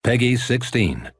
Peggy 16.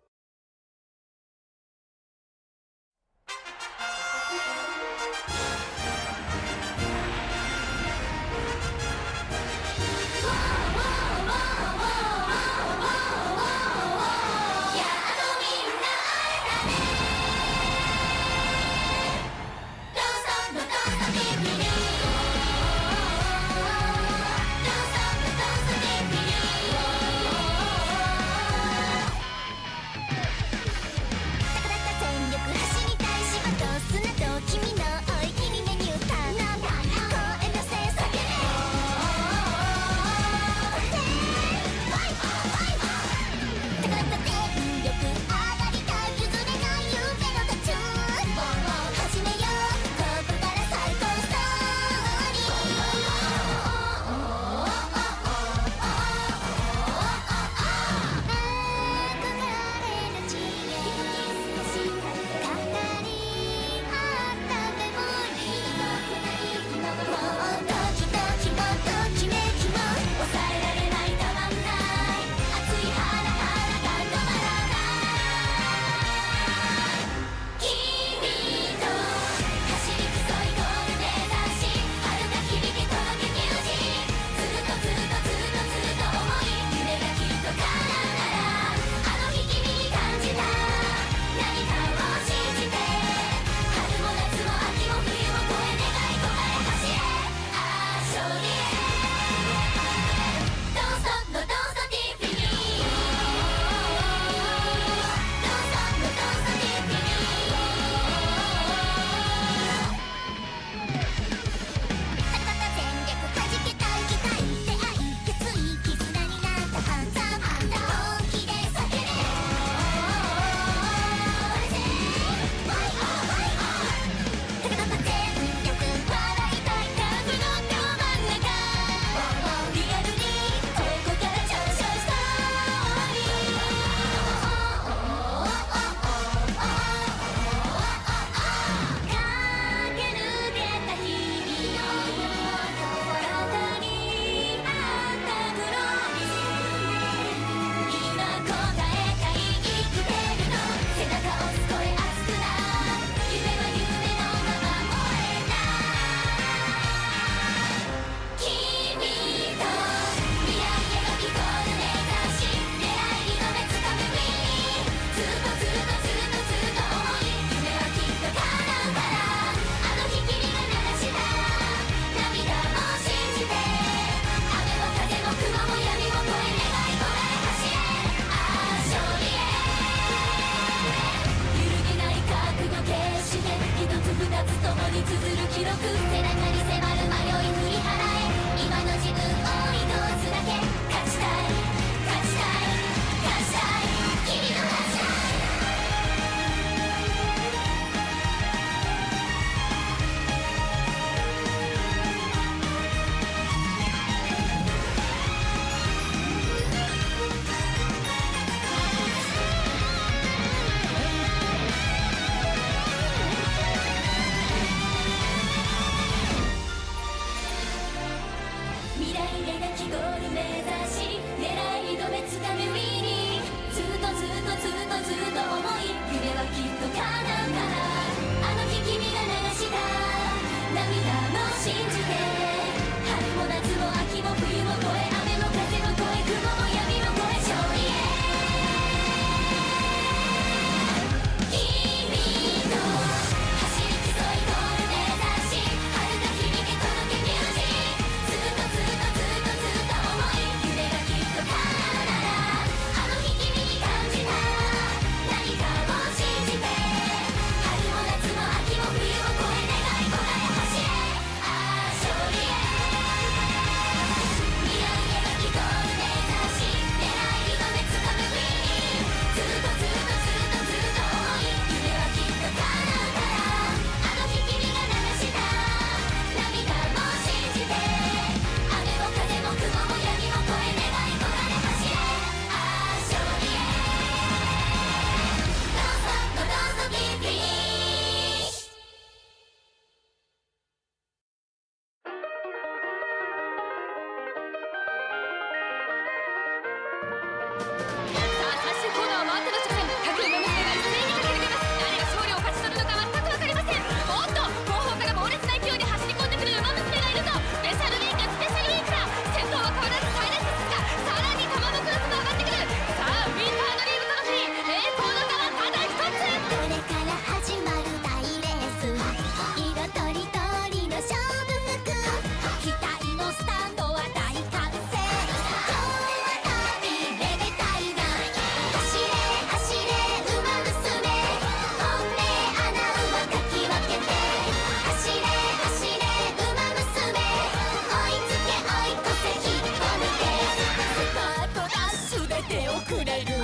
くれる。ど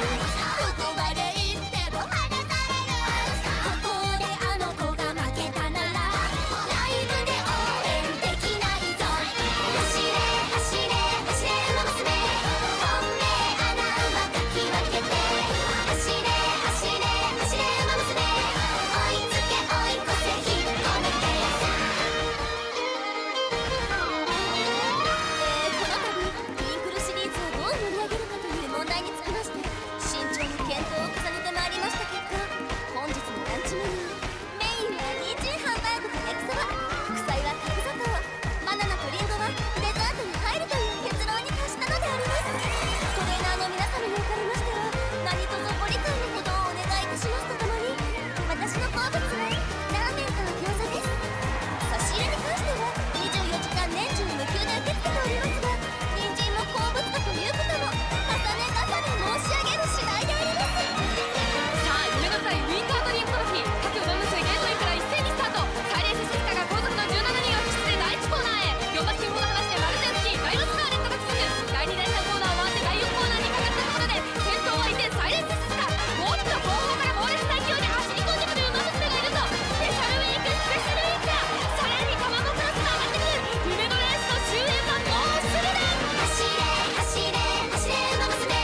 こまで行っても離される。ここであの子が負けたならライブで応援できないぞ。走れ走れ走れ馬娘、本命穴馬かき分けて。走れ走れ走れ馬娘、追いつけ追い越せ引っこ抜け。この度ピンクルシリーズをどう盛り上げるかという問題につきまして慎重に検討を重ねてまいりました結果、本日のランチメニュー、メインは人参ハンバーグと焼きそば、副菜は角砂糖、バナナとリンゴはデザートに入るという結論に達したのであります。トレーナーの皆様におかれましては何卒ご理解のほどをお願いいたしますとともに、私の好物はラーメンと餃子です。差し入れに関しては24時間年中無休で受け付けておりますが、人参も好物だということも重ね重ね申し上げる次第であります。さあ夢の舞台ウィンタードリームトロフィー、各馬娘ゲートインから一斉にスタート。サイレンスシスターが後続の17人を引き捨て第1コーナーへ。4馬身ほど離してマルゼンスキー、ダイワスカーレットが続く。第2第3コーナーを回って第4コーナーにかかったところで先頭は依然サイレンスシスター。おっと後方から猛烈な勢いで走り込んでくる馬娘がいるぞ。スペシャルウィークスペシャルウィークだ。さらに玉のクラスが上がってくる。夢のレースの終焉はもうすぐだ。走れ走れ走れ馬娘、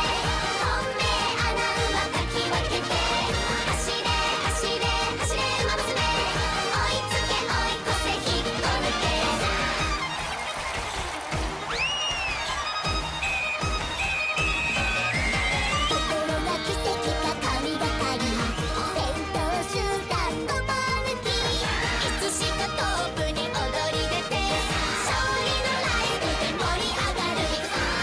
本命穴馬かき分けて。走れ走れ走れ馬娘、追いつけ追い越せ引っこ抜け。ところが奇跡か神がかり、先頭集団をも抜き、いつしかトップに躍り出て勝利のライブで盛り上がる。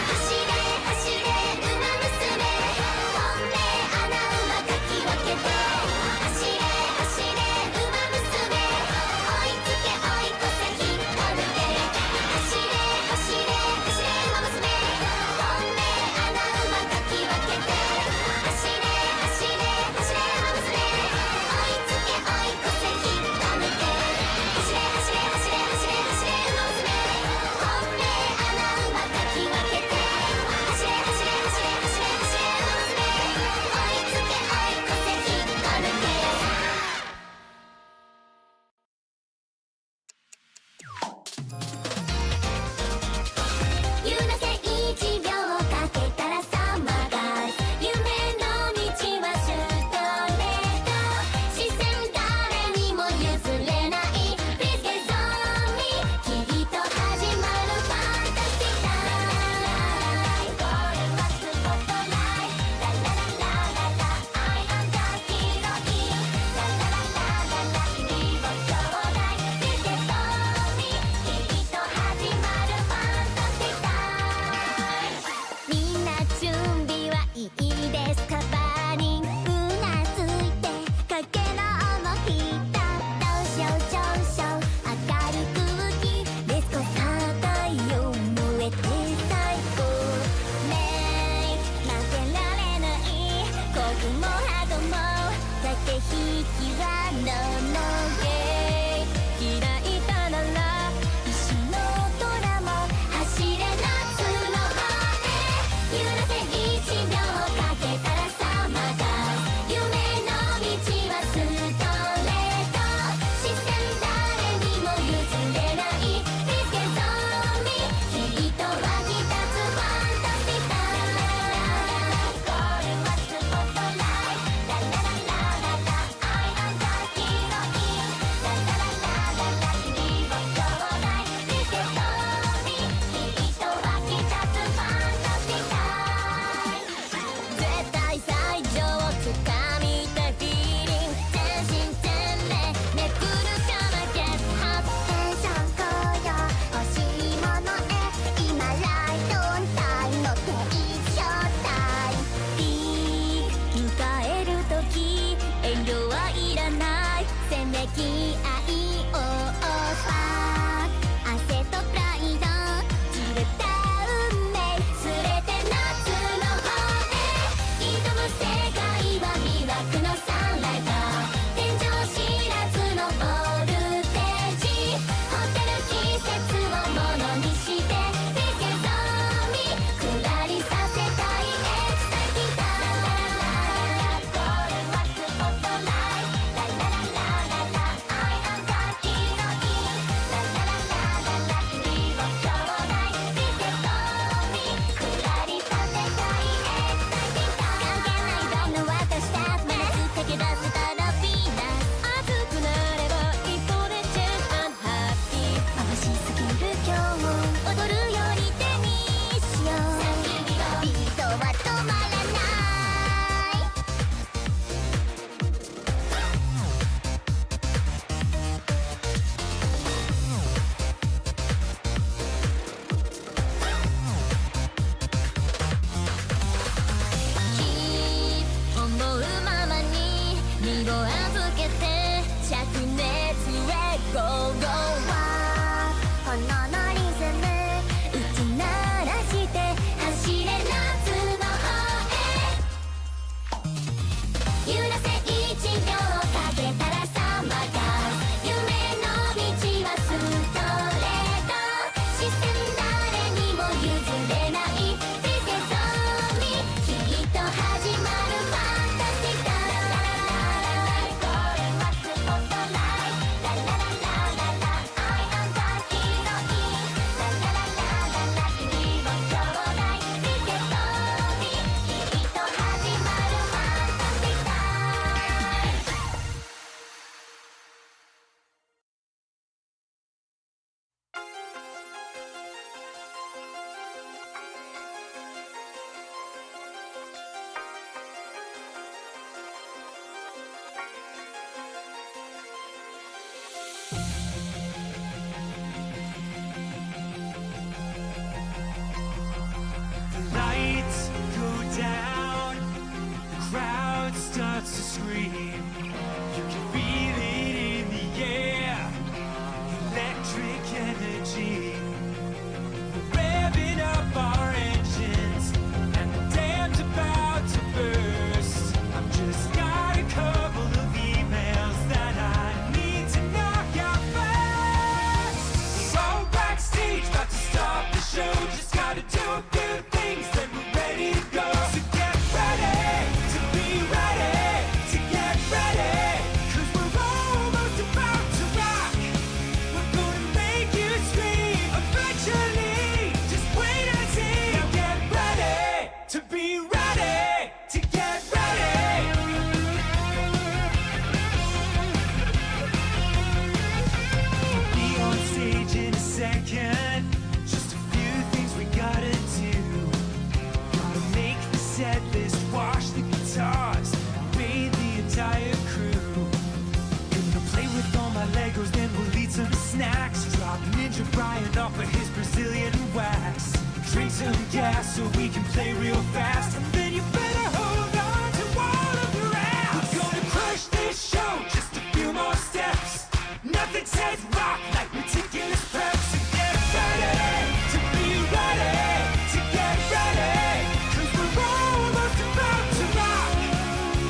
走れ走れ馬娘、本命穴馬かき分けて。走れ走れ馬娘、追いつけ追い越せ引っこ抜け。走れ走れ走れ馬娘、本命穴馬かき分けて。走れ走れ走れ馬娘、追いつけ追い越せ引っこ抜け。走れ走れ走れ走れ走れ馬娘、本命穴馬かき分けて。走れ走れ走れ走れ走れ馬娘、追いつけ追い越せ引っこ抜け。許せ1秒かけたらサマーガール、夢の道はストレート、視線誰にも譲れない Please get on me、 きっと始まるファンタスティックタイム。これはスポットライト、ララララララ I am the hero、 ララララララ君をちょうだい Please get on me、 きっと始まるファンタスティックタイム。みんな準備はいいですか？バーにうなずいてかけのもひたどうしよう上昇明るくきディスコさ太陽燃えて最高メイク負けられないコブもハードも駆け引きはののゲー開いたなら石の虎も走れ夏の羽許せ1秒かけたらサマーガール、夢の道はストレート、視線誰にも譲れない Please get on me、 きっと湧き立つファンタスティックタイム。これはスポットライト、ララララララ I am the hero、scream. You can feel it in the air. Electric energy. We're revving up our engines, and the dam's about to burst. I've just got a couple of emails that I need to knock out fast. We're all backstage, about to start the show. Just gotta do a few things, then we're ready to go. So get ready to be ready, to get ready, 'cause we're almost about to rock. We're gonna make you scream eventually. Just wait and see. Now get ready to be ready, to get ready. We'll be on stage in a second. Just a few things we gotta do. Gotta make the set list, wash the guitars, bathe the entire crew. Gonna play with all my Legos, then we'll eat some snacks. Drop Ninja Brian off of his Brazilian wax. Drink some gas so we can play real fast. And then you better hold on to all of your ass. We're gonna crush this show, just a few more steps. Nothing says rock like meticulous prep. So get ready to be ready, to get ready, 'cause we're almost about to rock.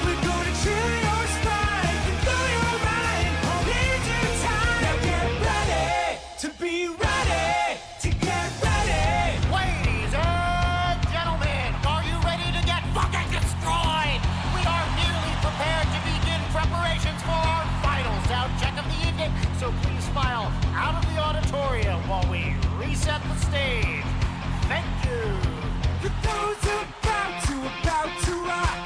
We're gonna chill your spine and blow your mind all into time. Now get ready to be ready, to get ready. Ladies and gentlemen, are you ready to get fucking destroyed? We are nearly prepared to begin preparations for our final sound check of the evening, so please file out of the auditorium while we reset the stage. Thank you. For those about to rock,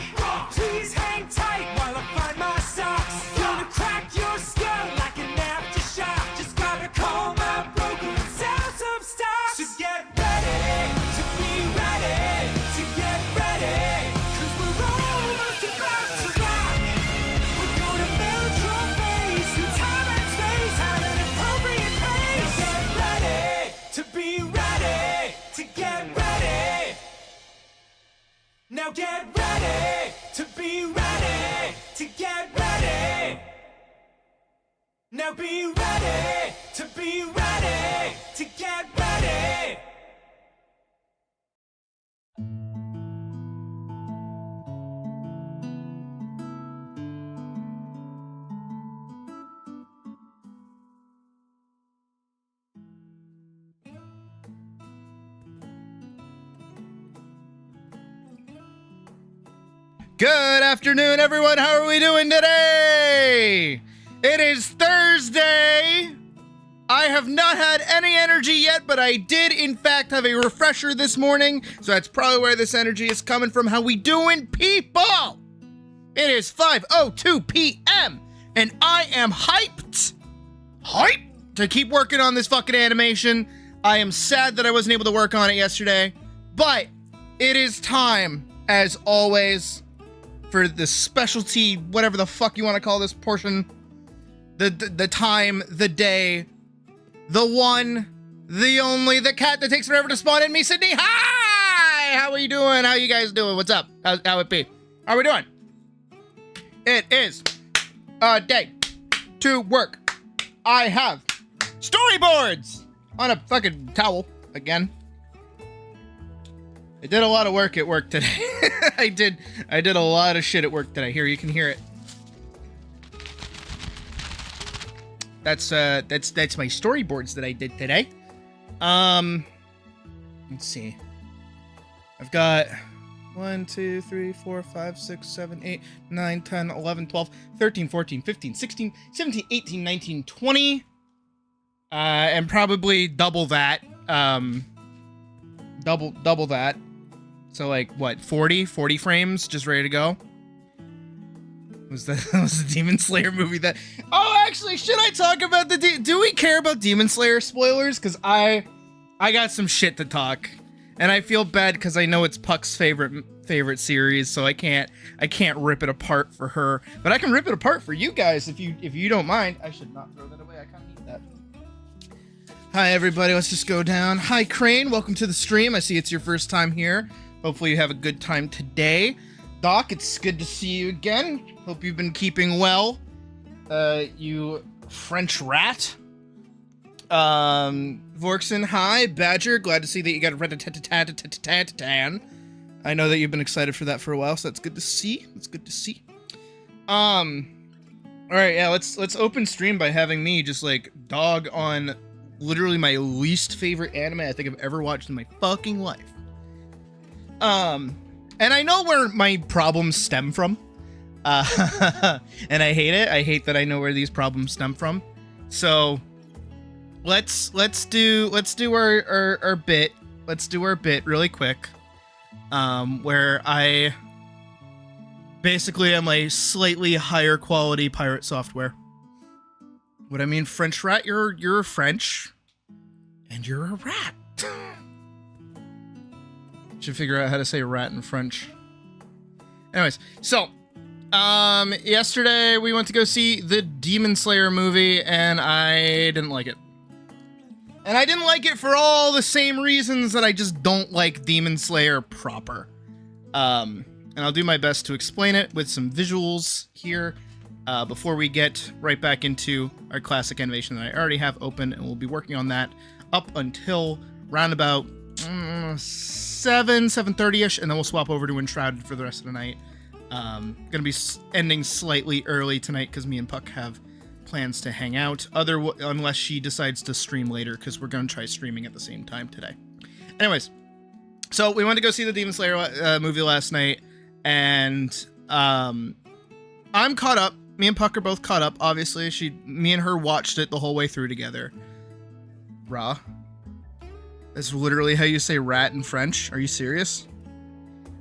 please hang tight while I find my socks. Gonna crack your skull like an aftershock. Just gotta call my broker and sell some stock. So get ready to be ready, to get ready, 'cause we're almost about to rock. We're gonna melt your face through time and space at an appropriate pace. Get ready to be ready, to get ready. Now get ready to be ready, to get ready. Now be ready to be ready, to get ready. Good afternoon, everyone. How are we doing today? It is Thursday. I have not had any energy yet, but I did, in fact, have a refresher this morning. So that's probably where this energy is coming from. How we doing, people? It is 5:02 p.m. and I am hyped to keep working on this fucking animation. I am sad that I wasn't able to work on it yesterday, but it is time, as always, for the specialty, whatever the fuck you want to call this portion, the time, the day, the one, the only, the cat that takes forever to spawn in me, Sydney. Hi! How are you doing? How you guys doing? What's up? How it be? How are we doing? It is a day to work. I have storyboards on a fucking towel again. I did a lot of work at work today. I did a lot of shit at work today. Here, you can hear it. That's my storyboards that I did today. Let's see. I've got 1, 2, 3, 4, 5, 6, 7, 8, 9, 10, 11, 12, 13, 14, 15, 16, 17, 18, 19, 20. And probably double that. Double that. So like what, 40 frames just ready to go? Was the Demon Slayer movie that... Oh, actually, should I talk about do we care about Demon Slayer spoilers? Because I got some shit to talk. And I feel bad because I know it's Puck's favorite series, so I can't rip it apart for her. But I can rip it apart for you guys if you don't mind. I should not throw that away. I kind of need that. Hi everybody, let's just go down. Hi Crane, welcome to the stream. I see it's your first time here. Hopefully you have a good time today. Doc, it's good to see you again. Hope you've been keeping well. You French rat. Vorkson, hi. Badger, glad to see that you got rat-a-tat-tat-tat-tat-tan. I know that you've been excited for that for a while, so that's good to see. That's good to see. All right, yeah, let's open stream by having me just like dog on literally my least favorite anime I think I've ever watched in my fucking life. And I know where my problems stem from. And I hate it. I hate that I know where these problems stem from. So let's do our bit. Let's do our bit really quick. Where I basically am a slightly higher quality pirate software. What I mean, French rat, you're French, and you're a rat. Should figure out how to say rat in French. Anyways, so yesterday we went to go see the Demon Slayer movie, and I didn't like it. And I didn't like it for all the same reasons that I just don't like Demon Slayer proper. And I'll do my best to explain it with some visuals here before we get right back into our classic animation that I already have open, and we'll be working on that up until round about 7:30ish, and then we'll swap over to Enshrouded for the rest of the night. Gonna be ending slightly early tonight because me and Puck have plans to hang out, unless she decides to stream later, because we're gonna try streaming at the same time today. Anyways, so we went to go see the Demon Slayer movie last night, and I'm caught up. Me and Puck are both caught up. Obviously, me and her watched it the whole way through together. Rah. That's literally how you say rat in French. Are you serious?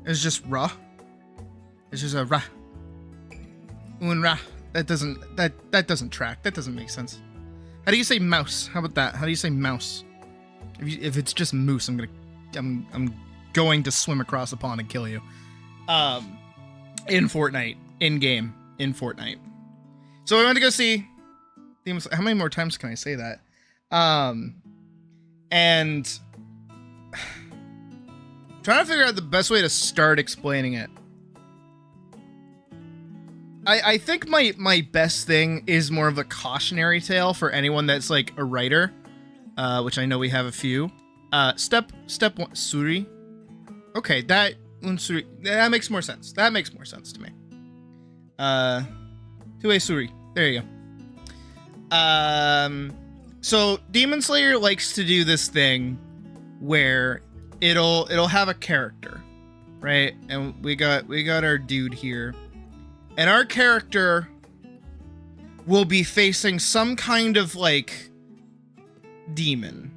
It's just rah. It's just a rah. Un rah. That doesn't track. That doesn't make sense. How do you say mouse? How about that? How do you say mouse? If it's just moose, I'm going to swim across a pond and kill you. In Fortnite, in game, in Fortnite. So we went to go see Demon Slayer. How many more times can I say that? And trying to figure out the best way to start explaining it. I think my best thing is more of a cautionary tale for anyone that's like a writer, which I know we have a few. Step one, Suri. Okay, that makes more sense. That makes more sense to me. Tue Suri. There you go. So Demon Slayer likes to do this thing where it'll have a character, right? And we got our dude here. And our character will be facing some kind of like demon.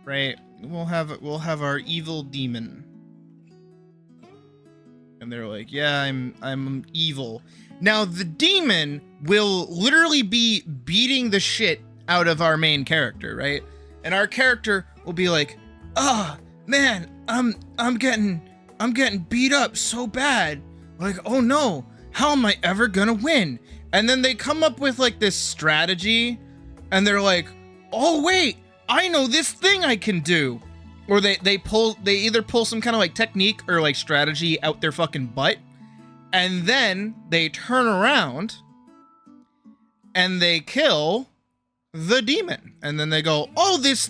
Right? We'll have our evil demon. And they're like, "Yeah, I'm evil." Now the demon will literally be beating the shit out of our main character, right? And our character will be like, "Oh, man, I'm getting beat up so bad. Like, oh no, how am I ever gonna win?" And then they come up with like this strategy, and they're like, "Oh wait, I know this thing I can do." Or they either pull some kind of like technique or like strategy out their fucking butt, and then they turn around and they kill the demon. And then they go, "Oh, this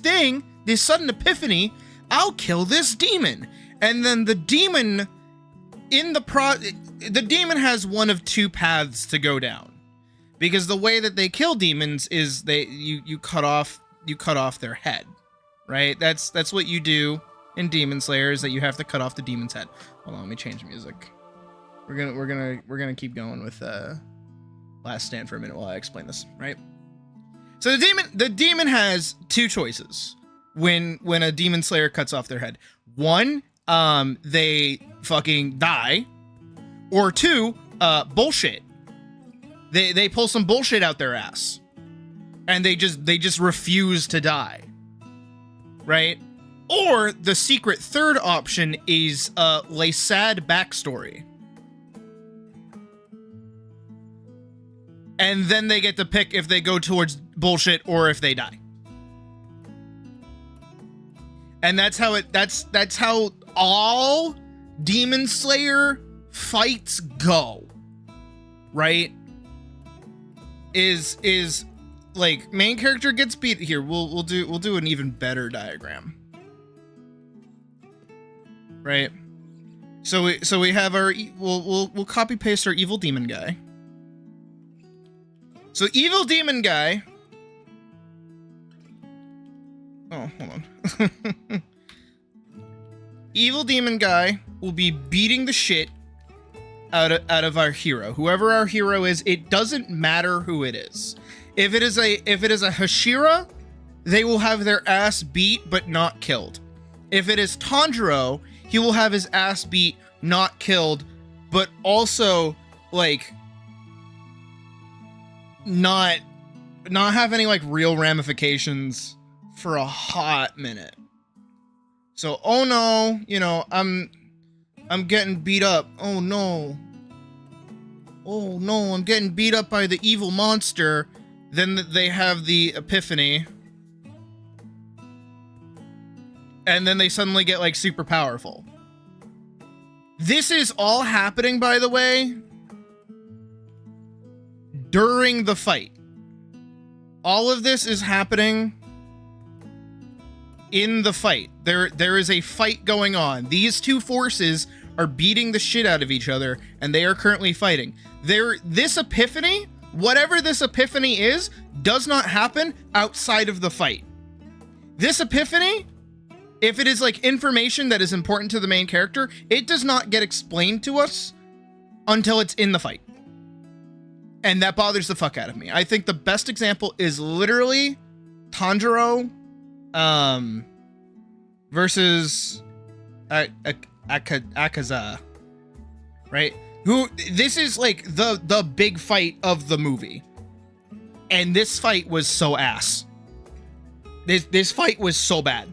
sudden epiphany, I'll kill this demon." And then the demon the demon has one of two paths to go down, because the way that they kill demons is you cut off their head, right? That's what you do in Demon Slayer, is that you have to cut off the demon's head. Hold on, let me change music. We're gonna keep going with Last Stand for a minute while I explain this, right? So the demon has two choices when a Demon Slayer cuts off their head. One, they fucking die, or two, bullshit. They pull some bullshit out their ass, and they just refuse to die, right? Or the secret third option is a sad backstory, and then they get to pick if they go towards bullshit or if they die. And that's how all Demon Slayer fights go, right? Is like main character gets beat here. We'll do an even better diagram. Right? So we have our we'll copy paste our evil demon guy. So evil demon guy. Oh, hold on. Evil demon guy will be beating the shit out of our hero. Whoever our hero is, it doesn't matter who it is. If it is a Hashira, they will have their ass beat but not killed. If it is Tanjiro, he will have his ass beat, not killed, but also like not have any like real ramifications for a hot minute. So, oh no, you know, I'm getting beat up. Oh no. Oh no, I'm getting beat up by the evil monster. Then they have the epiphany. And then they suddenly get like super powerful. This is all happening, by the way, during the fight. All of this is happening in the fight. There is a fight going on. These two forces are beating the shit out of each other, and they are currently fighting. This epiphany, whatever this epiphany is, does not happen outside of the fight. This epiphany, if it is like information that is important to the main character, it does not get explained to us until it's in the fight. And that bothers the fuck out of me. I think the best example is literally Tanjiro versus Akaza, right? This is like the big fight of the movie. And this fight was so ass. This fight was so bad.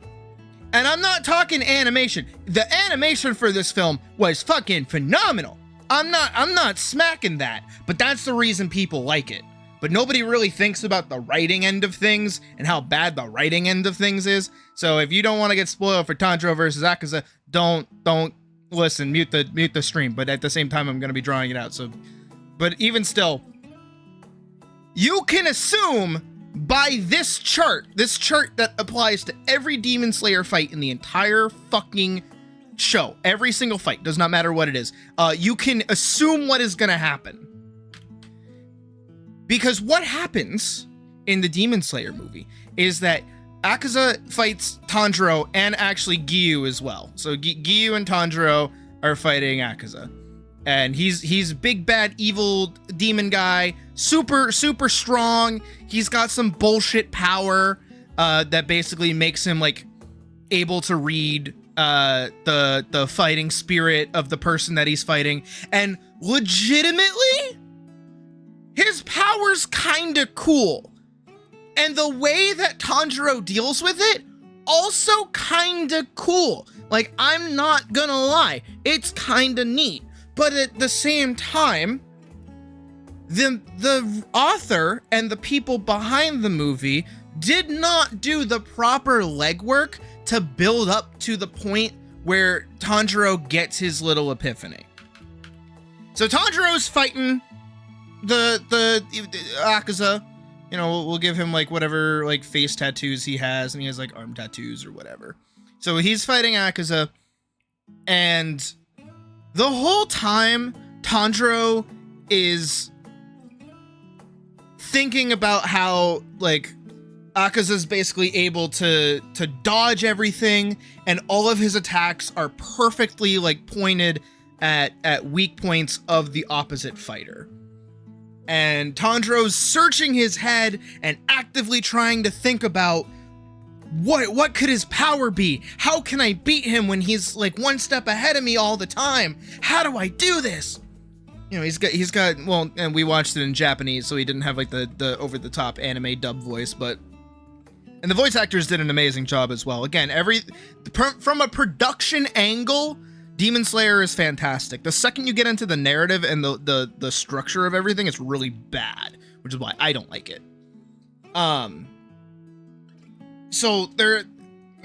And I'm not talking animation. The animation for this film was fucking phenomenal. I'm not smacking that, but that's the reason people like it. But nobody really thinks about the writing end of things and how bad the writing end of things is. So if you don't want to get spoiled for Tanjiro versus Akaza, don't listen, mute the stream. But at the same time, I'm going to be drawing it out. So, but even still, you can assume by this chart that applies to every Demon Slayer fight in the entire fucking show, every single fight, does not matter what it is. You can assume what is going to happen. Because what happens in the Demon Slayer movie is that Akaza fights Tanjiro and actually Giyu as well. So Giyu and Tanjiro are fighting Akaza. And he's big bad evil demon guy, super strong. He's got some bullshit power that basically makes him like able to read the fighting spirit of the person that he's fighting. And legitimately, his power's kinda cool. And the way that Tanjiro deals with it, also kinda cool. Like, I'm not gonna lie, it's kinda neat. But at the same time, the author and the people behind the movie did not do the proper legwork to build up to the point where Tanjiro gets his little epiphany. So Tanjiro's fighting the Akaza. You know, we'll give him like whatever like face tattoos he has, and he has like arm tattoos or whatever. So he's fighting Akaza, and the whole time Tanjiro is thinking about how like Akaza's basically able to dodge everything, and all of his attacks are perfectly like pointed at weak points of the opposite fighter. And Tanjiro's searching his head and actively trying to think about what could his power be? How can I beat him when he's like one step ahead of me all the time? How do I do this? You know, he's got well, and we watched it in Japanese, so he didn't have like the over the top anime dub voice, and the voice actors did an amazing job as well. Again, from a production angle, Demon Slayer is fantastic. The second you get into the narrative and the structure of everything, it's really bad, which is why I don't like it. So they're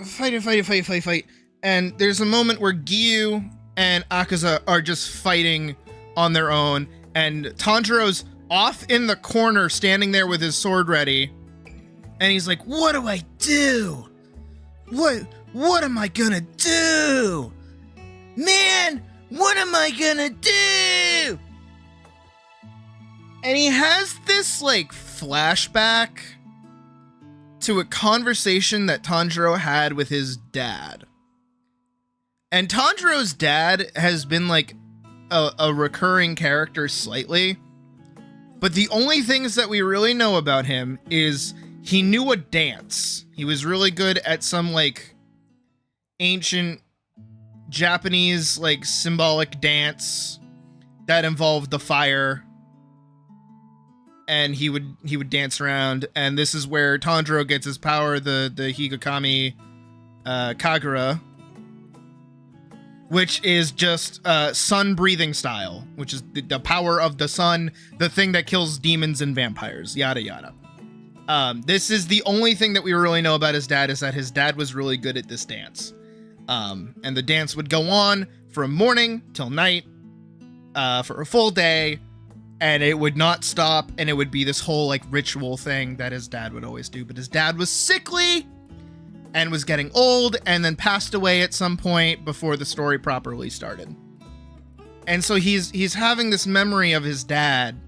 fight, and there's a moment where Giyu and Akaza are just fighting on their own, and Tanjiro's off in the corner standing there with his sword ready, and he's like, what do I do? What am I gonna do? Man, what am I gonna do? And he has this like flashback to a conversation that Tanjiro had with his dad. And Tanjiro's dad has been like a recurring character slightly, but the only things that we really know about him is he knew a dance. He was really good at some like ancient Japanese like symbolic dance that involved the fire, and he would dance around, and this is where Tanjiro gets his power, the Higakami Kagura, which is just sun breathing style, which is the power of the sun, the thing that kills demons and vampires, yada yada. This is the only thing that we really know about his dad, is that his dad was really good at this dance. And the dance would go on from morning till night for a full day, and it would not stop, and it would be this whole like ritual thing that his dad would always do. But his dad was sickly and was getting old, and then passed away at some point before the story properly started. And so he's having this memory of his dad,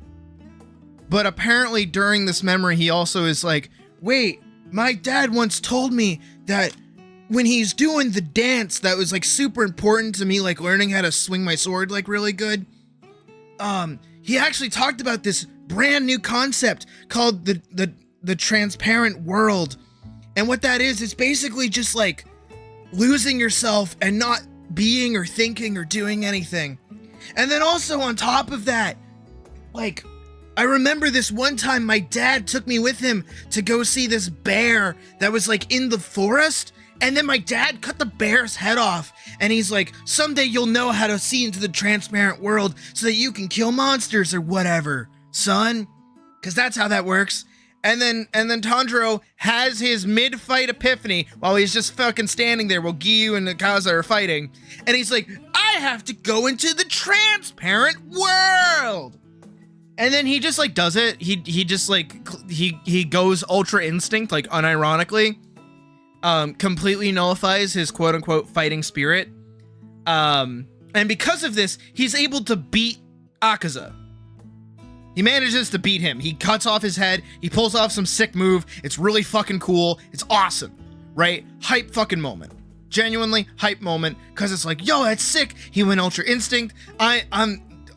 but apparently during this memory he also is like, wait, my dad once told me that when he's doing the dance that was like super important to me, like learning how to swing my sword like really good, he actually talked about this brand new concept called the transparent world. And what that is, it's basically just like losing yourself and not being or thinking or doing anything. And then also on top of that, like, I remember this one time my dad took me with him to go see this bear that was like in the forest. And then my dad cut the bear's head off, and he's like, someday you'll know how to see into the transparent world so that you can kill monsters or whatever, son. Because that's how that works. And then Tanjiro has his mid-fight epiphany while he's just fucking standing there while Giyu and Akaza are fighting. And he's like, I have to go into the transparent world. And then he just like does it. He just like, he goes Ultra Instinct, like unironically. Completely nullifies his quote-unquote fighting spirit. And because of this, he's able to beat Akaza. He manages to beat him. He cuts off his head. He pulls off some sick move. It's really fucking cool. It's awesome, right? Hype fucking moment. Genuinely hype moment, because it's like, yo, that's sick. He went Ultra Instinct.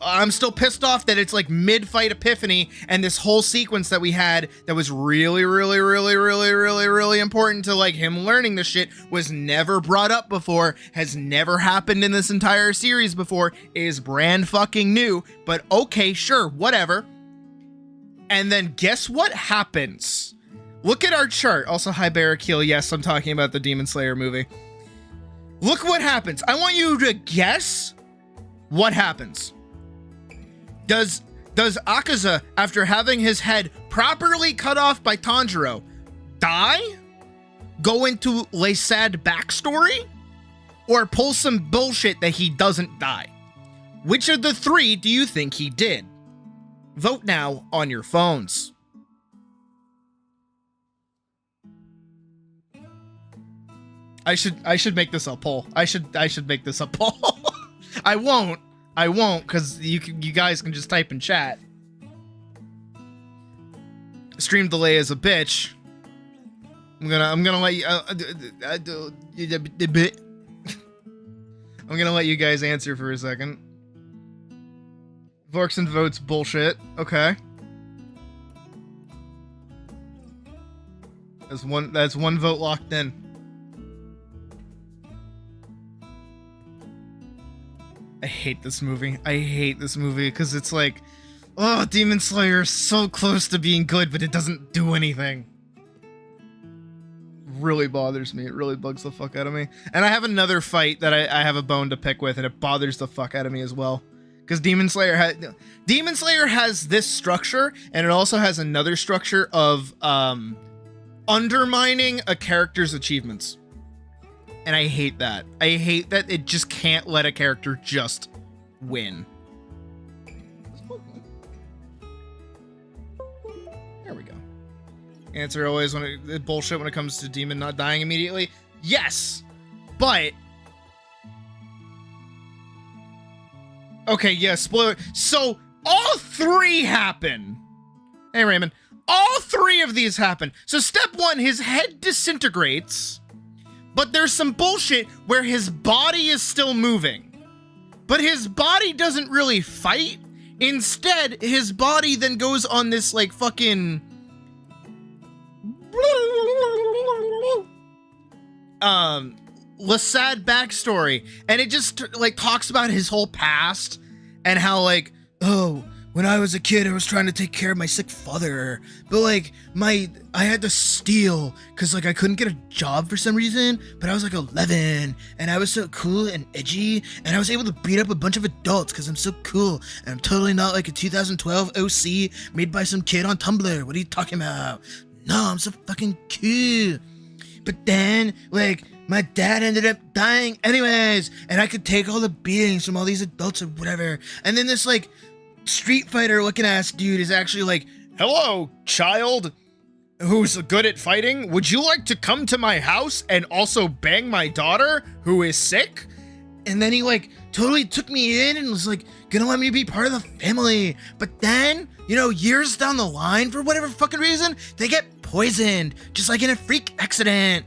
I'm still pissed off that it's like mid-fight epiphany, and this whole sequence that we had that was really important to like him learning this shit was never brought up before, has never happened in this entire series before, is brand fucking new, but okay, sure, whatever. And then guess what happens? Look at our chart. Also, hi Barrakiel. Yes, I'm talking about the Demon Slayer movie. Look what happens. I want you to guess what happens. Does Akaza, after having his head properly cut off by Tanjiro, die? Go into a sad backstory? Or pull some bullshit that he doesn't die? Which of the three do you think he did? Vote now on your phones. I should make this a poll. I should make this a poll. I won't, because you guys can just type in chat. Stream delay is a bitch. I'm gonna let you. I'm gonna let you guys answer for a second. Vorkson votes bullshit. Okay. That's one vote locked in. I hate this movie. I hate this movie because it's like, oh, Demon Slayer is so close to being good, but it doesn't do anything. Really bothers me. It really bugs the fuck out of me. And I have another fight that I have a bone to pick with, and it bothers the fuck out of me as well. Because Demon Slayer has this structure, and it also has another structure of undermining a character's achievements. And I hate that. I hate that it just can't let a character just win. There we go. Answer always when it bullshit when it comes to demon not dying immediately. Yes, but okay, yeah, spoiler. So all three happen. Hey, Raymond. All three of these happen. So step one, his head disintegrates, but there's some bullshit where his body is still moving, but his body doesn't really fight. Instead, his body then goes on this like fucking Lasad backstory, and it just like talks about his whole past and how like, oh, when I was a kid, I was trying to take care of my sick father, but like I had to steal because like I couldn't get a job for some reason, but I was like 11 and I was so cool and edgy and I was able to beat up a bunch of adults because I'm so cool and I'm totally not like a 2012 OC made by some kid on Tumblr. What are you talking about? No, I'm so fucking cool. But then like my dad ended up dying anyways, and I could take all the beatings from all these adults or whatever. And then this like Street Fighter looking ass dude is actually like, hello, child who's good at fighting. Would you like to come to my house and also bang my daughter who is sick? And then he like totally took me in and was like gonna let me be part of the family. But then, you know, years down the line, for whatever fucking reason, they get poisoned, just like in a freak accident.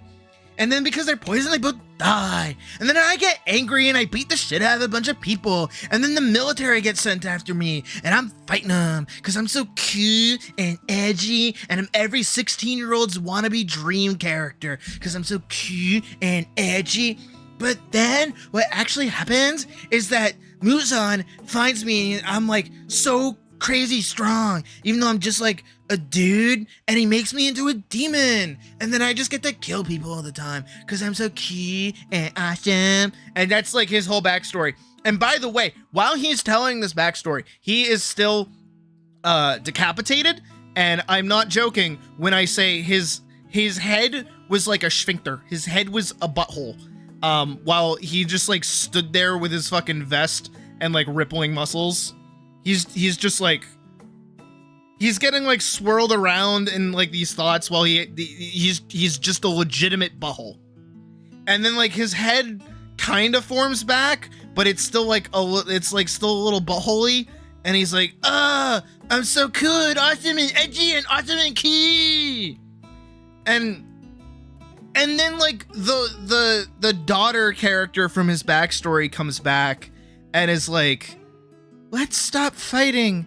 And then because they're poisoned, they both die. And then I get angry and I beat the shit out of a bunch of people. And then the military gets sent after me and I'm fighting them because I'm so cool and edgy and I'm every 16-year-old's wannabe dream character because I'm so cool and edgy. But then what actually happens is that Muzan finds me and I'm like so crazy strong, even though I'm just like a dude, and he makes me into a demon, and then I just get to kill people all the time because I'm so cute and awesome. And that's like his whole backstory. And by the way, while he's telling this backstory, he is still decapitated, and I'm not joking when I say his head was like a sphincter. His head was a butthole, while he just like stood there with his fucking vest and like rippling muscles. He's just like, he's getting like swirled around in like these thoughts while he's just a legitimate butthole. And then like his head kind of forms back, but it's still like still a little buttholey. And he's like, I'm so cool and awesome and edgy and awesome and key. And then like the daughter character from his backstory comes back and is like, let's stop fighting.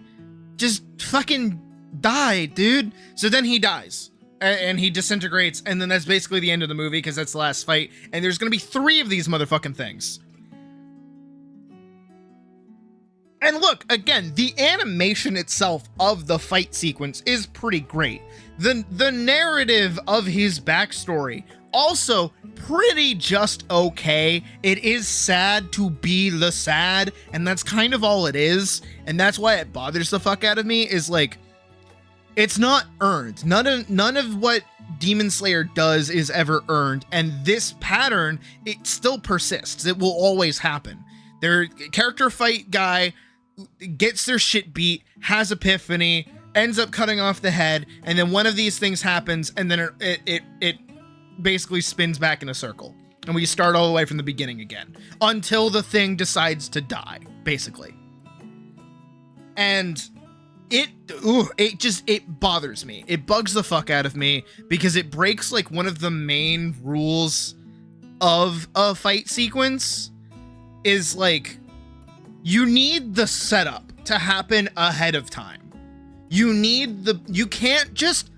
Just fucking die, dude. So then he dies and he disintegrates. And then that's basically the end of the movie because that's the last fight. And there's going to be 3 of these motherfucking things. And look, again, the animation itself of the fight sequence is pretty great. The narrative of his backstory also pretty just okay. It is sad to be the sad, and that's kind of all it is. And that's why it bothers the fuck out of me, is like, it's not earned. None of what Demon Slayer does is ever earned, and this pattern, it still persists. It will always happen. Their character fight guy gets their shit beat, has epiphany, ends up cutting off the head, and then one of these things happens, and then it basically spins back in a circle, and we start all the way from the beginning again until the thing decides to die, basically. And it bothers me. It bugs the fuck out of me because it breaks like one of the main rules of a fight sequence, is like, you need the setup to happen ahead of time. You can't just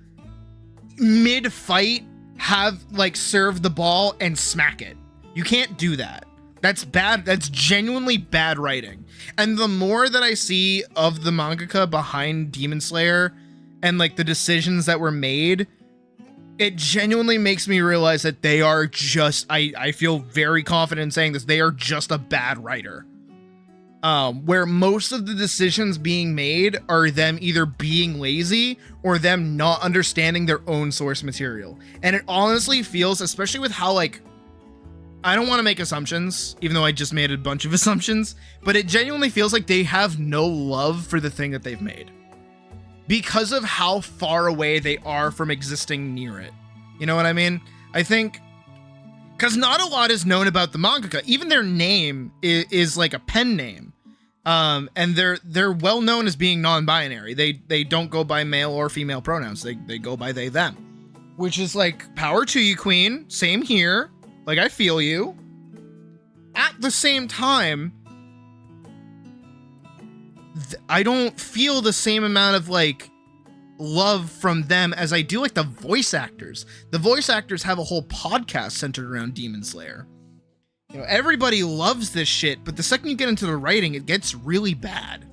mid-fight have like serve the ball and smack it. You can't do that. That's bad. That's genuinely bad writing. And the more that I see of the mangaka behind Demon Slayer and like the decisions that were made, it genuinely makes me realize that they are just, I feel very confident in saying this, they are just a bad writer. Where most of the decisions being made are them either being lazy or them not understanding their own source material. And it honestly feels, especially with how like I don't want to make assumptions, even though I just made a bunch of assumptions, but it genuinely feels like they have no love for the thing that they've made because of how far away they are from existing near it. You know what I mean? I think because not a lot is known about the mangaka. Even their name is like a pen name. And they're well known as being non-binary. They don't go by male or female pronouns. They go by they, them. Which is like, power to you, queen. Same here. Like, I feel you. At the same time, I don't feel the same amount of, like, love from them as I do, like, the voice actors. The voice actors have a whole podcast centered around Demon Slayer. You know, everybody loves this shit, but the second you get into the writing, it gets really bad.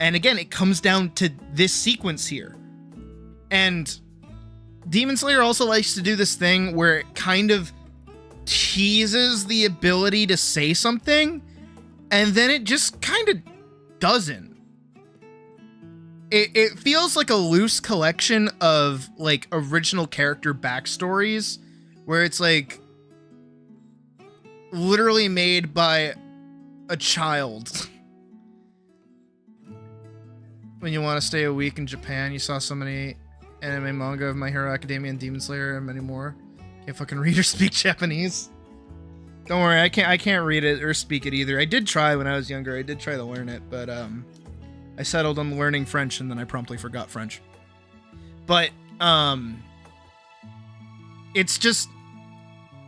And again, it comes down to this sequence here. And Demon Slayer also likes to do this thing where it kind of teases the ability to say something, and then it just kind of doesn't. It feels like a loose collection of, like, original character backstories, where it's, like, literally made by a child. When you want to stay a week in Japan, you saw so many anime, manga of My Hero Academia and Demon Slayer and many more. Can't fucking read or speak Japanese. Don't worry, I can't read it or speak it either. I did try when I was younger. I did try to learn it, but I settled on learning French and then I promptly forgot French. But it's just,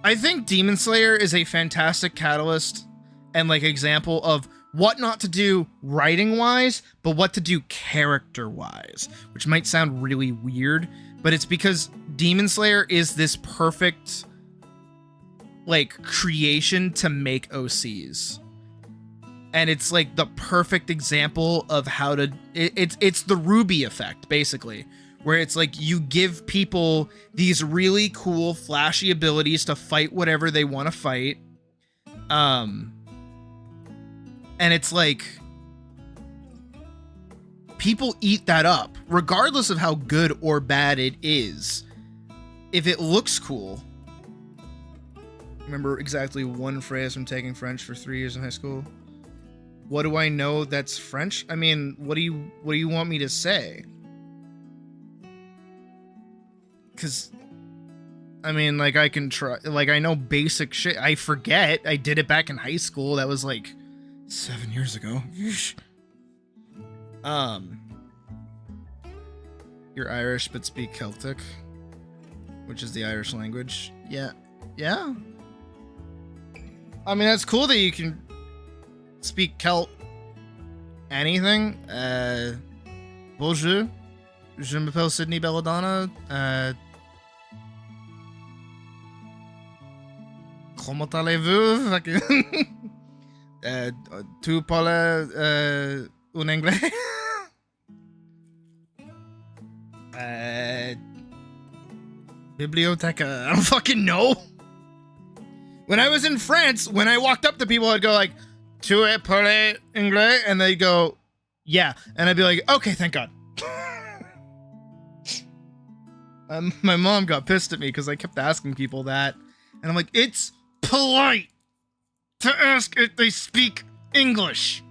I think Demon Slayer is a fantastic catalyst and, like, example of what not to do writing-wise, but what to do character-wise, which might sound really weird, but it's because Demon Slayer is this perfect, like, creation to make OCs. And it's, like, the perfect example of how to... It's the Ruby effect, basically, where it's like you give people these really cool, flashy abilities to fight whatever they want to fight. And it's like, people eat that up, regardless of how good or bad it is. If it looks cool. Remember exactly one phrase from taking French for 3 years in high school. What do I know that's French? I mean, what do you want me to say? Because, I mean, like, I can try, like, I know basic shit. I forget. I did it back in high school. That was like 7 years ago. You're Irish but speak Celtic, which is the Irish language. Yeah. I mean, that's cool that you can speak Celt anything. Bonjour. Je m'appelle Sydney Belladonna. Comment allez-vous? Tu parles un anglais? Biblioteca. I don't fucking know. When I was in France, when I walked up to people, I'd go like, tu parles anglais? And they'd go, yeah. And I'd be like, okay, thank God. My mom got pissed at me because I kept asking people that. And I'm like, it's polite to ask if they speak English.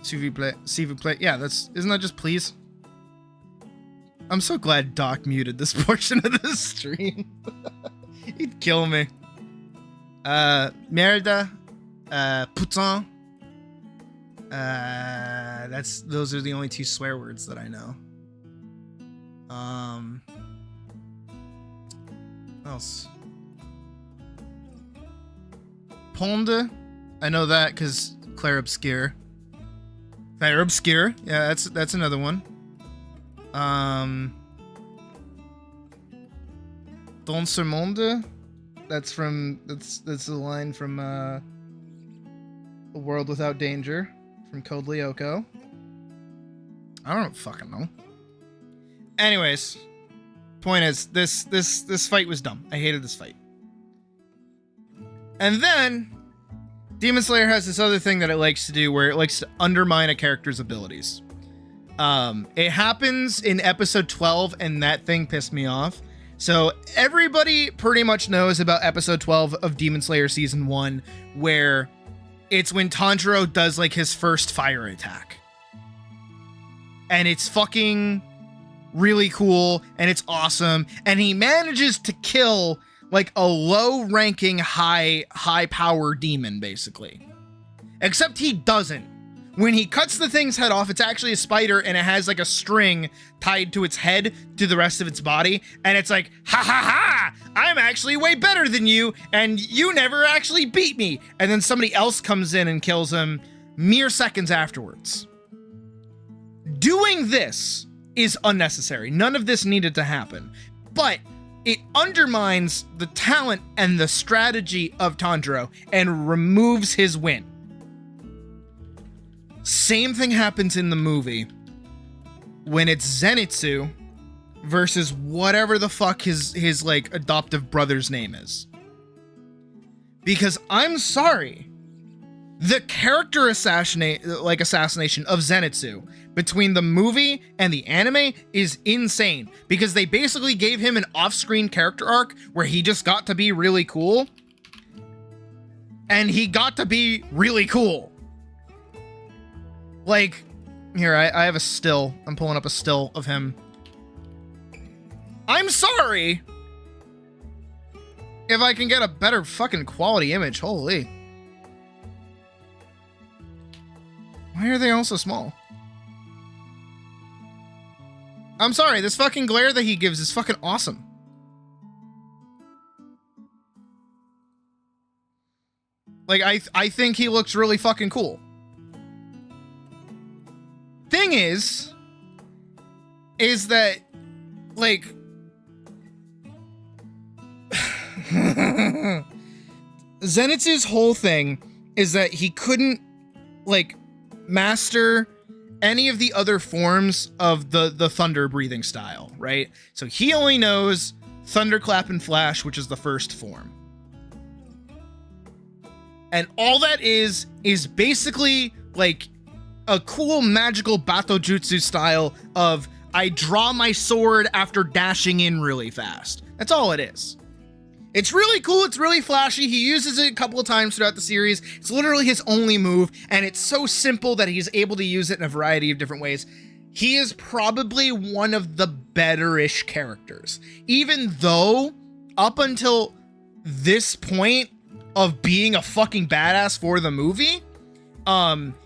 S'il vous plaît. Yeah, isn't that just please? I'm so glad Doc muted this portion of the stream. He'd kill me. Merda. Putain. Those are the only 2 swear words that I know. What else? Ponde. I know that because Claire Obscure. Claire Obscure. Yeah, that's another one. Dans ce monde. That's a line from A World Without Danger from Code Lyoko. I don't fucking know. Anyways, point is, this fight was dumb. I hated this fight. And then Demon Slayer has this other thing that it likes to do where it likes to undermine a character's abilities. It happens in episode 12 and that thing pissed me off. So everybody pretty much knows about episode 12 of Demon Slayer season 1, where it's when Tanjiro does like his first fire attack. And it's fucking really cool and it's awesome. And he manages to kill like a low ranking high power demon basically. Except he doesn't. When he cuts the thing's head off, it's actually a spider and it has like a string tied to its head to the rest of its body. And it's like, ha ha ha, I'm actually way better than you and you never actually beat me. And then somebody else comes in and kills him mere seconds afterwards. Doing this is unnecessary. None of this needed to happen. But it undermines the talent and the strategy of Tanjiro and removes his win. Same thing happens in the movie when it's Zenitsu versus whatever the fuck his like adoptive brother's name is. Because I'm sorry, the character assassination of Zenitsu between the movie and the anime is insane, because they basically gave him an off-screen character arc where he just got to be really cool. And he got to be really cool. Like, here, I have a still. I'm pulling up a still of him. I'm sorry if I can get a better fucking quality image. Holy. Why are they all so small? I'm sorry, this fucking glare that he gives is fucking awesome. Like, I think he looks really fucking cool. Thing is that, like, Zenitsu's whole thing is that he couldn't, like, master any of the other forms of the thunder breathing style, right? So he only knows Thunderclap and Flash, which is the first form. And all that is basically, like, a cool magical battle jutsu style of I draw my sword after dashing in really fast. That's all it is. It's really cool. It's really flashy. He uses it a couple of times throughout the series. It's literally his only move, and it's so simple that he's able to use it in a variety of different ways. He is probably one of the better-ish characters, even though up until this point of being a fucking badass for the movie,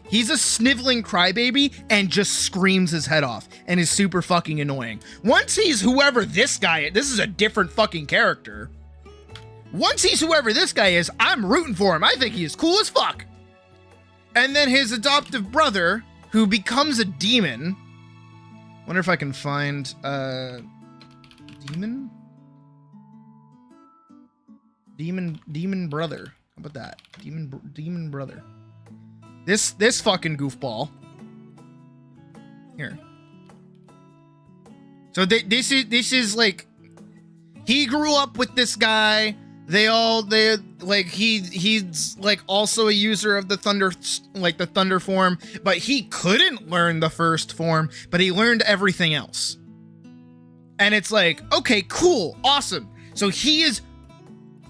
he's a sniveling crybaby and just screams his head off and is super fucking annoying. Once he's whoever this guy is, this is a different fucking character. Once he's whoever this guy is, I'm rooting for him. I think he is cool as fuck. And then his adoptive brother, who becomes a demon. Wonder if I can find demon? Demon brother. How about that? Demon brother. This fucking goofball. Here. So this is like, he grew up with this guy. He's like also a user of the thunder form, but he couldn't learn the first form, but he learned everything else. And it's like, okay, cool, awesome. So he is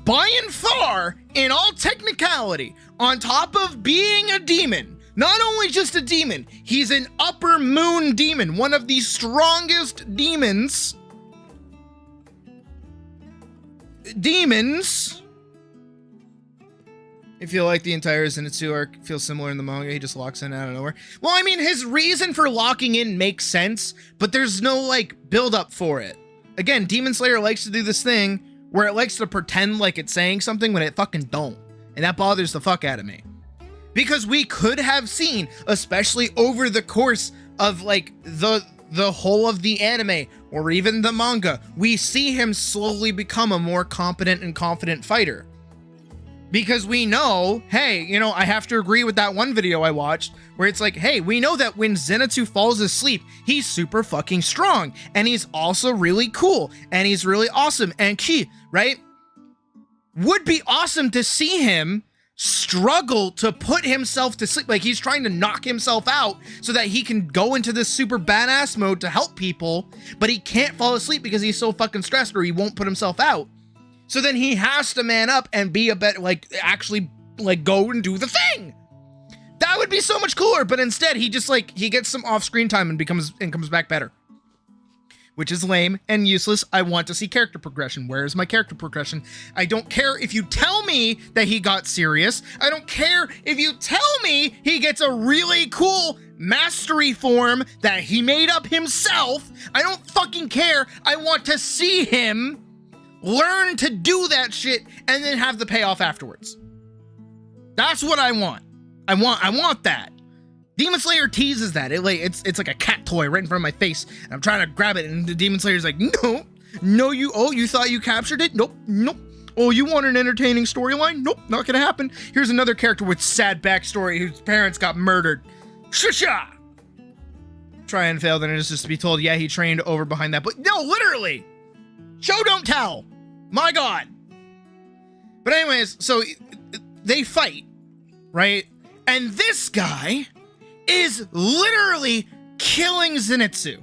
by and far, in all technicality, on top of being a demon, not only just a demon, he's an upper moon demon, one of the strongest demons. I feel like the entire Zenitsu arc feels similar in the manga. He just locks in out of nowhere. Well, I mean, his reason for locking in makes sense, but there's no, like, build-up for it. Again, Demon Slayer likes to do this thing where it likes to pretend like it's saying something when it fucking don't. And that bothers the fuck out of me. Because we could have seen, especially over the course of, like, the whole of the anime or even the manga, we see him slowly become a more competent and confident fighter. Because we know, hey, you know, I have to agree with that one video I watched where it's like, hey, we know that when Zenitsu falls asleep, he's super fucking strong, and he's also really cool, and he's really awesome, and right? Would be awesome to see him struggle to put himself to sleep. Like, he's trying to knock himself out so that he can go into this super badass mode to help people, but he can't fall asleep because he's so fucking stressed or he won't put himself out. So then he has to man up and be a bit like actually like go and do the thing. That would be so much cooler, but instead he just like he gets some off-screen time and comes back better. Which is lame and useless. I want to see character progression. Where is my character progression? I don't care if you tell me that he got serious. I don't care if you tell me he gets a really cool mastery form that he made up himself. I don't fucking care. I want to see him learn to do that shit and then have the payoff afterwards. That's what I want. I want that. Demon Slayer teases that. It's like a cat toy right in front of my face, and I'm trying to grab it, and the Demon Slayer's like, no, you thought you captured it? Nope. Oh, you want an entertaining storyline? Nope, not gonna happen. Here's another character with sad backstory whose parents got murdered. Shusha! Try and fail, then it is just to be told, yeah, he trained over behind that, but no, literally! Show don't tell! My God! But anyways, so they fight, right? And this guy is literally killing Zenitsu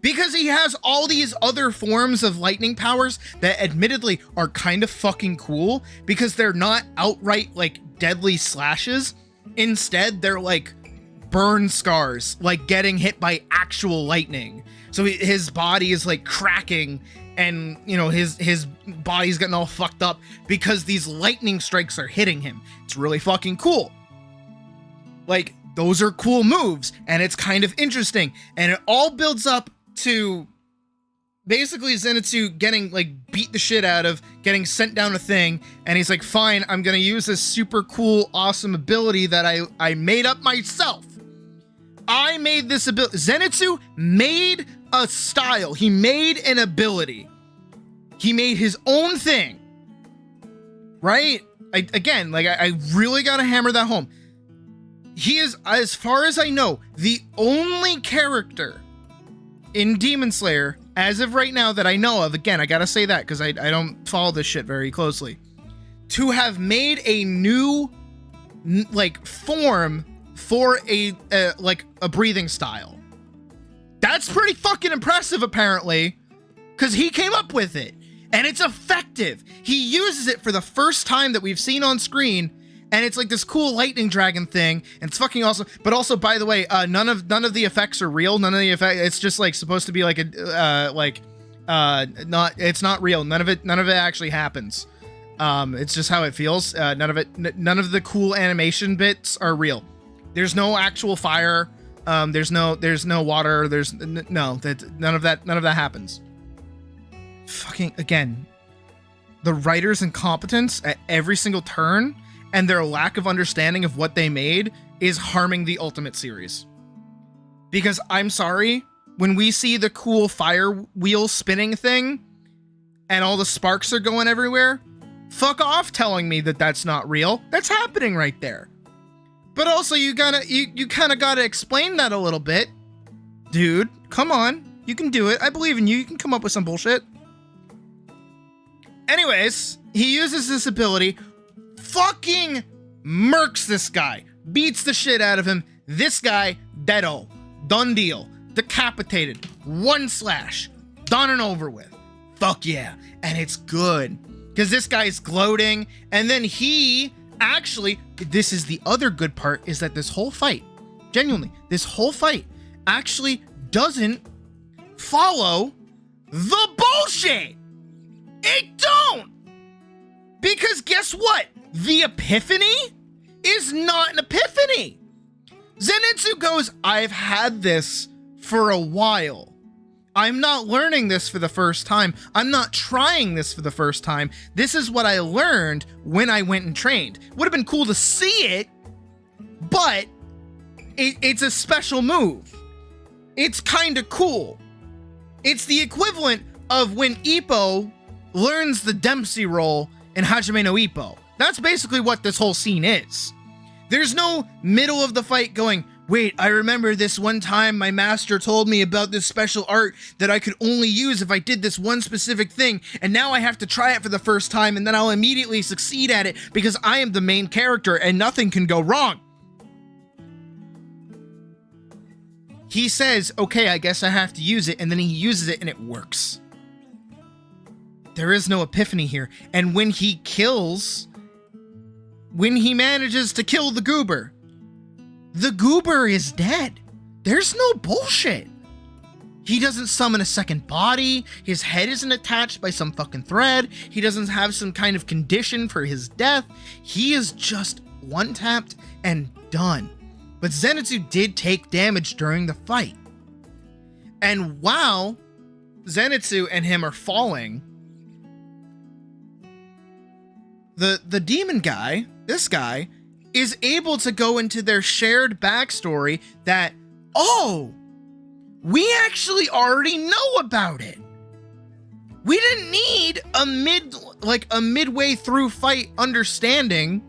because he has all these other forms of lightning powers that admittedly are kind of fucking cool because they're not outright like deadly slashes. Instead, they're like burn scars, like getting hit by actual lightning. So his body is like cracking and, you know, his body's getting all fucked up because these lightning strikes are hitting him. It's really fucking cool. Like, those are cool moves, and it's kind of interesting, and it all builds up to basically Zenitsu getting, like, beat the shit out of, getting sent down a thing, and he's like, fine, I'm gonna use this super cool, awesome ability that I made up myself. I made this ability. Zenitsu made a style. He made an ability. He made his own thing. Right? I really gotta hammer that home. He is, as far as I know, the only character in Demon Slayer, as of right now, that I know of, again, I gotta say that, because I don't follow this shit very closely, to have made a new, like, form for a breathing style. That's pretty fucking impressive, apparently, because he came up with it, and it's effective. He uses it for the first time that we've seen on screen, and it's like this cool lightning dragon thing, and it's fucking awesome. But also, by the way, none of the effects are real. None of the effects. It's just like supposed to be like it's not real. None of it actually happens. It's just how it feels. None of the cool animation bits are real. There's no actual fire. There's no water. None of that happens. Fucking again, the writer's incompetence at every single turn and their lack of understanding of what they made is harming the Ultimate series. Because I'm sorry, when we see the cool fire wheel spinning thing and all the sparks are going everywhere, fuck off telling me that that's not real. That's happening right there. But also you kind of gotta explain that a little bit. Dude, come on. You can do it. I believe in you. You can come up with some bullshit. Anyways, he uses this ability, fucking murks this guy, beats the shit out of him. This guy, deado, done deal, decapitated, one slash, done and over with. Fuck yeah. And it's good because this guy's gloating, and then he actually, this is the other good part, is that this whole fight, genuinely, this whole fight actually doesn't follow the bullshit. It don't. Because guess what? The epiphany is not an epiphany. Zenitsu goes, I've had this for a while. I'm not learning this for the first time. I'm not trying this for the first time. This is what I learned when I went and trained. Would have been cool to see it, but it's a special move. It's kind of cool. It's the equivalent of when Ippo learns the Dempsey role in Hajime no Ippo. That's basically what this whole scene is. There's no middle of the fight going, wait, I remember this one time my master told me about this special art that I could only use if I did this one specific thing, and now I have to try it for the first time and then I'll immediately succeed at it because I am the main character and nothing can go wrong. He says, okay, I guess I have to use it, and then he uses it and it works. There is no epiphany here. And when he manages to kill the goober is dead. There's no bullshit. He doesn't summon a second body. His head isn't attached by some fucking thread. He doesn't have some kind of condition for his death. He is just one-tapped and done. But Zenitsu did take damage during the fight. And while Zenitsu and him are falling, the demon guy, this guy, is able to go into their shared backstory that, oh, we actually already know about it. We didn't need a midway through fight understanding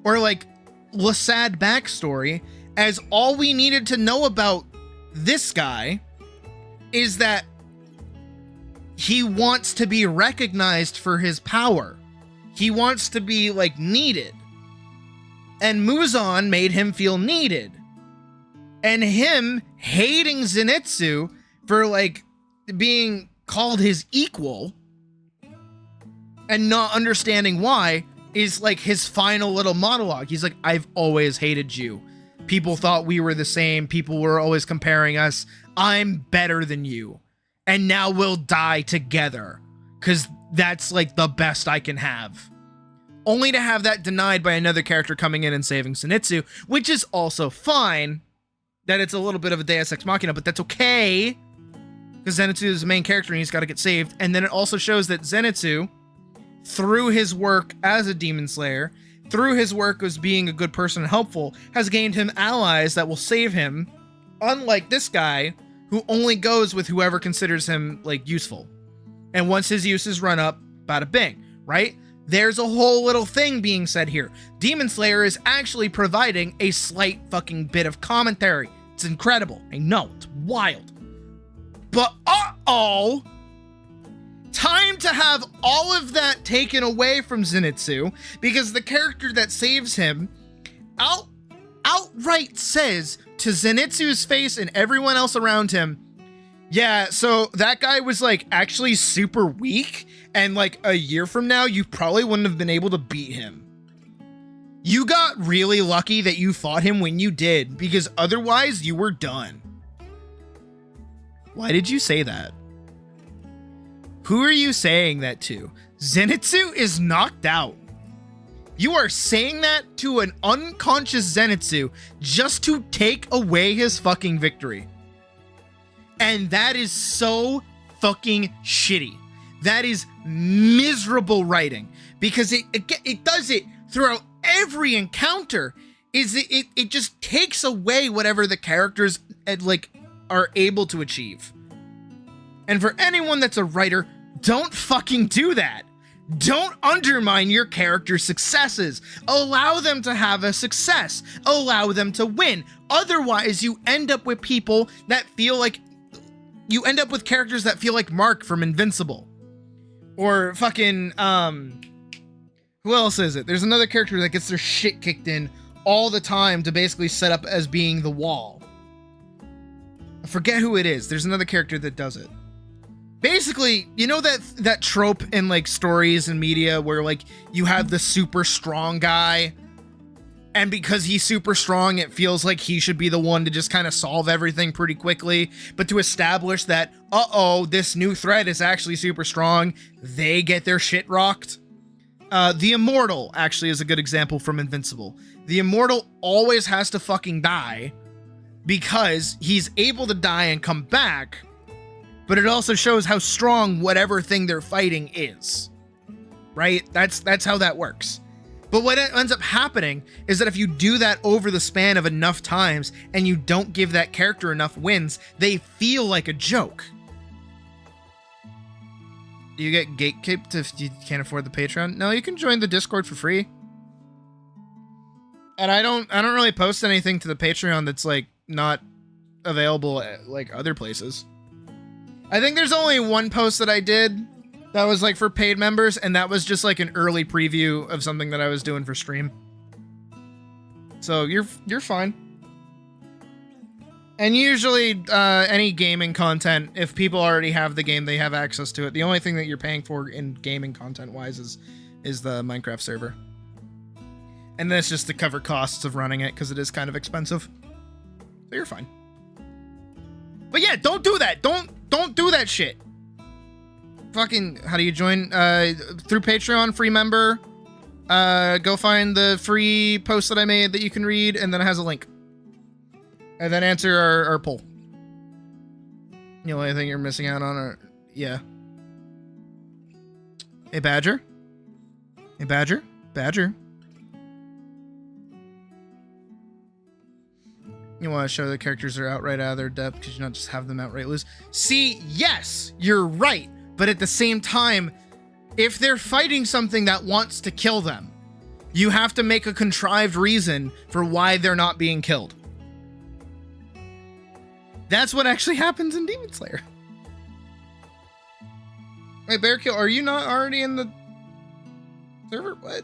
or like Lasad backstory, as all we needed to know about this guy is that he wants to be recognized for his power. He wants to be like needed. And Muzan made him feel needed. And him hating Zenitsu for like being called his equal and not understanding why is like his final little monologue. He's like, I've always hated you. People thought we were the same. People were always comparing us. I'm better than you. And now we'll die together. Because that's like the best I can have. Only to have that denied by another character coming in and saving Zenitsu, which is also fine. That it's a little bit of a Deus Ex Machina, but that's okay. Because Zenitsu is the main character and he's got to get saved. And then it also shows that Zenitsu, through his work as a demon slayer, through his work as being a good person and helpful, has gained him allies that will save him, unlike this guy, who only goes with whoever considers him, like, useful. And once his use is run up, bada bing, right? There's a whole little thing being said here. Demon Slayer is actually providing a slight fucking bit of commentary. It's incredible. I know, it's wild. But uh-oh! Time to have all of that taken away from Zenitsu, because the character that saves him outright says to Zenitsu's face and everyone else around him, yeah, so that guy was like actually super weak, and like a year from now, you probably wouldn't have been able to beat him. You got really lucky that you fought him when you did, because otherwise you were done. Why did you say that? Who are you saying that to? Zenitsu is knocked out. You are saying that to an unconscious Zenitsu just to take away his fucking victory. And that is so fucking shitty. That is miserable writing, because it does it throughout every encounter. It just takes away whatever the characters like are able to achieve. And for anyone that's a writer, don't fucking do that. Don't undermine your character's successes. Allow them to have a success. Allow them to win. Otherwise, you end up with people that feel like... You end up with characters that feel like Mark from Invincible. Or fucking, who else is it? There's another character that gets their shit kicked in all the time to basically set up as being the wall. I forget who it is. There's another character that does it. Basically, you know that trope in like stories and media where like you have the super strong guy, and because he's super strong, it feels like he should be the one to just kind of solve everything pretty quickly. But to establish that, uh-oh, this new threat is actually super strong, they get their shit rocked. The Immortal actually is a good example from Invincible. The Immortal always has to fucking die because he's able to die and come back, but it also shows how strong whatever thing they're fighting is. Right? That's how that works. But what ends up happening is that if you do that over the span of enough times and you don't give that character enough wins, they feel like a joke. Do you get gatekept if you can't afford the Patreon? No, you can join the Discord for free. And I don't really post anything to the Patreon that's like not available at like other places. I think there's only one post that I did that was like for paid members, and that was just like an early preview of something that I was doing for stream. So you're fine. And usually any gaming content, if people already have the game, they have access to it. The only thing that you're paying for in gaming content wise is the Minecraft server. And then it's just to cover costs of running it because it is kind of expensive. So you're fine. But yeah, don't do that. Don't do that shit. Fucking, how do you join? Through Patreon, free member. Go find the free post that I made that you can read, and then it has a link. And then answer our poll. The only thing you're missing out on are, yeah. Hey, Badger? Hey, Badger? Badger? You want to show the characters are outright out of their depth because you not just have them outright lose. See, yes, you're right. But at the same time, if they're fighting something that wants to kill them, you have to make a contrived reason for why they're not being killed. That's what actually happens in Demon Slayer. Wait, Bearkill, are you not already in the server? What?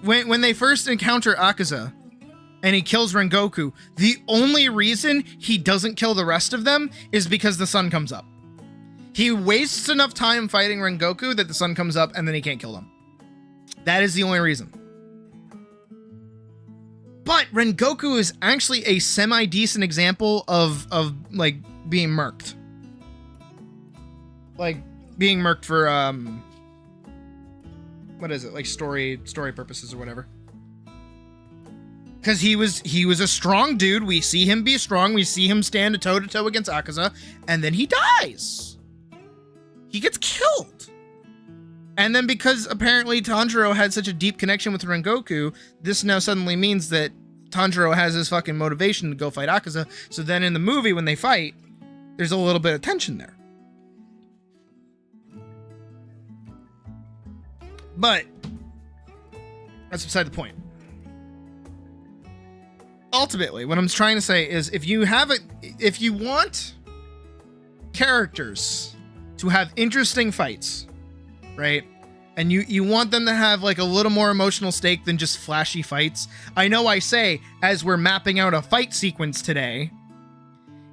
When they first encounter Akaza and he kills Rengoku, the only reason he doesn't kill the rest of them is because the sun comes up. He wastes enough time fighting Rengoku that the sun comes up and then he can't kill them. That is the only reason. But Rengoku is actually a semi-decent example of like being murked. Like being murked for what is it? Like story purposes or whatever. Because he was a strong dude. We see him be strong. We see him stand toe to toe against Akaza, and then he dies. He gets killed. And then because apparently Tanjiro had such a deep connection with Rengoku, this now suddenly means that Tanjiro has his fucking motivation to go fight Akaza. So then in the movie, when they fight, there's a little bit of tension there. But that's beside the point. Ultimately, what I'm trying to say is if you want characters to have interesting fights, right? And you want them to have like a little more emotional stake than just flashy fights. I know I say, as we're mapping out a fight sequence today,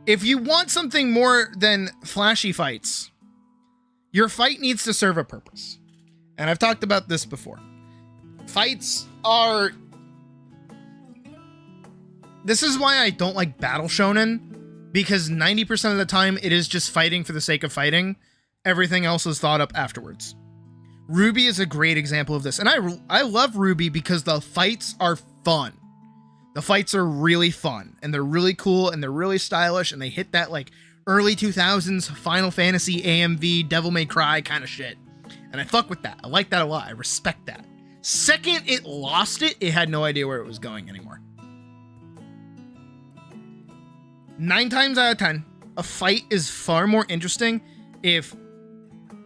if you want something more than flashy fights, your fight needs to serve a purpose. And I've talked about this before. Fights are... This is why I don't like Battle Shonen, because 90% of the time it is just fighting for the sake of fighting. Everything else is thought up afterwards. Ruby is a great example of this. And I love Ruby because the fights are fun. The fights are really fun, and they're really cool, and they're really stylish, and they hit that like early 2000s Final Fantasy AMV Devil May Cry kind of shit. And I fuck with that. I like that a lot. I respect that. Second it lost it, it had no idea where it was going anymore. 9 times out of 10, a fight is far more interesting if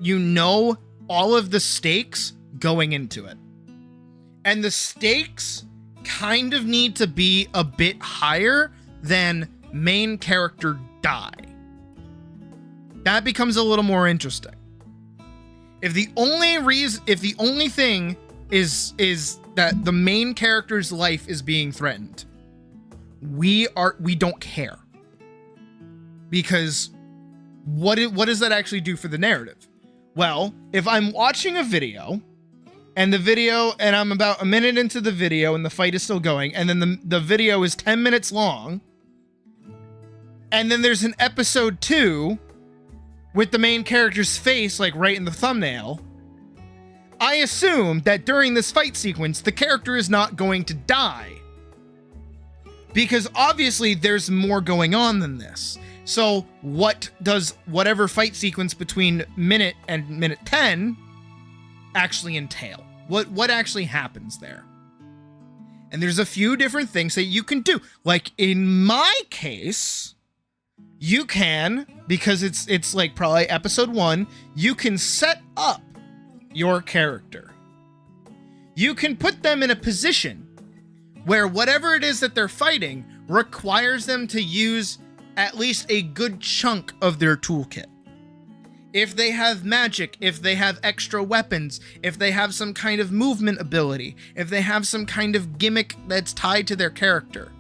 you know all of the stakes going into it. And the stakes kind of need to be a bit higher than main character die. That becomes a little more interesting. If the only thing is that the main character's life is being threatened, we don't care. Because what does that actually do for the narrative? Well, if I'm watching a video and I'm about a minute into the video and the fight is still going, and then the video is 10 minutes long, and then there's an episode 2 with the main character's face like right in the thumbnail, I assume that during this fight sequence, the character is not going to die. Because obviously there's more going on than this. So what does whatever fight sequence between minute and minute 10 actually entail? What actually happens there? And there's a few different things that you can do. Like in my case, you can, because it's like probably episode 1, you can set up your character. You can put them in a position where whatever it is that they're fighting requires them to use at least a good chunk of their toolkit. If they have magic, if they have extra weapons, if they have some kind of movement ability, if they have some kind of gimmick that's tied to their character,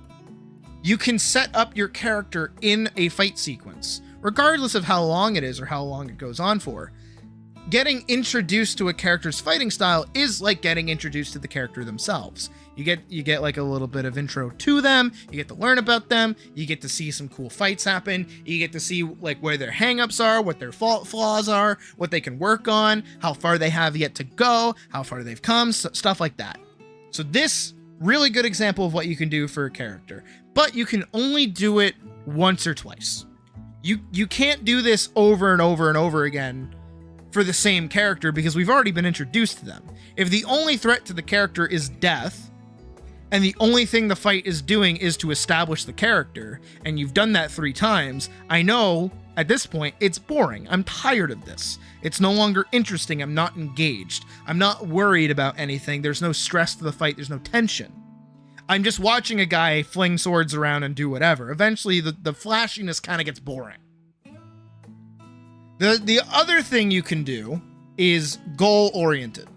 you can set up your character in a fight sequence, regardless of how long it is or how long it goes on for. Getting introduced to a character's fighting style is like getting introduced to the character themselves. You get like a little bit of intro to them, you get to learn about them, you get to see some cool fights happen, you get to see like where their hangups are, what their flaws are, what they can work on, how far they have yet to go, how far they've come, stuff like that. So this really good example of what you can do for a character, but you can only do it once or twice. You can't do this over and over and over again for the same character because we've already been introduced to them. If the only threat to the character is death, and the only thing the fight is doing is to establish the character, and you've done that 3 times, I know at this point it's boring. I'm tired of this. It's no longer interesting. I'm not engaged. I'm not worried about anything. There's no stress to the fight. There's no tension. I'm just watching a guy fling swords around and do whatever. Eventually the flashiness kind of gets boring. The other thing you can do is goal-oriented.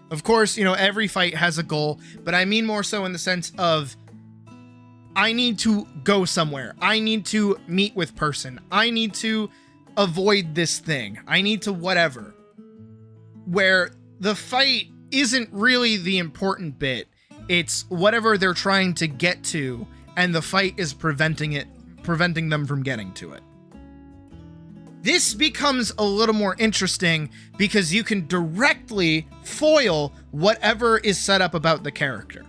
Of course, every fight has a goal, but I mean more so in the sense of I need to go somewhere. I need to meet with person. I need to avoid this thing. I need to whatever. Where the fight isn't really the important bit. It's whatever they're trying to get to, and the fight is preventing them from getting to it. This becomes a little more interesting because you can directly foil whatever is set up about the character.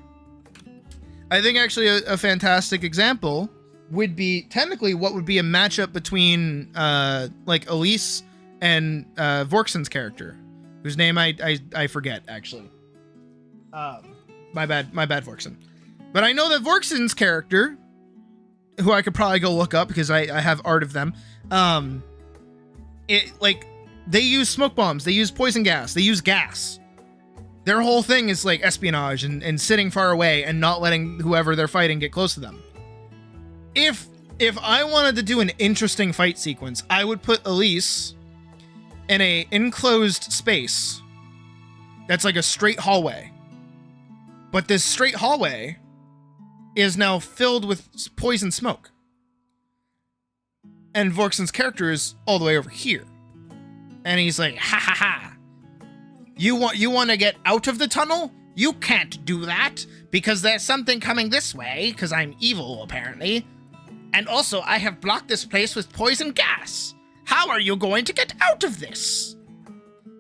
I think actually a fantastic example would be technically what would be a matchup between like Elise and Vorksen's character, whose name I forget actually. My bad, Vorksen. But I know that Vorksen's character, who I could probably go look up because I have art of them, they use smoke bombs, they use poison gas, they use gas. Their whole thing is like espionage and sitting far away and not letting whoever they're fighting get close to them. If I wanted to do an interesting fight sequence, I would put Elise in a enclosed space that's like a straight hallway. But this straight hallway is now filled with poison smoke. And Vorksen's character is all the way over here. And he's like, ha ha ha. You want to get out of the tunnel? You can't do that, because there's something coming this way, because I'm evil, apparently. And also, I have blocked this place with poison gas. How are you going to get out of this?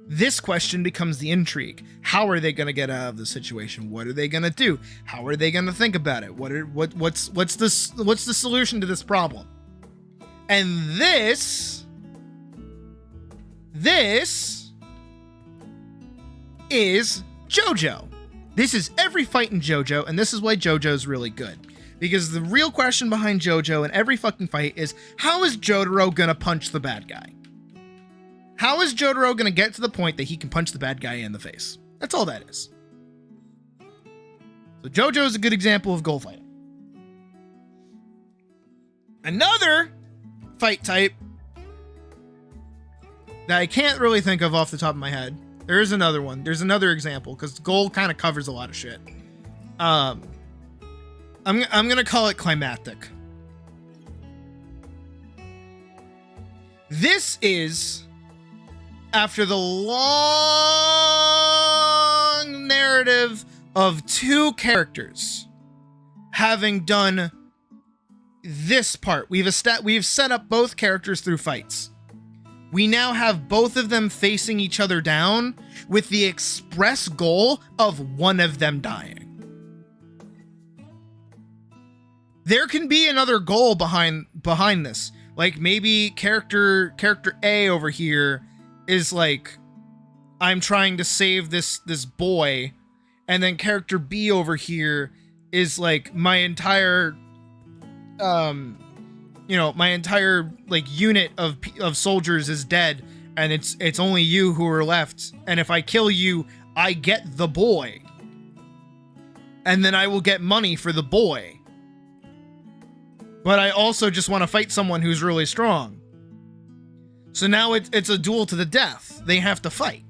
This question becomes the intrigue. How are they going to get out of the situation? What are they going to do? How are they going to think about it? What's the solution to this problem? And this is JoJo. This is every fight in JoJo, and this is why JoJo's really good. Because the real question behind JoJo in every fucking fight is, how is Jotaro gonna punch the bad guy? How is Jotaro gonna get to the point that he can punch the bad guy in the face? That's all that is. So JoJo is a good example of goal fighting. Another fight type that I can't really think of off the top of my head. There is another one. There's another example because goal kind of covers a lot of shit. I'm gonna call it climactic. This is after the long narrative of 2 characters having done this part. We've set up both characters through fights. We now have both of them facing each other down with the express goal of one of them dying. There can be another goal behind this. Like maybe character A over here is like, I'm trying to save this boy, and then character B over here is like, my entire you know, my entire like unit of soldiers is dead, and it's only you who are left, and if I kill you, I get the boy, and then I will get money for the boy. But I also just want to fight someone who's really strong. So now it's a duel to the death. They have to fight.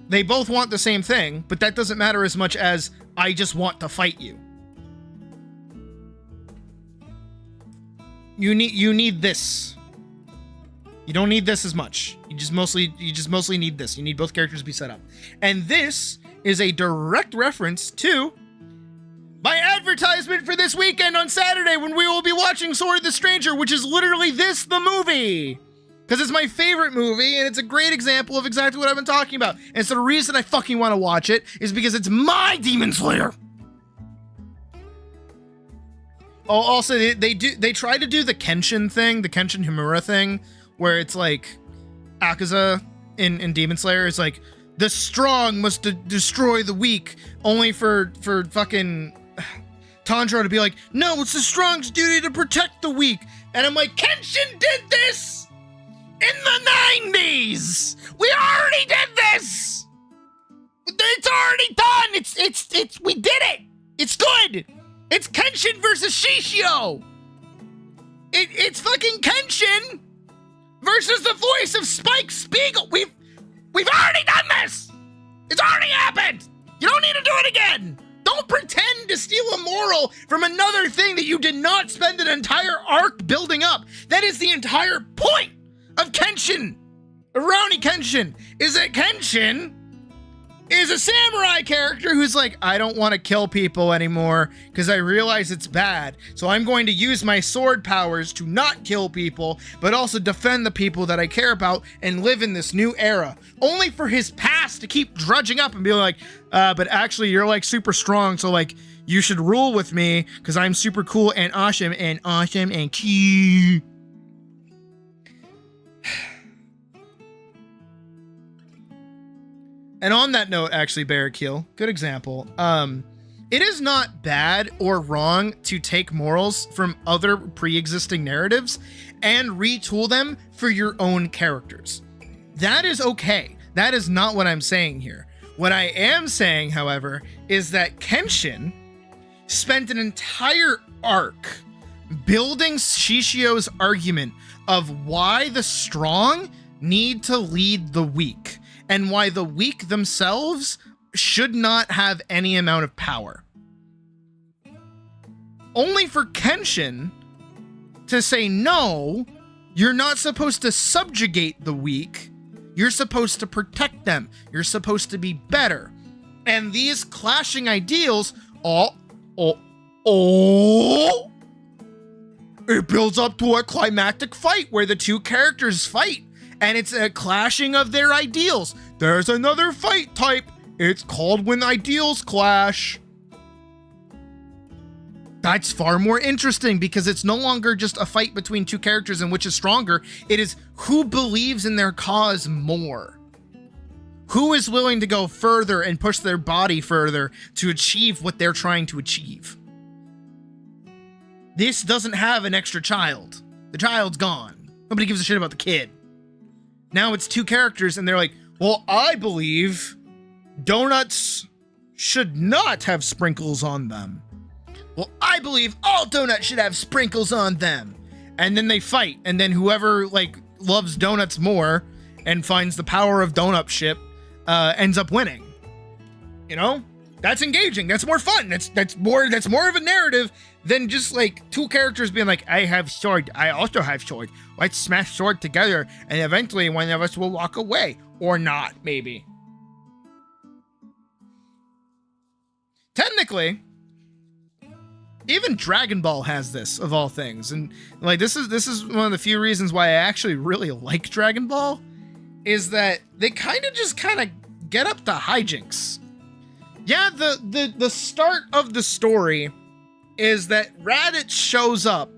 They both want the same thing, but that doesn't matter as much as I just want to fight you. You need this. You don't need this as much. You just mostly need this. You need both characters to be set up. And this is a direct reference to my advertisement for this weekend on Saturday when we will be watching Sword of the Stranger, which is literally this, the movie. Because it's my favorite movie, and it's a great example of exactly what I've been talking about. And so the reason I fucking want to watch it is because it's my Demon Slayer. Oh, also, they try to do the Kenshin thing, the Kenshin Himura thing, where it's like Akaza in Demon Slayer is like, the strong must destroy the weak, only for fucking Tanjiro to be like, no, it's the strong's duty to protect the weak. And I'm like, Kenshin did this in the 90s. We already did this. It's already done. We did it. It's good. It's Kenshin versus Shishio. It's fucking Kenshin versus the voice of Spike Spiegel. We've already done this. It's already happened. You don't need to do it again. Don't pretend to steal a moral from another thing that you did not spend an entire arc building up. That is the entire point of Kenshin. Rurouni Kenshin is that Kenshin is a samurai character who's like, I don't want to kill people anymore because I realize it's bad. So I'm going to use my sword powers to not kill people, but also defend the people that I care about and live in this new era. Only for his past to keep drudging up and be like, but actually you're like super strong. So like you should rule with me because I'm super cool and awesome and key. And on that note, actually, Barrakill, good example. It is not bad or wrong to take morals from other pre-existing narratives and retool them for your own characters. That is okay. That is not what I'm saying here. What I am saying, however, is that Kenshin spent an entire arc building Shishio's argument of why the strong need to lead the weak, and why the weak themselves should not have any amount of power. Only for Kenshin to say, no, you're not supposed to subjugate the weak. You're supposed to protect them. You're supposed to be better. And these clashing ideals, it builds up to a climactic fight where the two characters fight. And it's a clashing of their ideals. There's another fight type. It's called when ideals clash. That's far more interesting because it's no longer just a fight between two characters and which is stronger. It is who believes in their cause more. Who is willing to go further and push their body further to achieve what they're trying to achieve. This doesn't have an extra child. The child's gone. Nobody gives a shit about the kid. Now it's two characters and they're like, well, I believe donuts should not have sprinkles on them. Well, I believe all donuts should have sprinkles on them. And then they fight. And then whoever like loves donuts more and finds the power of donut ship ends up winning. You know, that's engaging. That's more fun. That's more of a narrative than just like two characters being like, I have sword. I also have sword. Let's smash sword together. And eventually one of us will walk away or not, maybe. Technically, even Dragon Ball has this, of all things. And like this is one of the few reasons why I actually really like Dragon Ball, is that they kind of get up to hijinks. Yeah, the start of the story is that Raditz shows up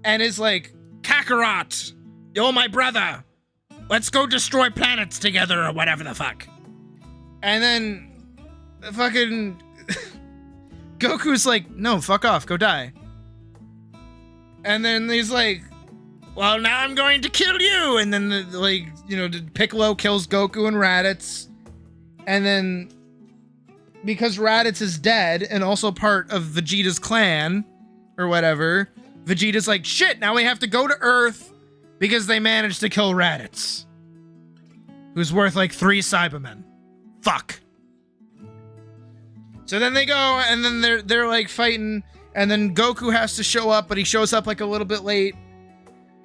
and is like, Kakarot, you're my brother. Let's go destroy planets together or whatever the fuck. And then fucking Goku's like, no, fuck off, go die. And then he's like, well, now I'm going to kill you. And then, Piccolo kills Goku and Raditz. And then, because Raditz is dead and also part of Vegeta's clan, or whatever, Vegeta's like, shit, now we have to go to Earth because they managed to kill Raditz, who's worth like 3 Cybermen. Fuck. So then they go, and then they're like fighting, and then Goku has to show up, but he shows up like a little bit late.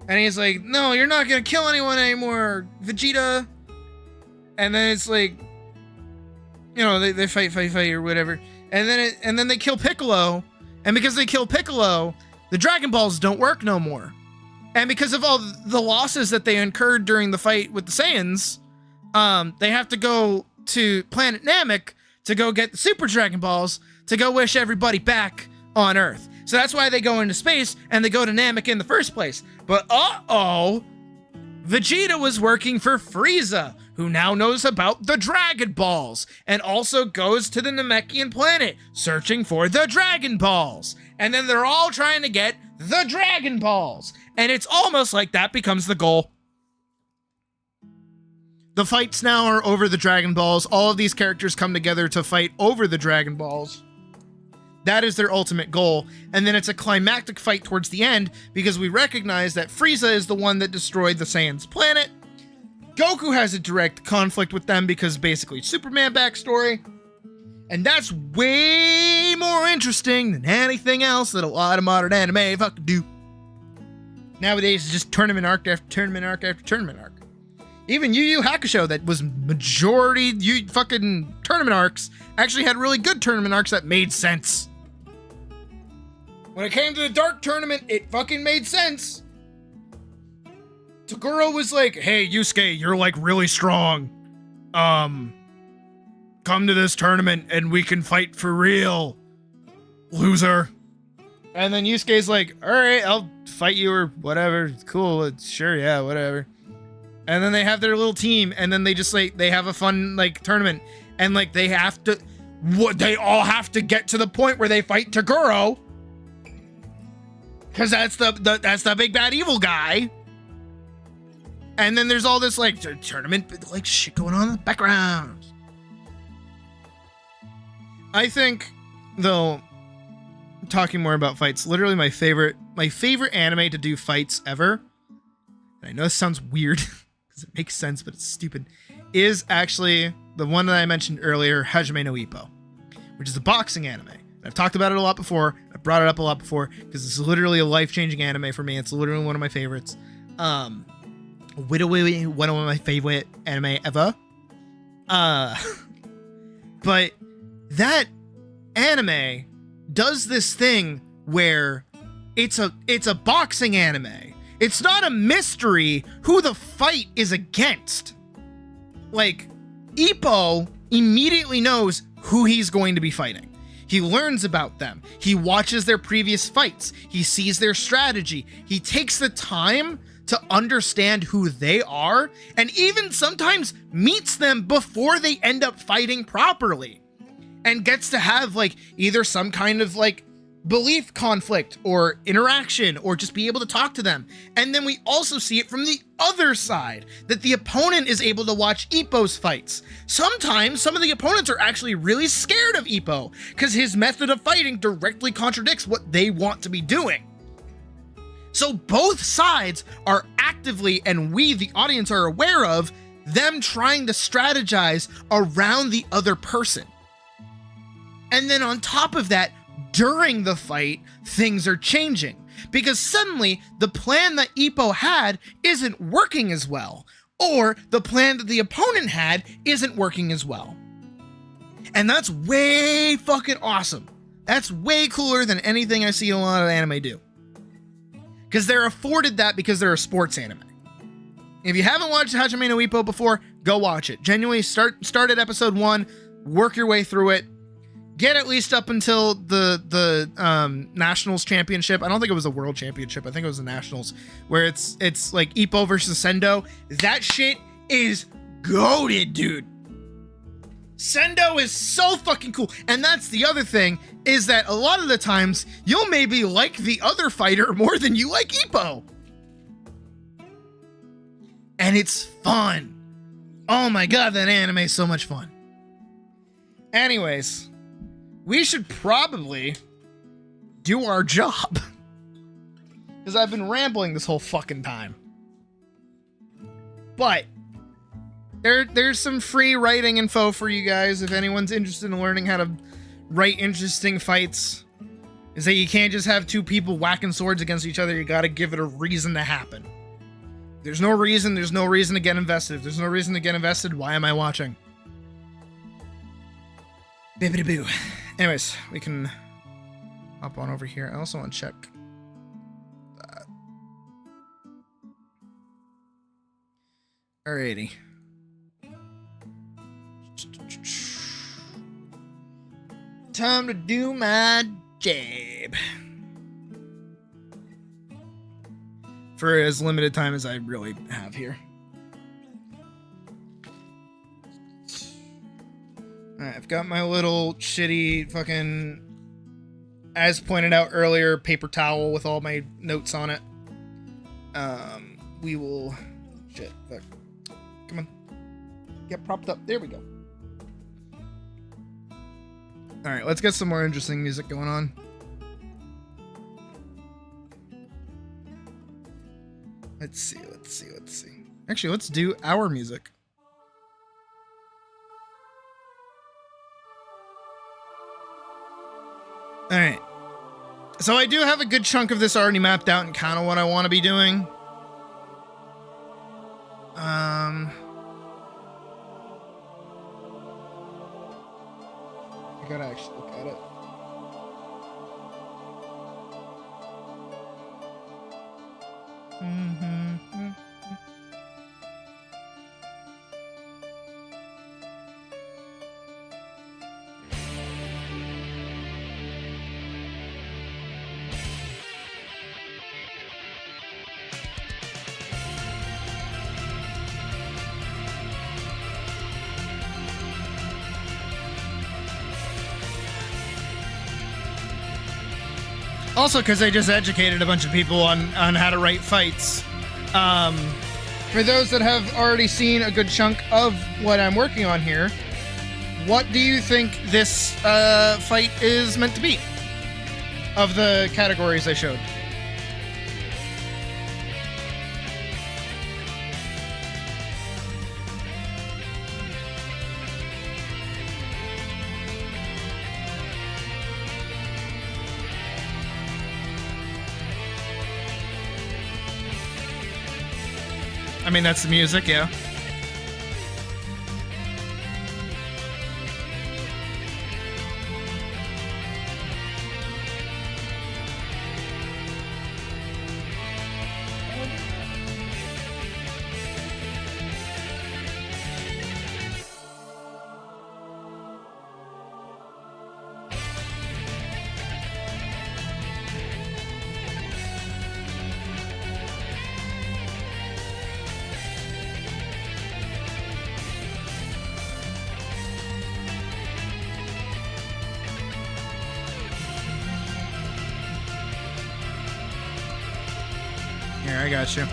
And he's like, no, you're not gonna kill anyone anymore, Vegeta. And then it's like, they fight or whatever. And then they kill Piccolo. And because they kill Piccolo, the Dragon Balls don't work no more. And because of all the losses that they incurred during the fight with the Saiyans, they have to go to Planet Namek to go get the Super Dragon Balls to go wish everybody back on Earth. So that's why they go into space and they go to Namek in the first place. But Vegeta was working for Frieza, who now knows about the Dragon Balls and also goes to the Namekian planet searching for the Dragon Balls. And then they're all trying to get the Dragon Balls. And it's almost like that becomes the goal. The fights now are over the Dragon Balls. All of these characters come together to fight over the Dragon Balls. That is their ultimate goal. And then it's a climactic fight towards the end because we recognize that Frieza is the one that destroyed the Saiyans' planet. Goku has a direct conflict with them because basically Superman backstory. And that's way more interesting than anything else that a lot of modern anime fucking do. Nowadays, it's just tournament arc after tournament arc after tournament arc. Even Yu Yu Hakusho, that was majority fucking tournament arcs, actually had really good tournament arcs that made sense. When it came to the Dark Tournament, it fucking made sense. Toguro was like, hey, Yusuke, you're like really strong. Come to this tournament and we can fight for real, loser. And then Yusuke's like, all right, I'll fight you or whatever. It's cool. It's sure, yeah, whatever. And then they have their little team, and then they just like they have a fun like tournament, and like they all have to get to the point where they fight Toguro, because that's the big bad evil guy. And then there's all this like tournament like shit going on in the background. I think, though, talking more about fights, literally my favorite anime to do fights ever, and I know this sounds weird because it makes sense, but it's stupid, is actually the one that I mentioned earlier, Hajime no Ippo, which is a boxing anime. I've talked about it a lot before. I brought it up a lot before because it's literally a life-changing anime for me. It's literally one of my favorites. Literally one of my favorite anime ever. But that anime does this thing where it's a boxing anime. It's not a mystery who the fight is against. Like, Ippo immediately knows who he's going to be fighting. He learns about them. He watches their previous fights. He sees their strategy. He takes the time to understand who they are, and even sometimes meets them before they end up fighting properly, and gets to have like either some kind of like belief conflict or interaction, or just be able to talk to them. And then we also see it from the other side, that the opponent is able to watch Ippo's fights. Sometimes some of the opponents are actually really scared of Ippo because his method of fighting directly contradicts what they want to be doing. So both sides are actively, and we, the audience, are aware of them trying to strategize around the other person. And then on top of that, during the fight, things are changing because suddenly the plan that Ippo had isn't working as well, or the plan that the opponent had isn't working as well. And that's way fucking awesome. That's way cooler than anything I see a lot of anime do. Because they're afforded that because they're a sports anime. If you haven't watched Hajime no Ippo before, go watch it. Genuinely start at episode 1, work your way through it. Get at least up until the Nationals Championship. I don't think it was a World Championship. I think it was the Nationals, where it's like Ippo versus Sendo. That shit is goated, dude. Sendo is so fucking cool. And that's the other thing, is that a lot of the times you'll maybe like the other fighter more than you like Ippo. And it's fun. Oh my god, that anime is so much fun. Anyways, we should probably do our job. Because I've been rambling this whole fucking time. But there's some free writing info for you guys if anyone's interested in learning how to write interesting fights. Is that you can't just have two people whacking swords against each other, you gotta give it a reason to happen. There's no reason to get invested. If there's no reason to get invested, why am I watching? Bibbidi boo. Anyways, we can hop on over here. I also want to check that. Alrighty. Time to do my job. For as limited time as I really have here. Alright, I've got my little shitty fucking, as pointed out earlier, paper towel with all my notes on it. We will... Shit, fuck. Come on. Get propped up. There we go. Alright, let's get some more interesting music going on. Let's see. Actually, let's do our music. Alright. So I do have a good chunk of this already mapped out and kind of what I want to be doing. I gotta actually look at it. Also, because I just educated a bunch of people on how to write fights. For those that have already seen a good chunk of what I'm working on here, what do you think this fight is meant to be? Of the categories I showed. I mean, that's the music, yeah. Here, I got you.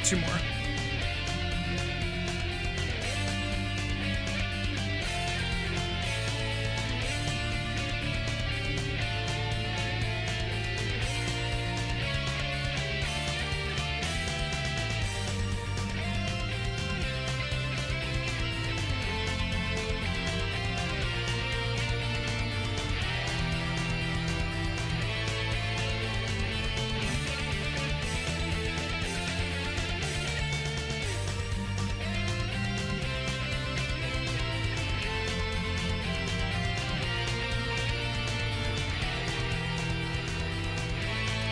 Two more.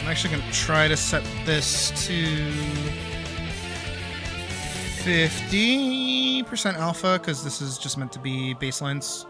I'm actually going to try to set this to 50% alpha, because this is just meant to be baselines.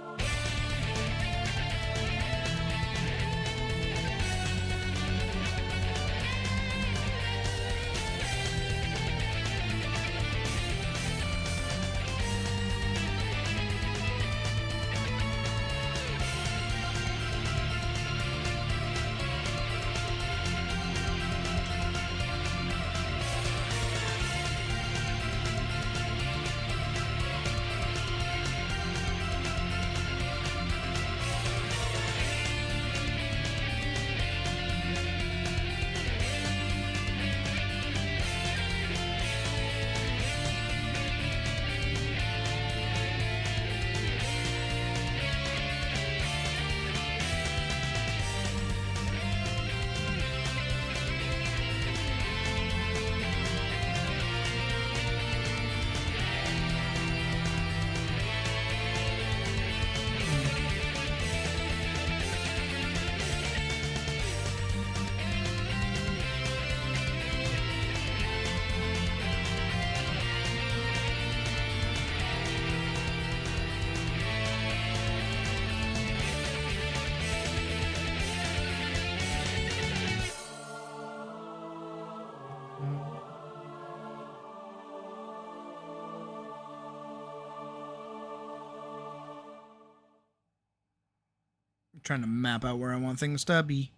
I'm trying to map out where I want things to be.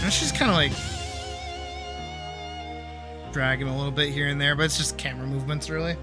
And she's kind of like dragging a little bit here and there, but it's just camera movements, really.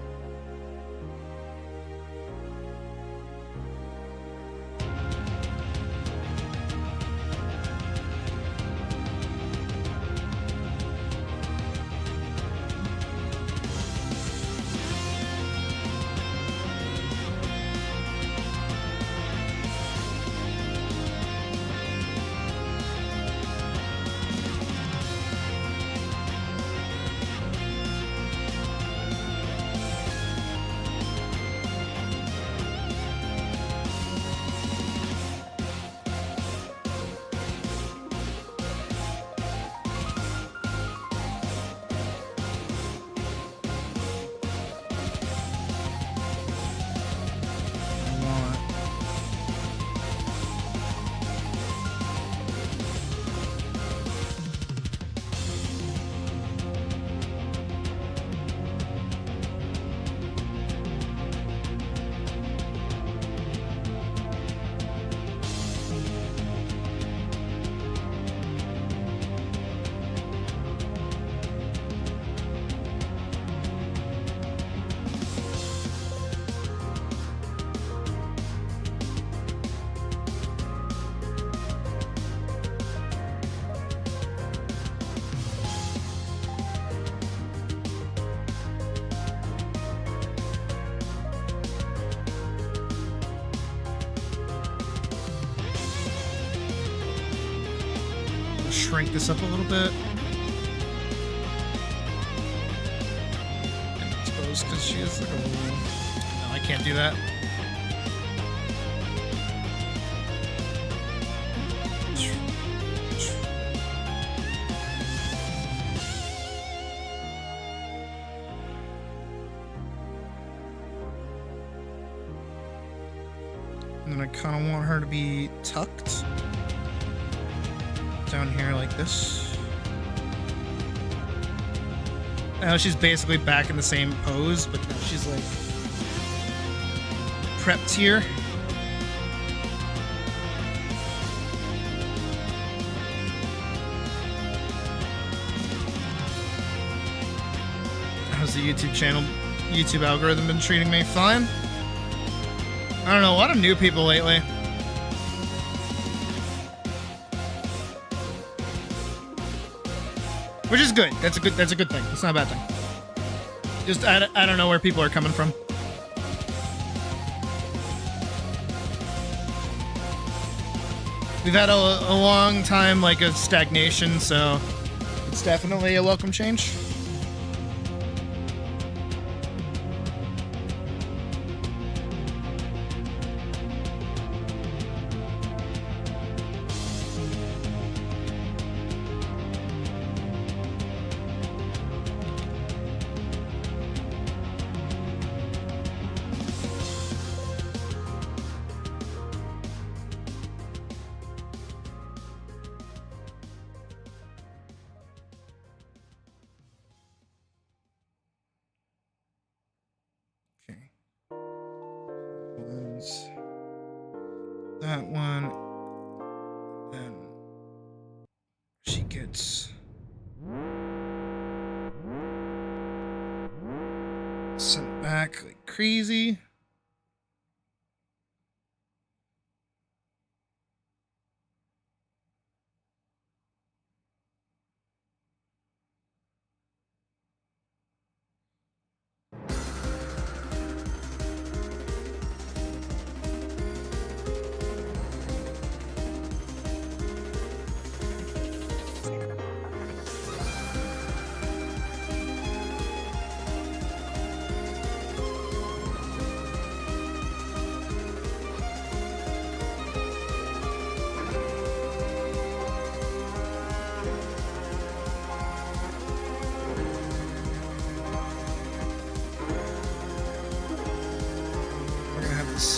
Shrink this up a little bit. And expose because she is like a little... No, I can't do that. And then I kind of want her to be tucked down here like this. Now she's basically back in the same pose, but now she's like prepped here. How's the YouTube algorithm been treating me? Fine. I don't know, a lot of new people lately. Which is good. That's a good thing. It's not a bad thing. Just I don't know where people are coming from. We've had a long time like of stagnation, so it's definitely a welcome change. That one, then she gets sent back like crazy.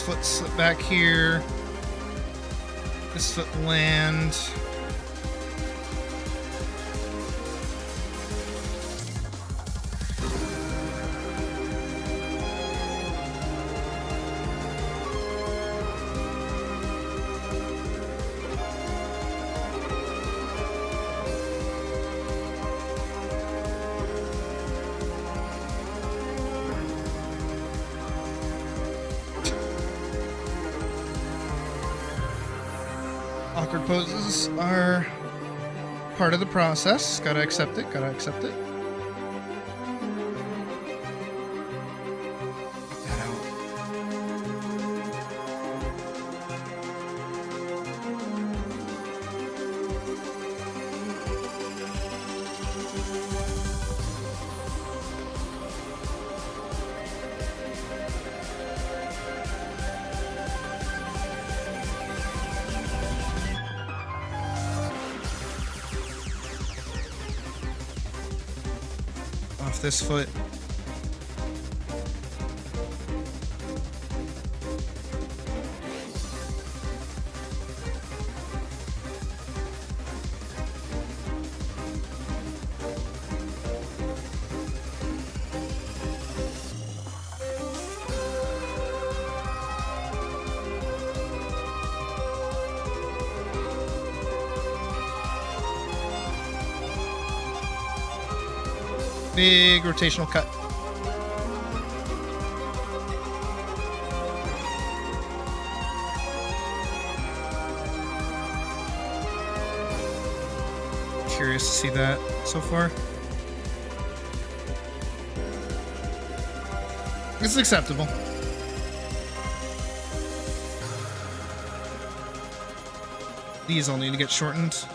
foot slip back here. This foot land. Awkward poses are part of the process. Gotta accept it, gotta accept it. Get that out. Off this foot. Big rotational cut. Curious to see that so far. It's acceptable. These all need to get shortened.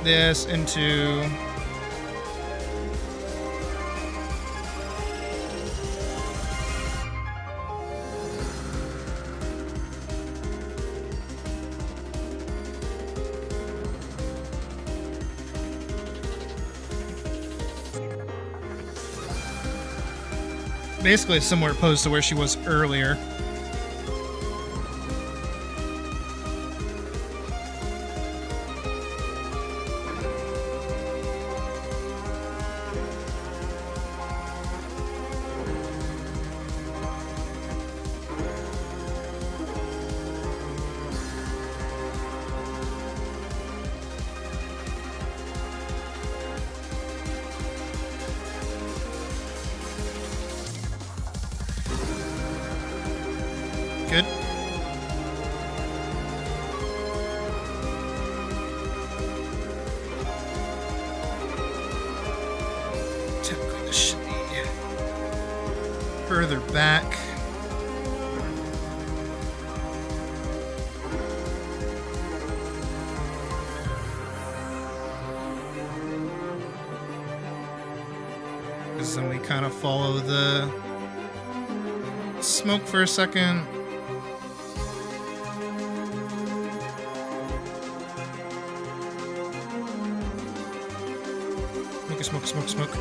This into basically a similar pose to where she was earlier. Good. Technically, this should be further back. Because then we kind of follow the smoke for a second. Smoke, smoke, smoke.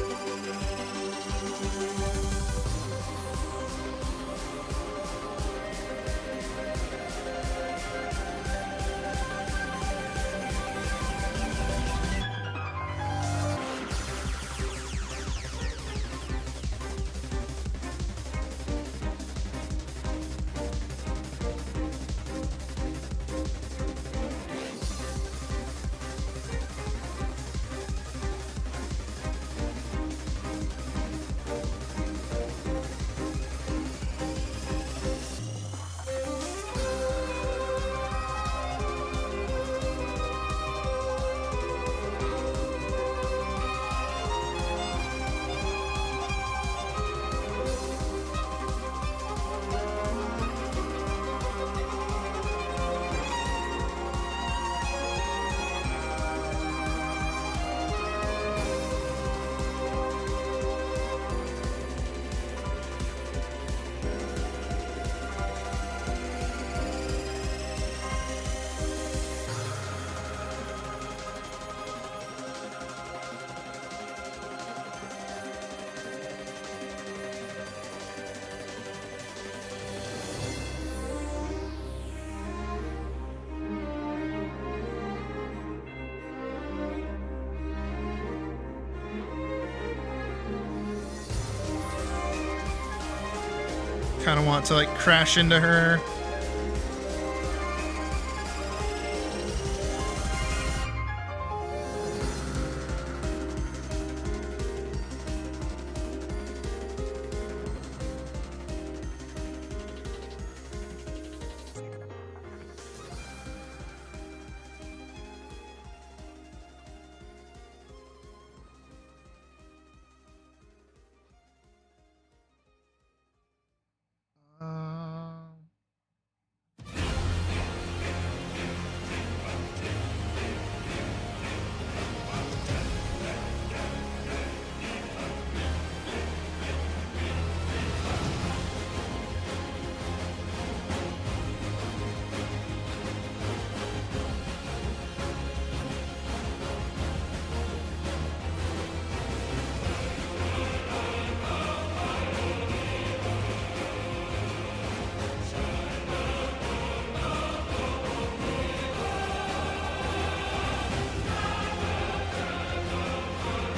of want to like crash into her.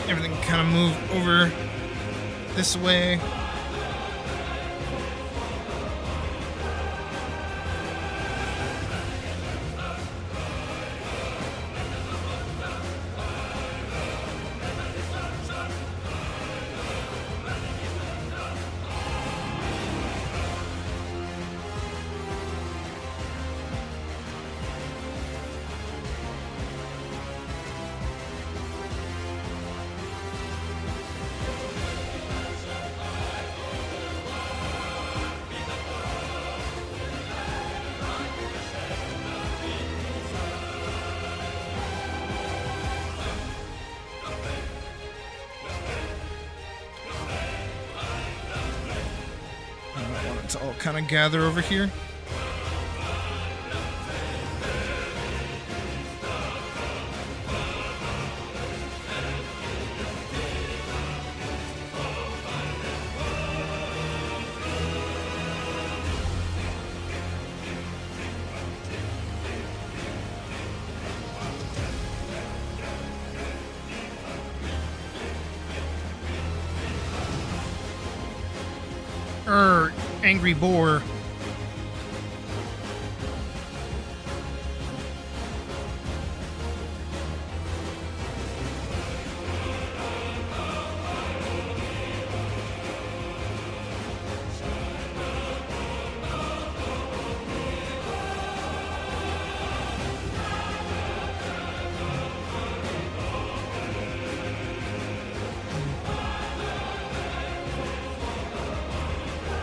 Everything kind of move over this way. To all kind of gather over here. Angry boar.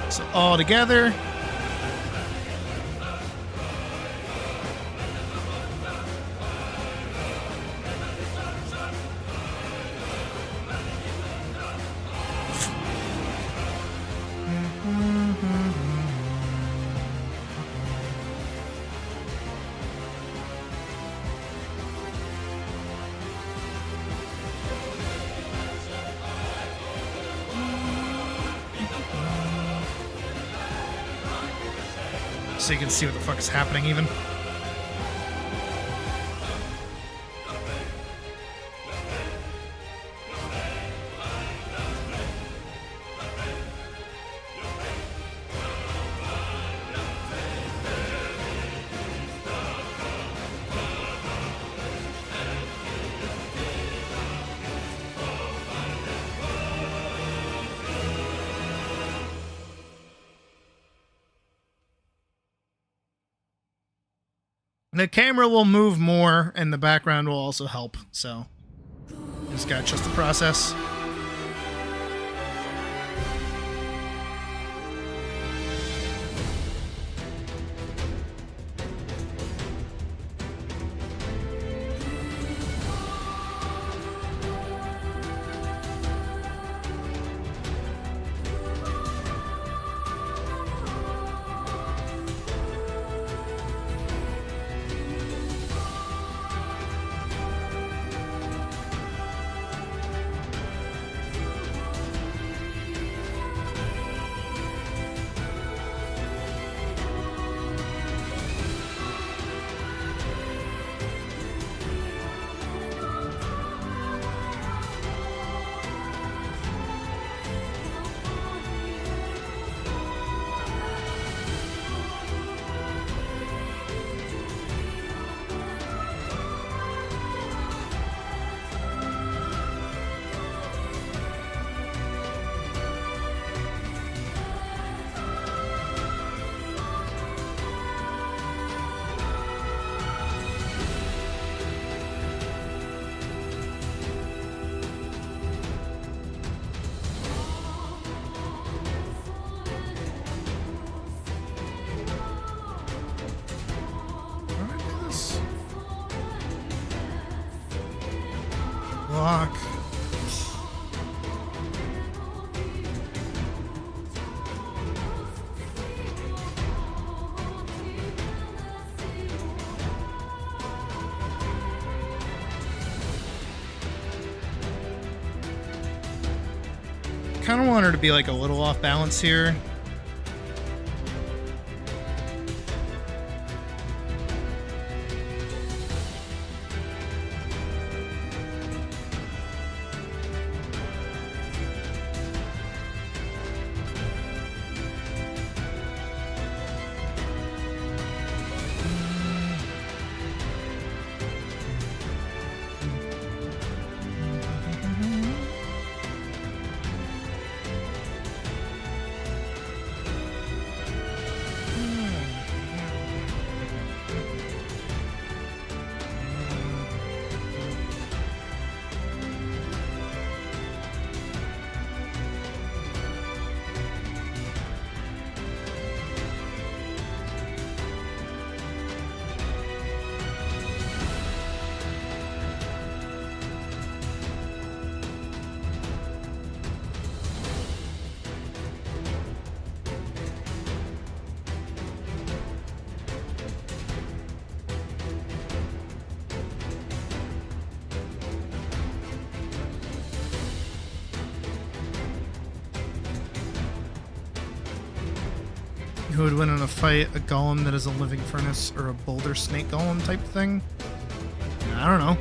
So all together. So you can see what the fuck is happening even. The camera will move more, and the background will also help, so you just gotta trust the process. Fuck. Kind of want her to be like a little off balance here. Who would win in a fight, a golem that is a living furnace or a boulder snake golem type thing? I don't know.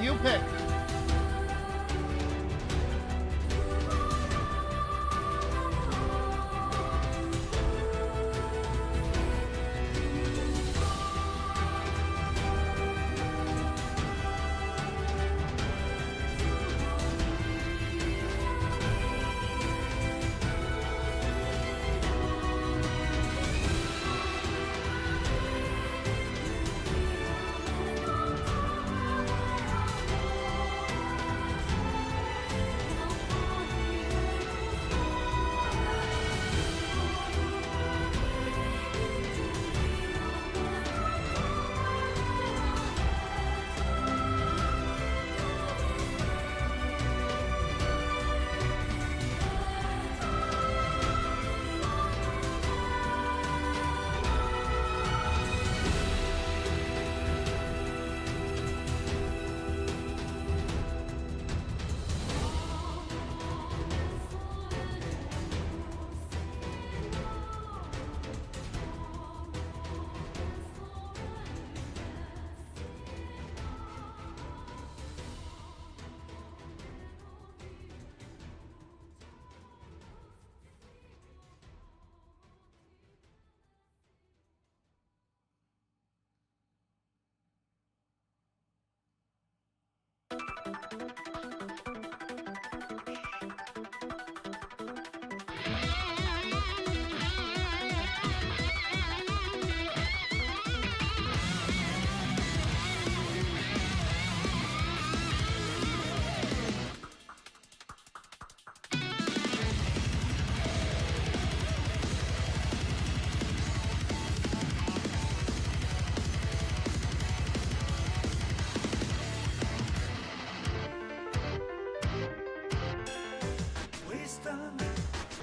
You pick.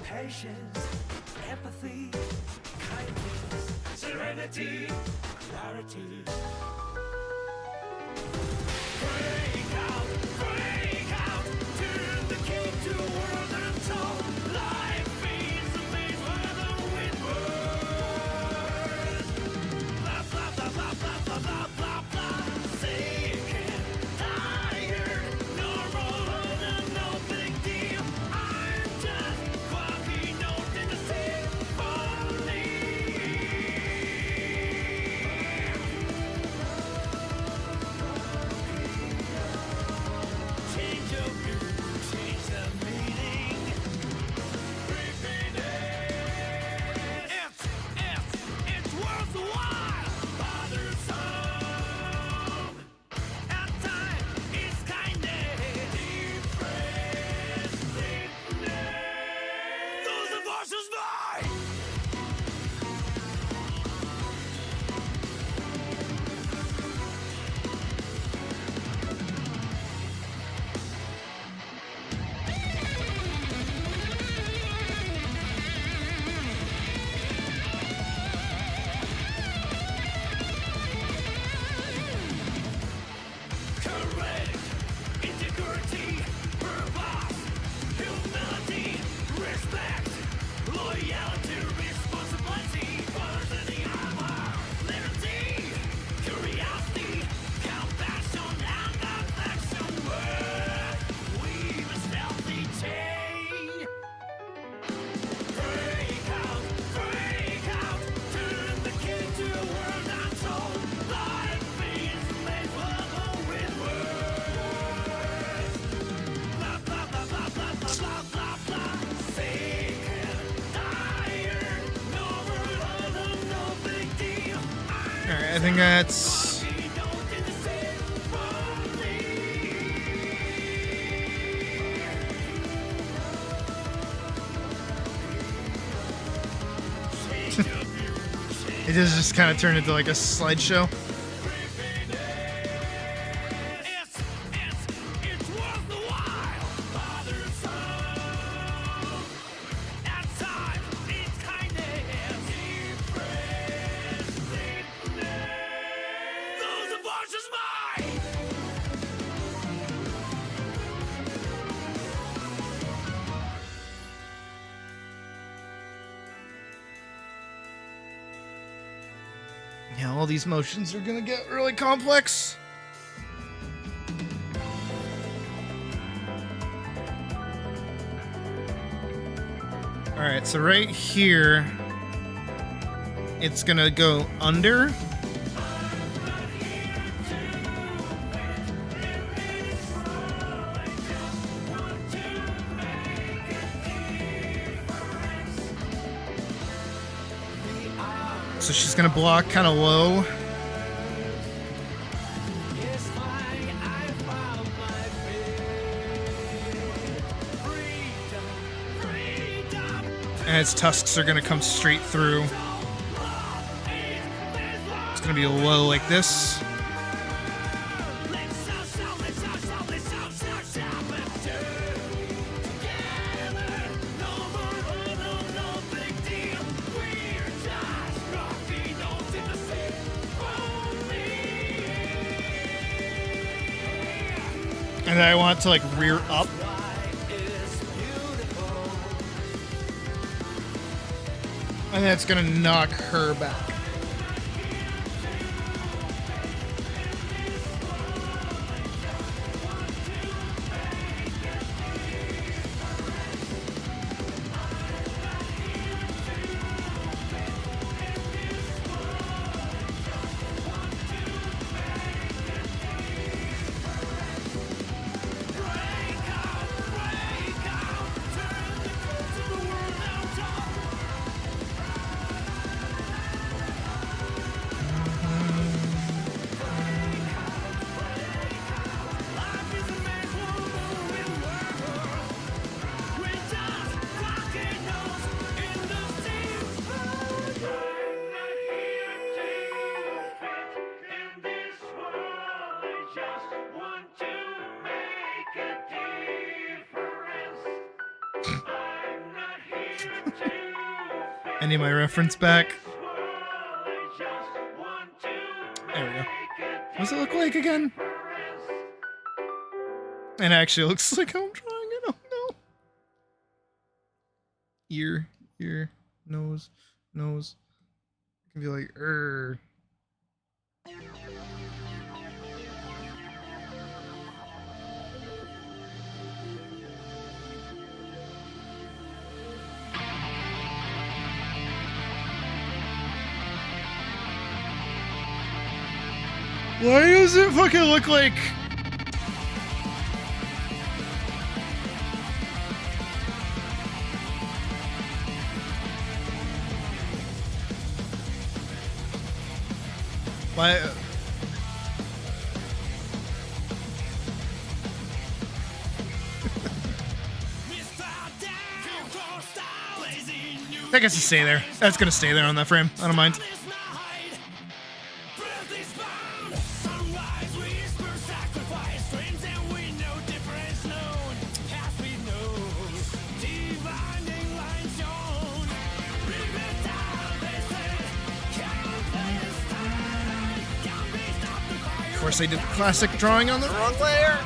Patience, empathy, kindness, serenity, clarity. Break out, turn the key to a world untold. Life is a maze where the wind whirs. Blah, blah, blah, blah, blah, blah, blah, blah, blah. Sick and tired, normal and no big deal. I'm just quirky note in the symphony. I think that's... It does just kind of turn into like a slideshow. Yeah, all these motions are gonna get really complex. Alright, so right here, it's gonna go under. So she's gonna block kind of low. And its tusks are gonna come straight through. It's gonna be a low like this. And then I want it to like rear up. And then it's gonna knock her back. I need my reference back. There we go. What does it look like again? It actually looks like how I'm drawing it. Oh no. Ear, nose. It can be like, Why does it fucking look like... Why... That gets to stay there. That's gonna stay there on that frame. I don't mind. Of course, I did the classic drawing on the wrong layer.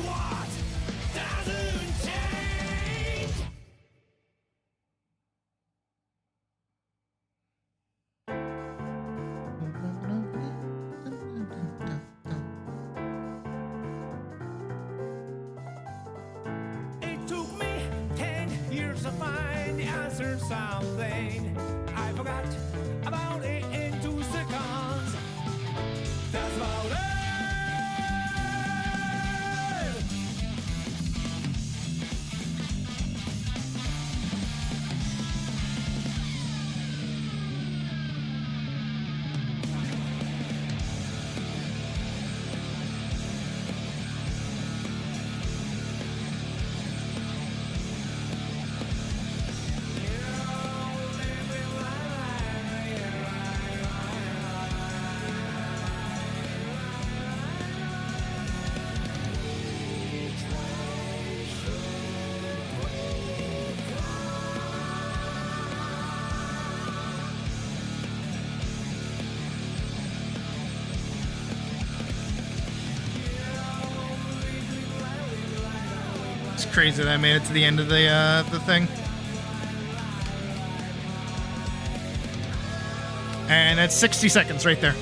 what doesn't change. It took me 10 years to find the answer to something I forgot about it in 2 seconds. That's about it. It's crazy that I made it to the end of the thing. And that's 60 seconds right there.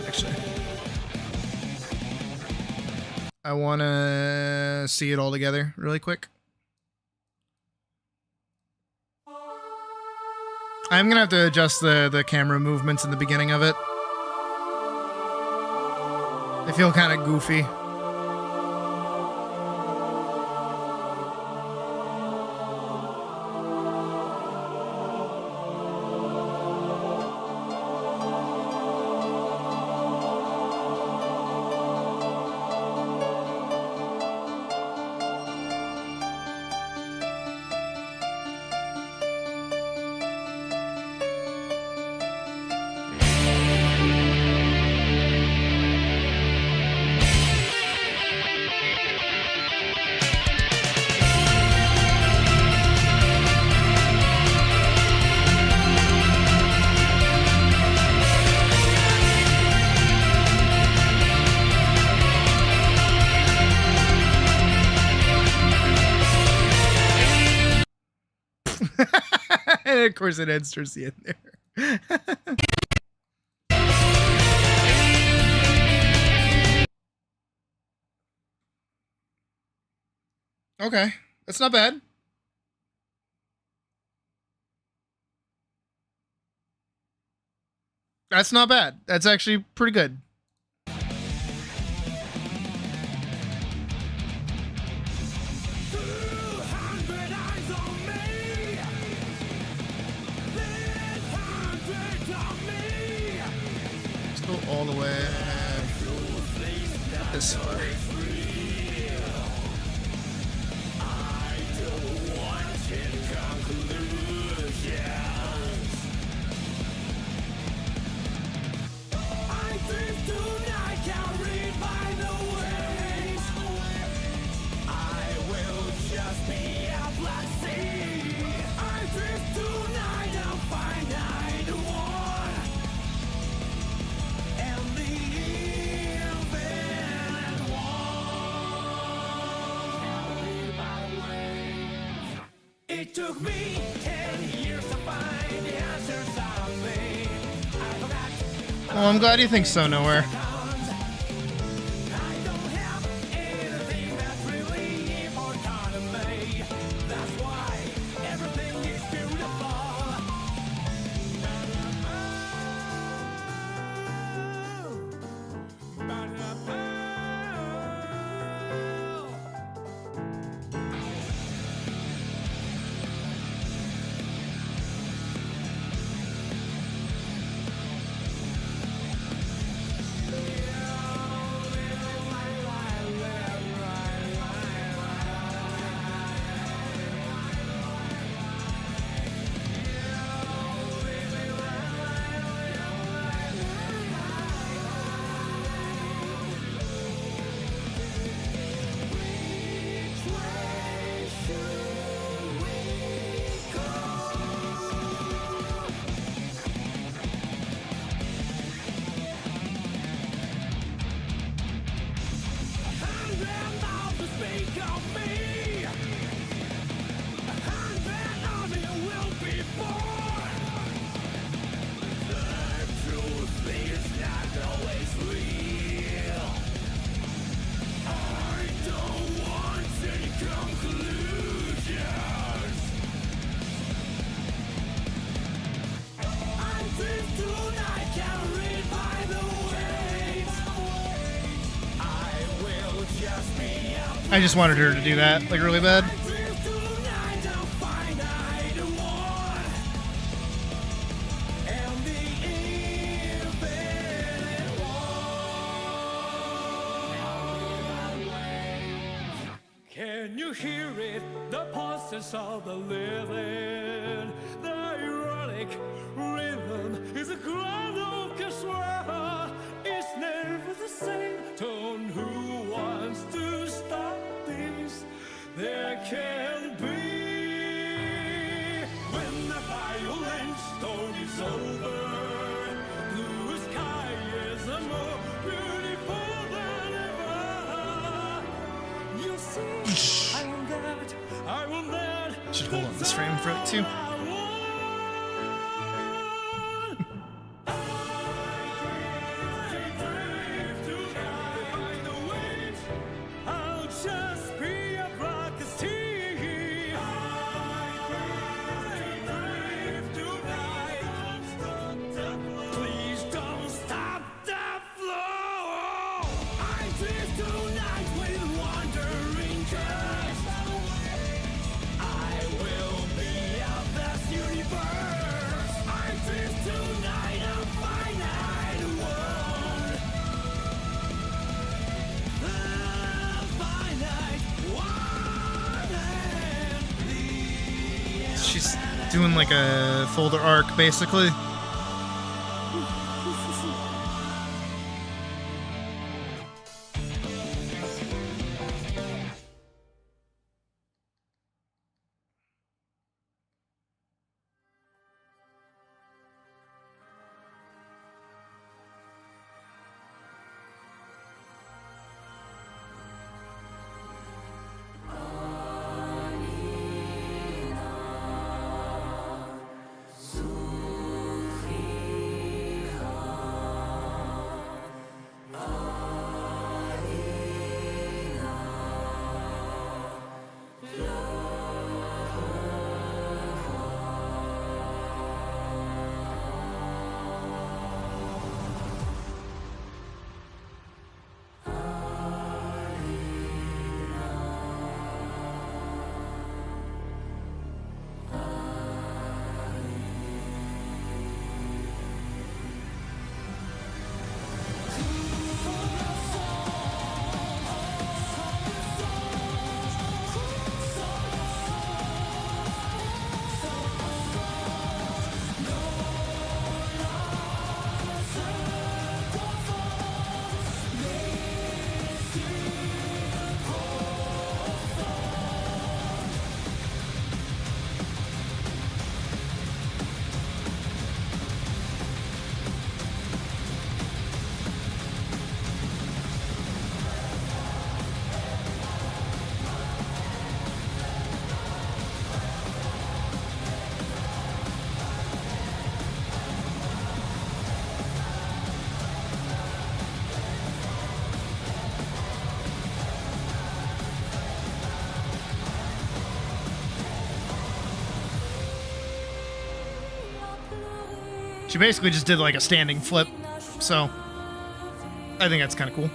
Actually, I want to see it all together really quick. I'm going to have to adjust the camera movements in the beginning of it. They feel kind of goofy. And of course it ends towards the end there. Okay, that's not bad. That's not bad. That's actually pretty good. Let's go all the way this far. It took me 10 years to find the answers something I forgot. Well, I'm glad you think so, Nowhere. I don't have anything that's really important to me. That's why everything is beautiful. on me, and then army will be born. The truth is not always real. I don't want any conclusions. I'm drift tonight, carried by the waves. I will just be out. I just wanted her to do that, like, really bad. I drift tonight, I'll find either one. And the infinite one. Can you hear it? The pulses of the living. The ironic rhythm is a grand orchestra. It's never the same tone. Who wants to stop this? There can be. When the violent storm is over, blue sky is more beautiful than ever. You see, I am that, I will that. Should hold on this frame for it too. I'll just be a broadcast TV. Please don't stop the flow. I drift tonight with wandering trust. I will be a vast universe. I drift tonight, a finite one. The finite one and the She's doing like a folder arc, basically. She basically just did like a standing flip, so I think that's kind of cool.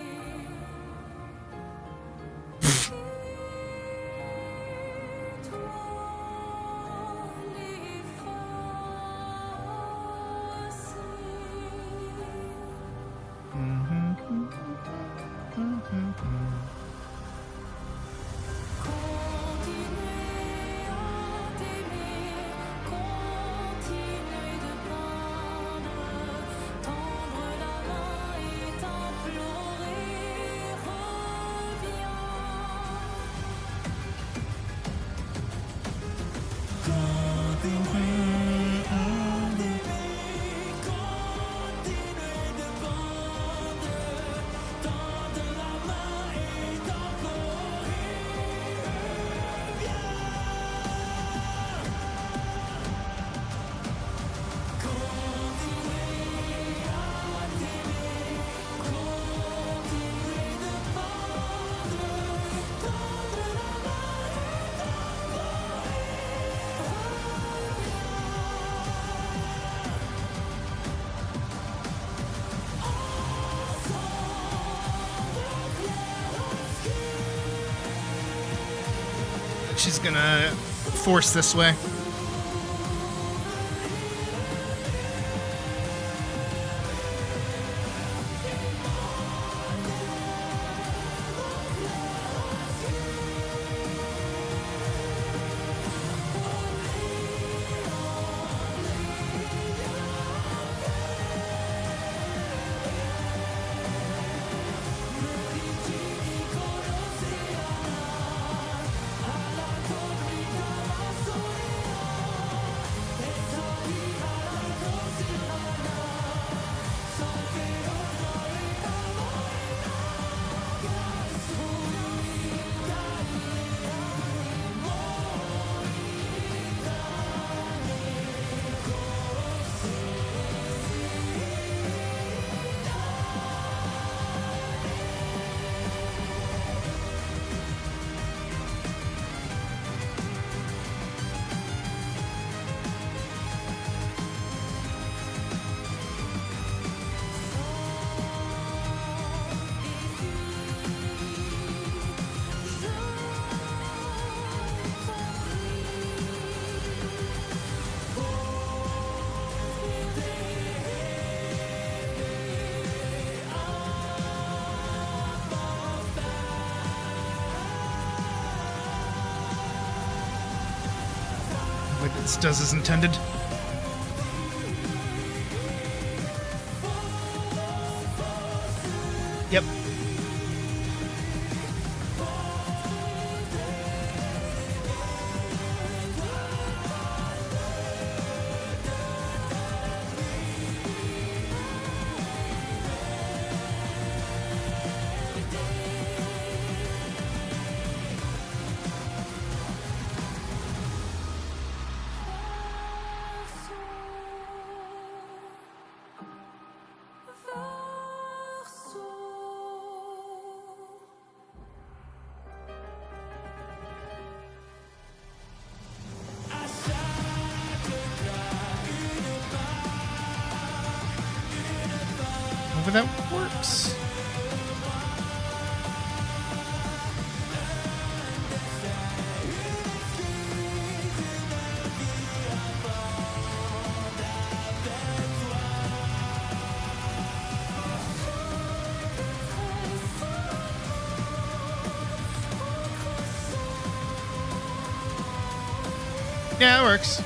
she's gonna force this way. Like it does as intended. Yep. Hopefully that works. Yeah, it works.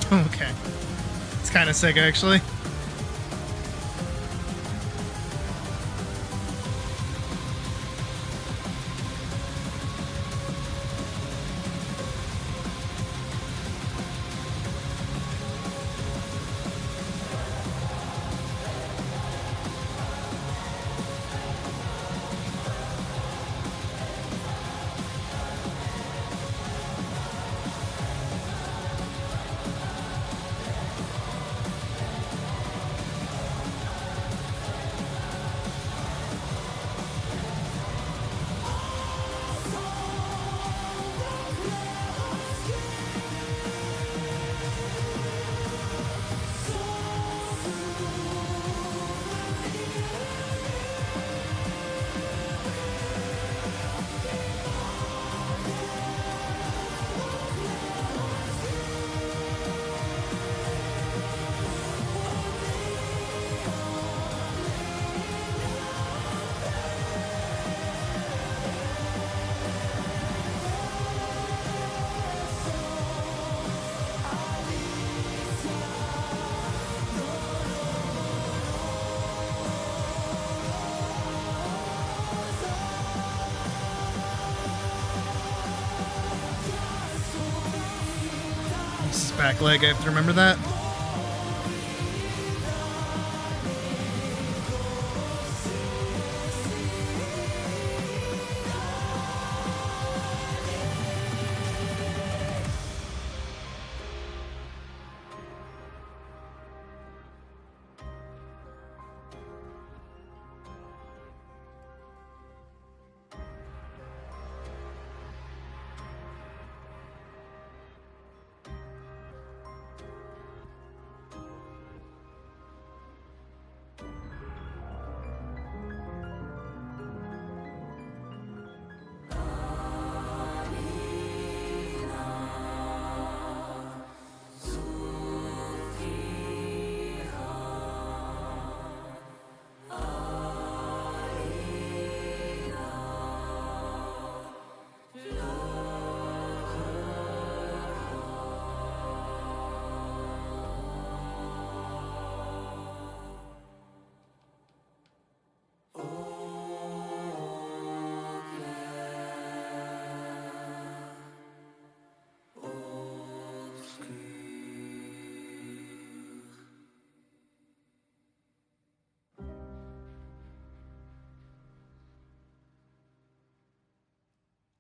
Okay. It's kind of sick, actually. Back leg, I have to remember that.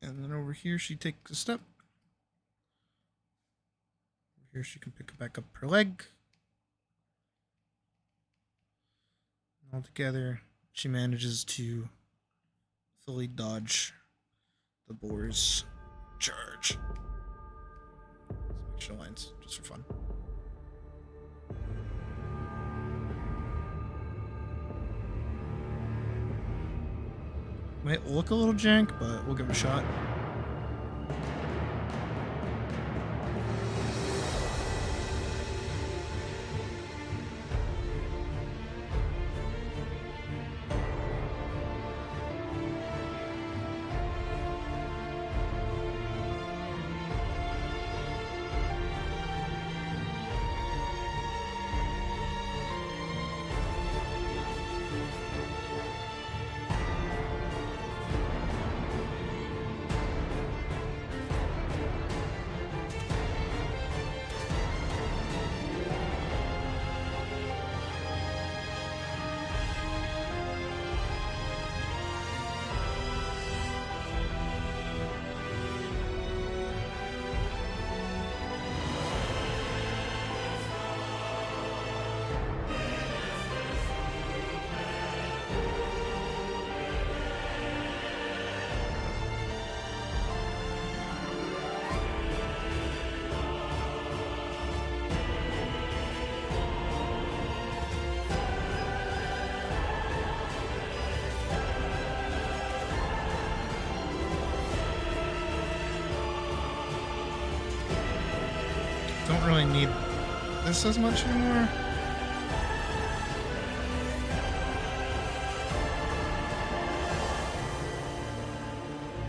And then over here, she takes a step. Over here, she can pick it back up her leg. And all together, she manages to fully dodge the boar's charge. Some extra lines, just for fun. Might look a little jank, but we'll give it a shot. Don't really need this as much anymore.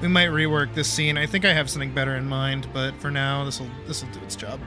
We might rework this scene. I think I have something better in mind, but for now, this'll do its job.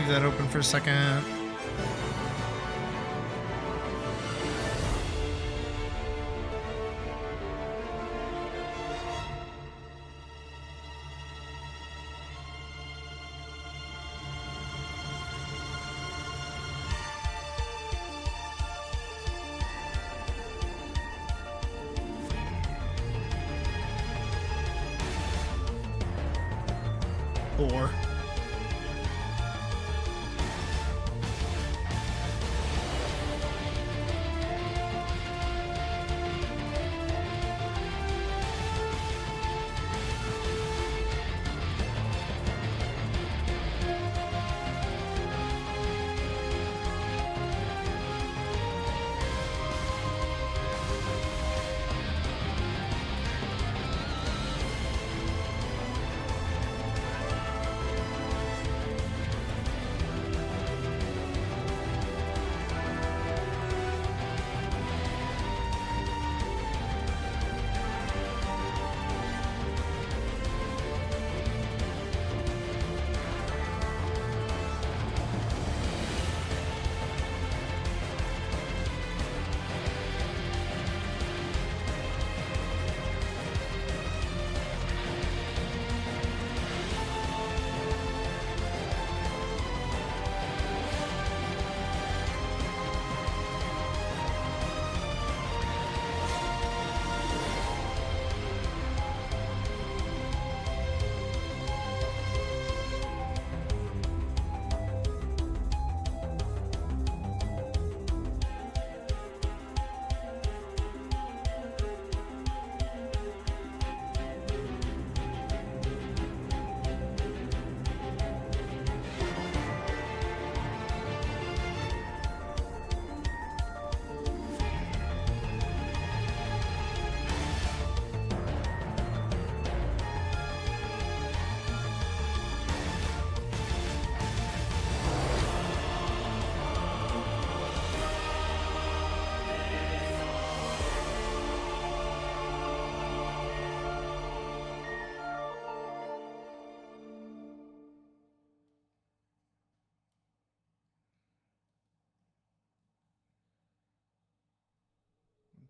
Leave that open for a second. Or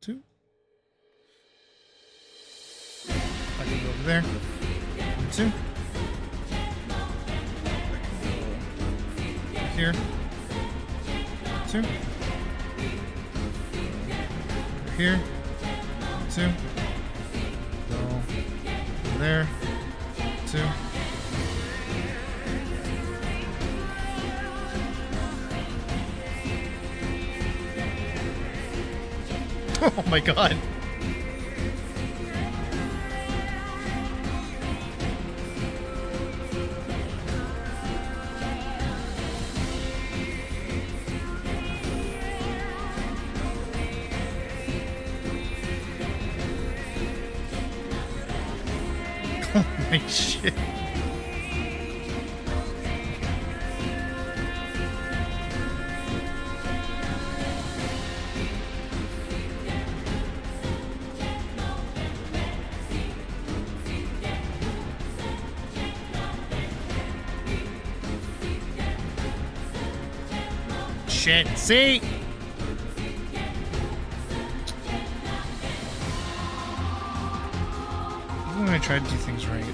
two. I can go over there. 1, 2. Here. 2. Here. 2. Go over there. 2. Oh my god. Oh my shit. Shit. See? Even when I try to do things right.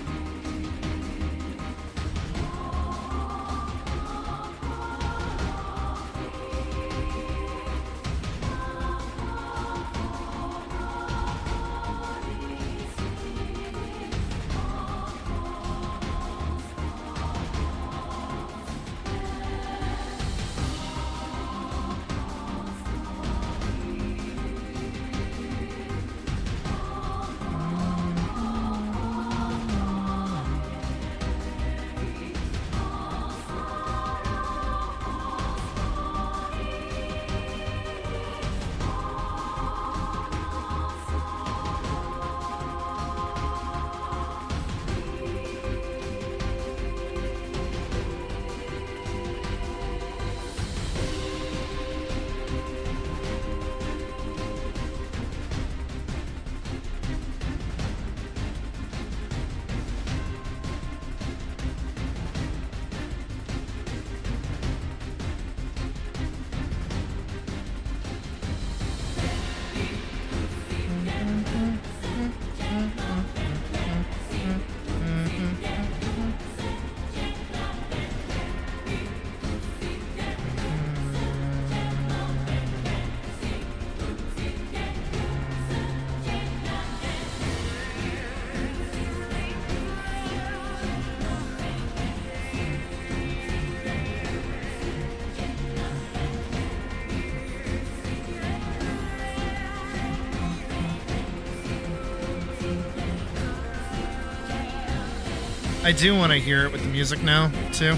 I do want to hear it with the music now, too.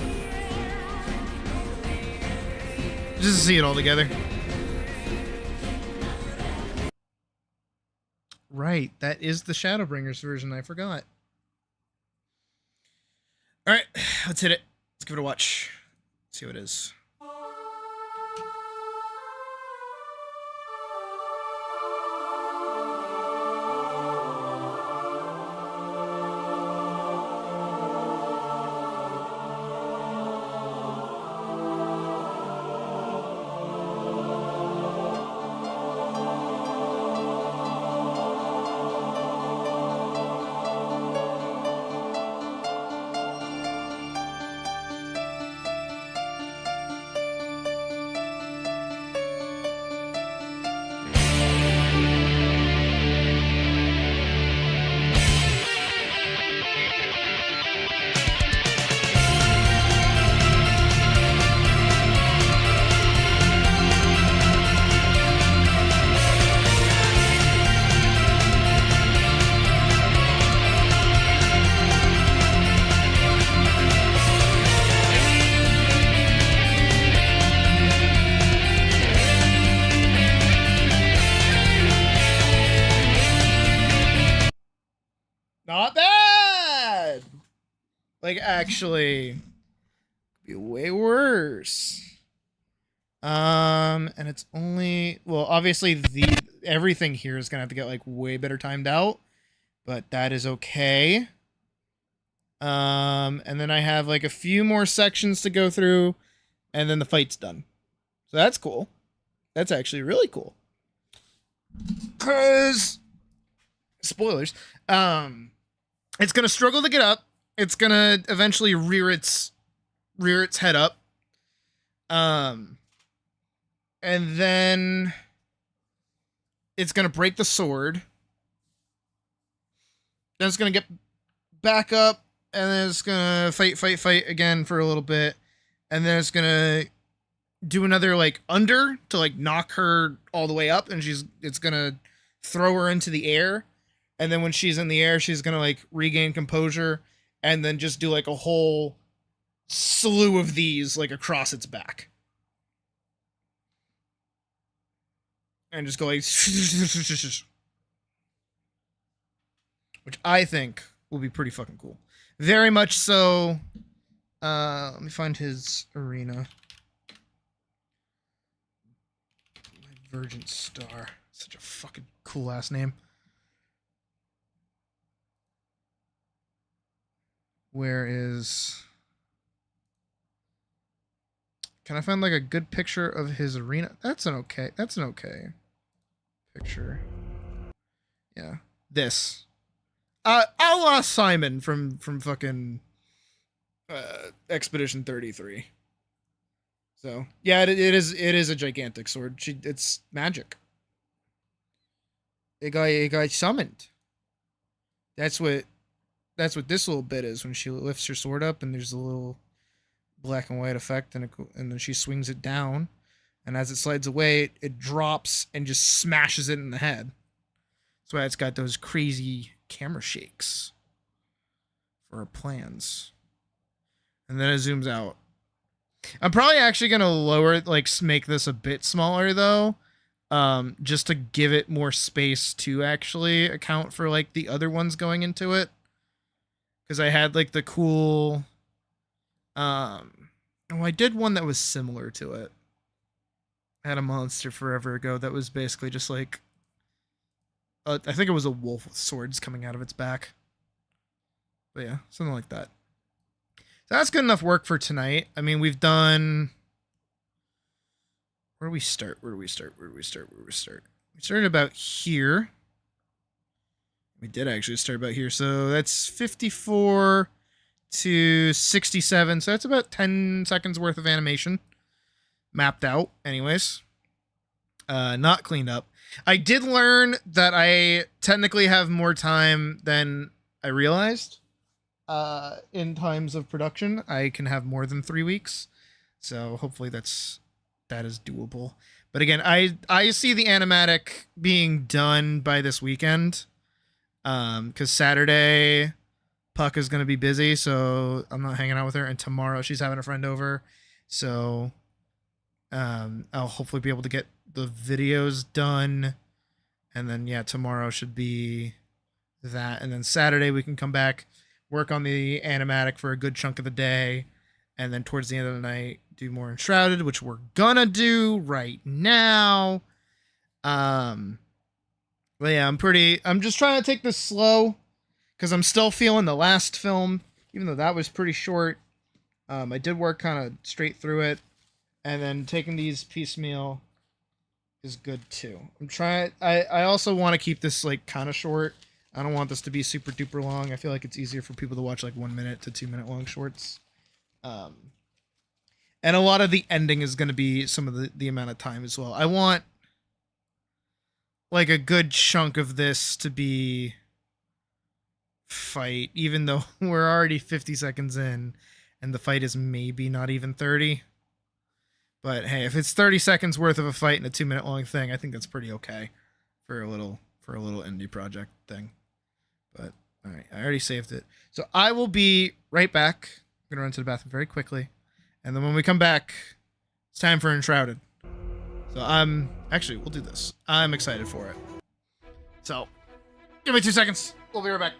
Just to see it all together. Right, that is the Shadowbringers version, I forgot. Alright, let's hit it. Let's give it a watch. See what it is. Not bad! Like, actually, be way worse. And it's only, well, obviously everything here is gonna have to get like way better timed out, but that is okay. And then I have like a few more sections to go through, and then the fight's done. So that's cool. That's actually really cool. 'Cause spoilers. It's gonna struggle to get up. It's gonna eventually rear its head up. And then it's gonna break the sword. Then it's gonna get back up, and then it's gonna fight again for a little bit, and then it's gonna do another like under to like knock her all the way up, and it's gonna throw her into the air. And then when she's in the air, she's going to like regain composure and then just do like a whole slew of these like across its back. And just go like, which I think will be pretty fucking cool. Very much so. Let me find his arena. Virgin Star. Such a fucking cool ass name. Where is... Can I find like a good picture of his arena? That's an okay picture. Yeah. This. A la Simon from fucking Expedition 33. So yeah, it is a gigantic sword. It's magic. It got summoned. That's what this little bit is when she lifts her sword up, and there's a little black and white effect, and then she swings it down, and as it slides away, it drops and just smashes it in the head. That's why it's got those crazy camera shakes for her plans. And then it zooms out. I'm probably actually gonna lower it, like make this a bit smaller though, just to give it more space to actually account for like the other ones going into it. Because I had like the cool, I did one that was similar to it. I had a monster forever ago that was basically just like, I think it was a wolf with swords coming out of its back. But yeah, something like that. So that's good enough work for tonight. I mean, we've done, where do we start? We started about here. We did actually start about here. So that's 54 to 67. So that's about 10 seconds worth of animation mapped out anyways. Not cleaned up. I did learn that I technically have more time than I realized. In times of production, I can have more than 3 weeks. So hopefully that is doable. But again, I see the animatic being done by this weekend. Because Saturday, Puck is going to be busy, so I'm not hanging out with her. And tomorrow she's having a friend over, so I'll hopefully be able to get the videos done. And then, yeah, tomorrow should be that. And then Saturday we can come back, work on the animatic for a good chunk of the day. And then towards the end of the night, do more Enshrouded, which we're gonna do right now. But yeah, I'm just trying to take this slow because I'm still feeling the last film, even though that was pretty short. I did work kind of straight through it, and then taking these piecemeal is good too. I also want to keep this like kind of short. I don't want this to be super duper long. I feel like it's easier for people to watch like 1 minute to 2 minute long shorts. And a lot of the ending is going to be some of the amount of time as well. I want like a good chunk of this to be fight, even though we're already 50 seconds in and the fight is maybe not even 30. But hey, if it's 30 seconds worth of a fight in a 2 minute long thing, I think that's pretty okay for a little indie project thing. But all right, I already saved it. So I will be right back. I'm going to run to the bathroom very quickly. And then when we come back, it's time for Enshrouded. So actually, we'll do this. I'm excited for it. So give me 2 seconds. We'll be right back.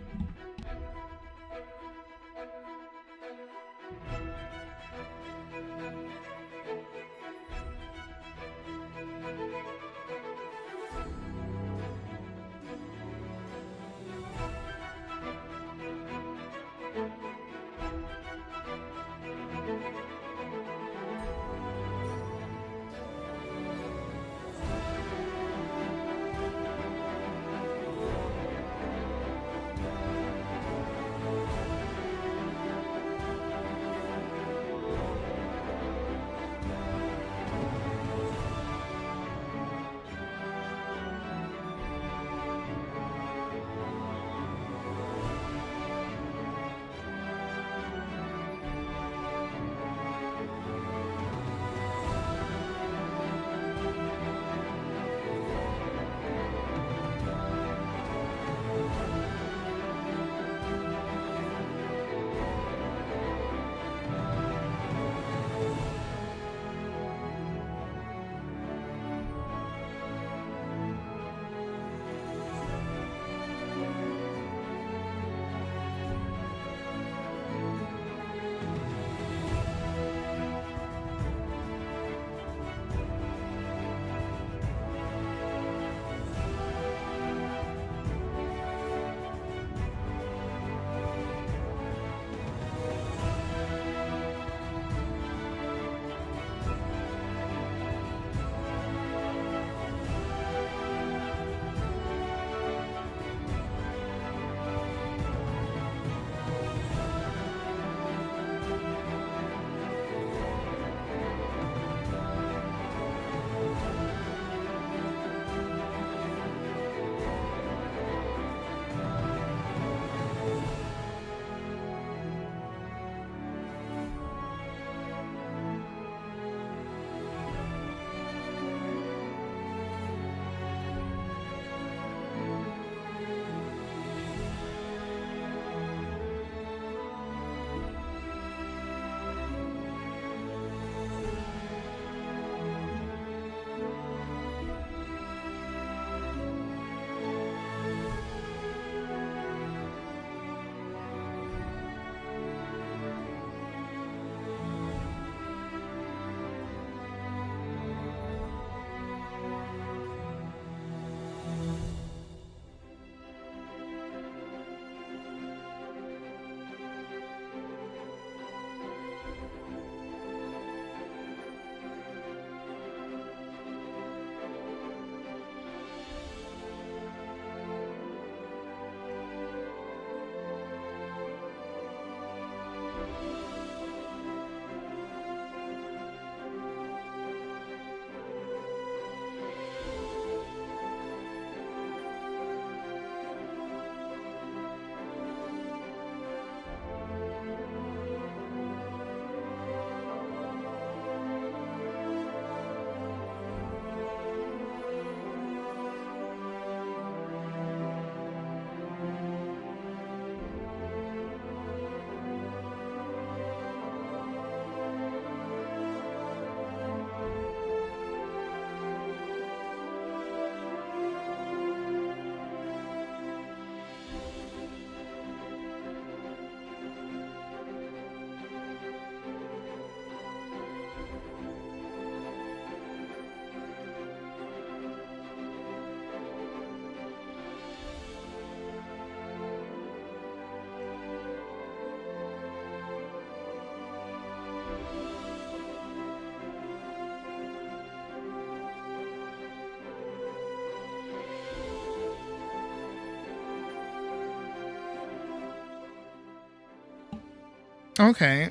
Okay.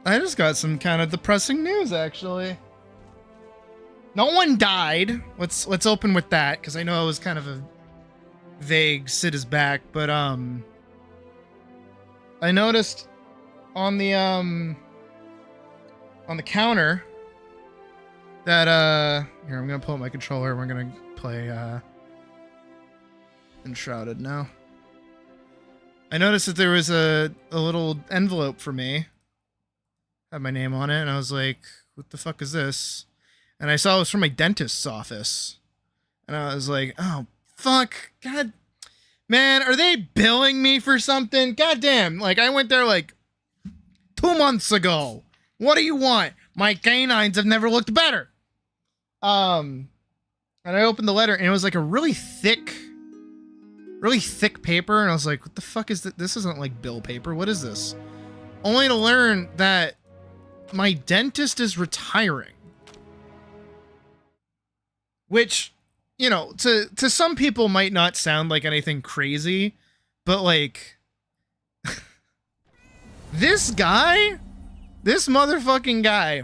I just got some kind of depressing news, actually. No one died. Let's open with that, because I know it was kind of a vague Sid is back, but I noticed on the counter that here, I'm gonna pull up my controller. We're gonna play Enshrouded now. I noticed that there was a little envelope for me. Had my name on it, and I was like, what the fuck is this? And I saw it was from my dentist's office. And I was like, oh, fuck. God. Man, are they billing me for something? God damn. Like, I went there like 2 months ago. What do you want? My canines have never looked better. And I opened the letter, and it was like a really thick paper. And I was like, what the fuck is this? This isn't like bill paper. What is this? Only to learn that my dentist is retiring. Which, you know, to some people might not sound like anything crazy, but like, this motherfucking guy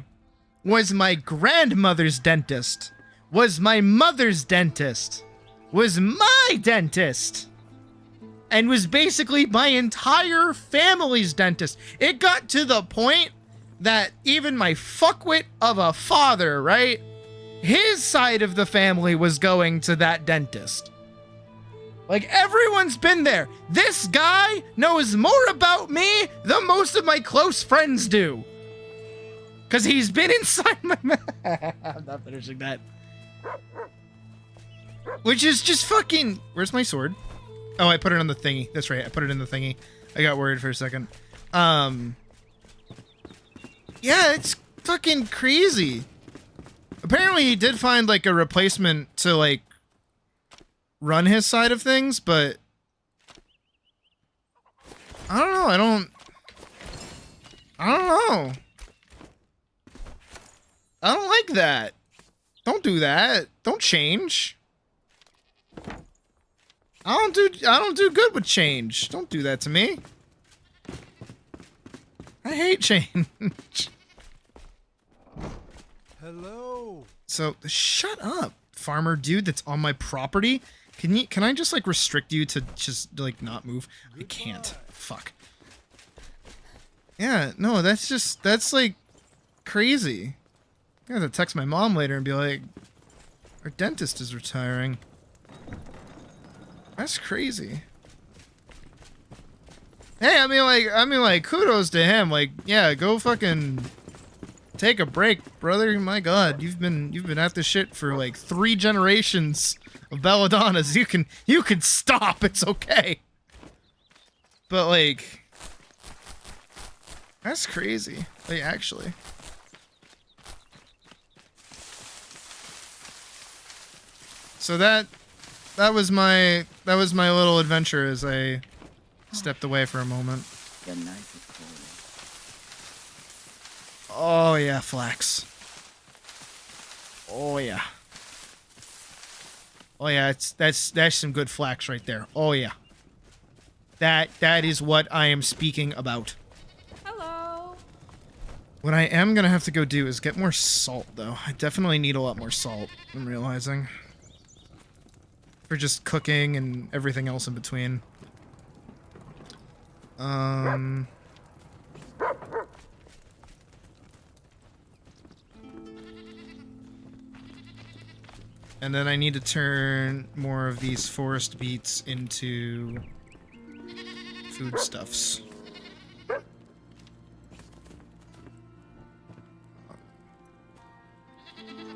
was my grandmother's dentist, was my mother's dentist, was my dentist, and was basically my entire family's dentist. It got to the point that even my fuckwit of a father, right? His side of the family was going to that dentist. Like, everyone's been there. This guy knows more about me than most of my close friends do. Because he's been inside my mouth. I'm not finishing that. Which is just fucking... Where's my sword? Oh, I put it on the thingy. That's right, I put it in the thingy. I got worried for a second. Yeah, it's fucking crazy. Apparently he did find like a replacement to like run his side of things, but I don't know. I don't know. I don't like that. Don't do that. Don't change. I don't do good with change. Don't do that to me. I hate change. Hello. So shut up, farmer dude that's on my property. Can I just like restrict you to just like not move? I can't. Fuck. Yeah, no, that's like crazy. I have to text my mom later and be like, our dentist is retiring. That's crazy. Hey, I mean like kudos to him. Like, yeah, go fucking take a break, brother. My God, you've been at this shit for like 3 generations of Belladonnas. You can stop. It's okay. But like, that's crazy. Like, actually. So that was my little adventure as I stepped away for a moment. Oh yeah, flax. Oh yeah. Oh yeah, that's some good flax right there. Oh yeah. That is what I am speaking about. Hello. What I am gonna have to go do is get more salt though. I definitely need a lot more salt, I'm realizing. For just cooking and everything else in between. And then I need to turn more of these forest beets into foodstuffs.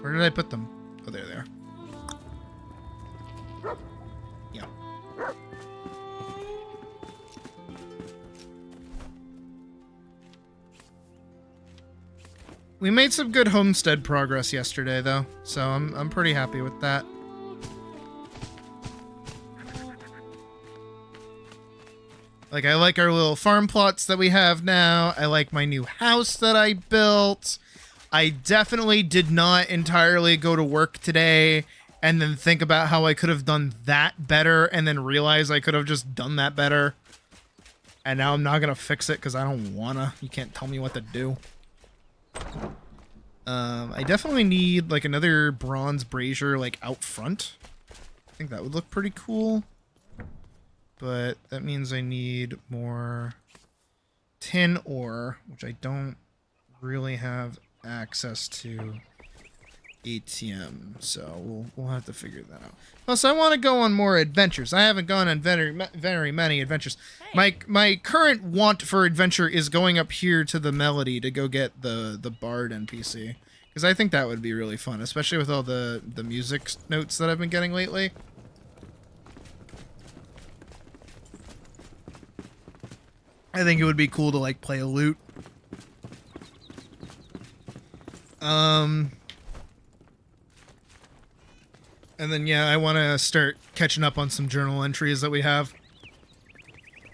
Where did I put them? Oh, there they are. Yeah. We made some good homestead progress yesterday, though, so I'm pretty happy with that. Like, I like our little farm plots that we have now. I like my new house that I built. I definitely did not entirely go to work today and then think about how I could have done that better and then realize I could have just done that better. And now I'm not gonna fix it because I don't wanna. You can't tell me what to do. I definitely need like another bronze brazier like out front. I think that would look pretty cool. But that means I need more tin ore, which I don't really have access to ATM, so we'll have to figure that out. Plus, I want to go on more adventures. I haven't gone on very many adventures. My current want for adventure is going up here to the Melody to go get the Bard NPC, because I think that would be really fun, especially with all the music notes that I've been getting lately. I think it would be cool to like play a lute. And then, yeah, I want to start catching up on some journal entries that we have.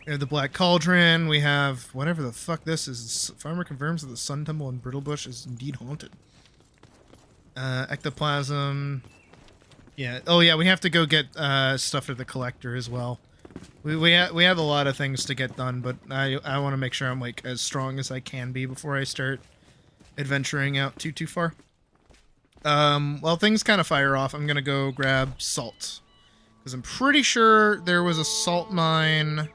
We have the Black Cauldron. We have whatever the fuck this is. Farmer confirms that the Sun Temple in Brittlebush is indeed haunted. Ectoplasm. Yeah. Oh, yeah, we have to go get stuff for the collector as well. We have a lot of things to get done, but I want to make sure I'm like as strong as I can be before I start adventuring out too far. While things kind of fire off, I'm gonna go grab salt, because I'm pretty sure there was a salt mine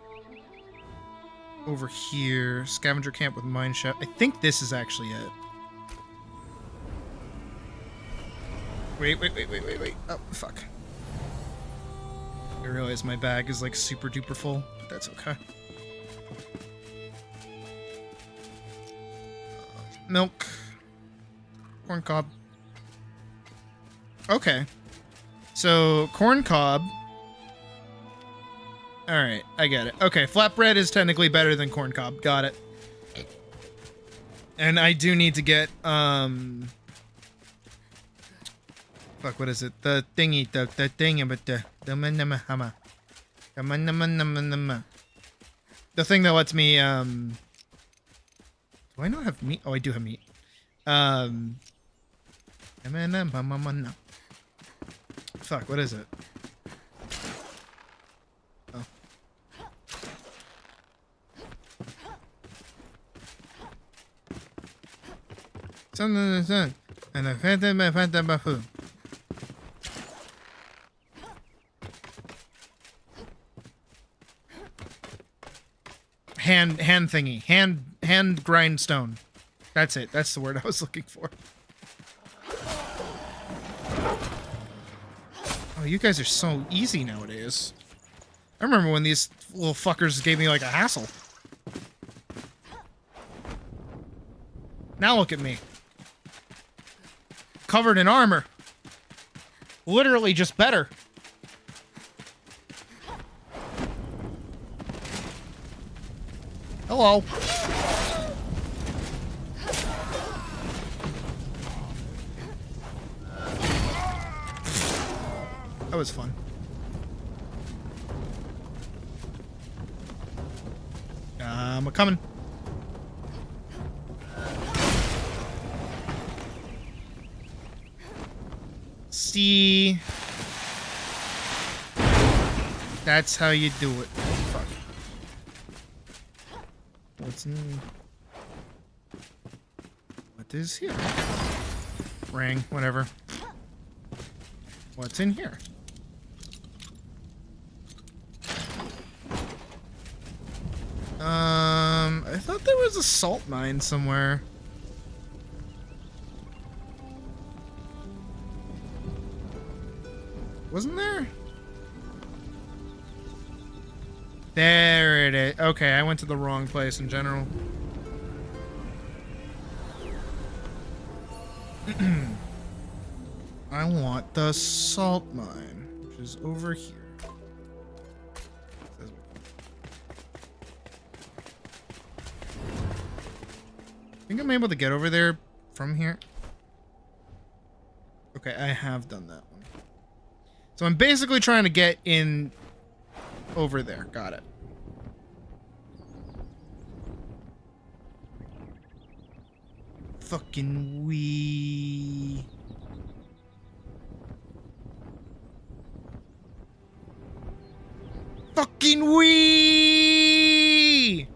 over here. Scavenger camp with mine shaft. I think this is actually it. Wait. Oh, fuck. I realize my bag is like super duper full, but that's okay. Milk. Corn cob. Okay. So, corn cob. Alright, I get it. Okay, flatbread is technically better than corn cob. Got it. And I do need to get, fuck, what is it? The thingy, the thing, but the thing that lets me, do I not have meat? Oh, I do have meat. Fuck, what is it? Oh. Something and a phantom bafu. Hand thingy. Hand grindstone. That's it. That's the word I was looking for. Oh, you guys are so easy nowadays. I remember when these little fuckers gave me like a hassle. Now look at me. Covered in armor. Literally just better. Hello. That was fun. I'm coming. See? That's how you do it. Fuck. What's in... What is here? Ring, whatever. What's in here? I thought there was a salt mine somewhere. Wasn't there? There it is. Okay, I went to the wrong place in general. I want the salt mine, which is over here. I think I'm able to get over there from here. Okay, I have done that one. So I'm basically trying to get in over there. Got it. Fucking wee. Fucking wee.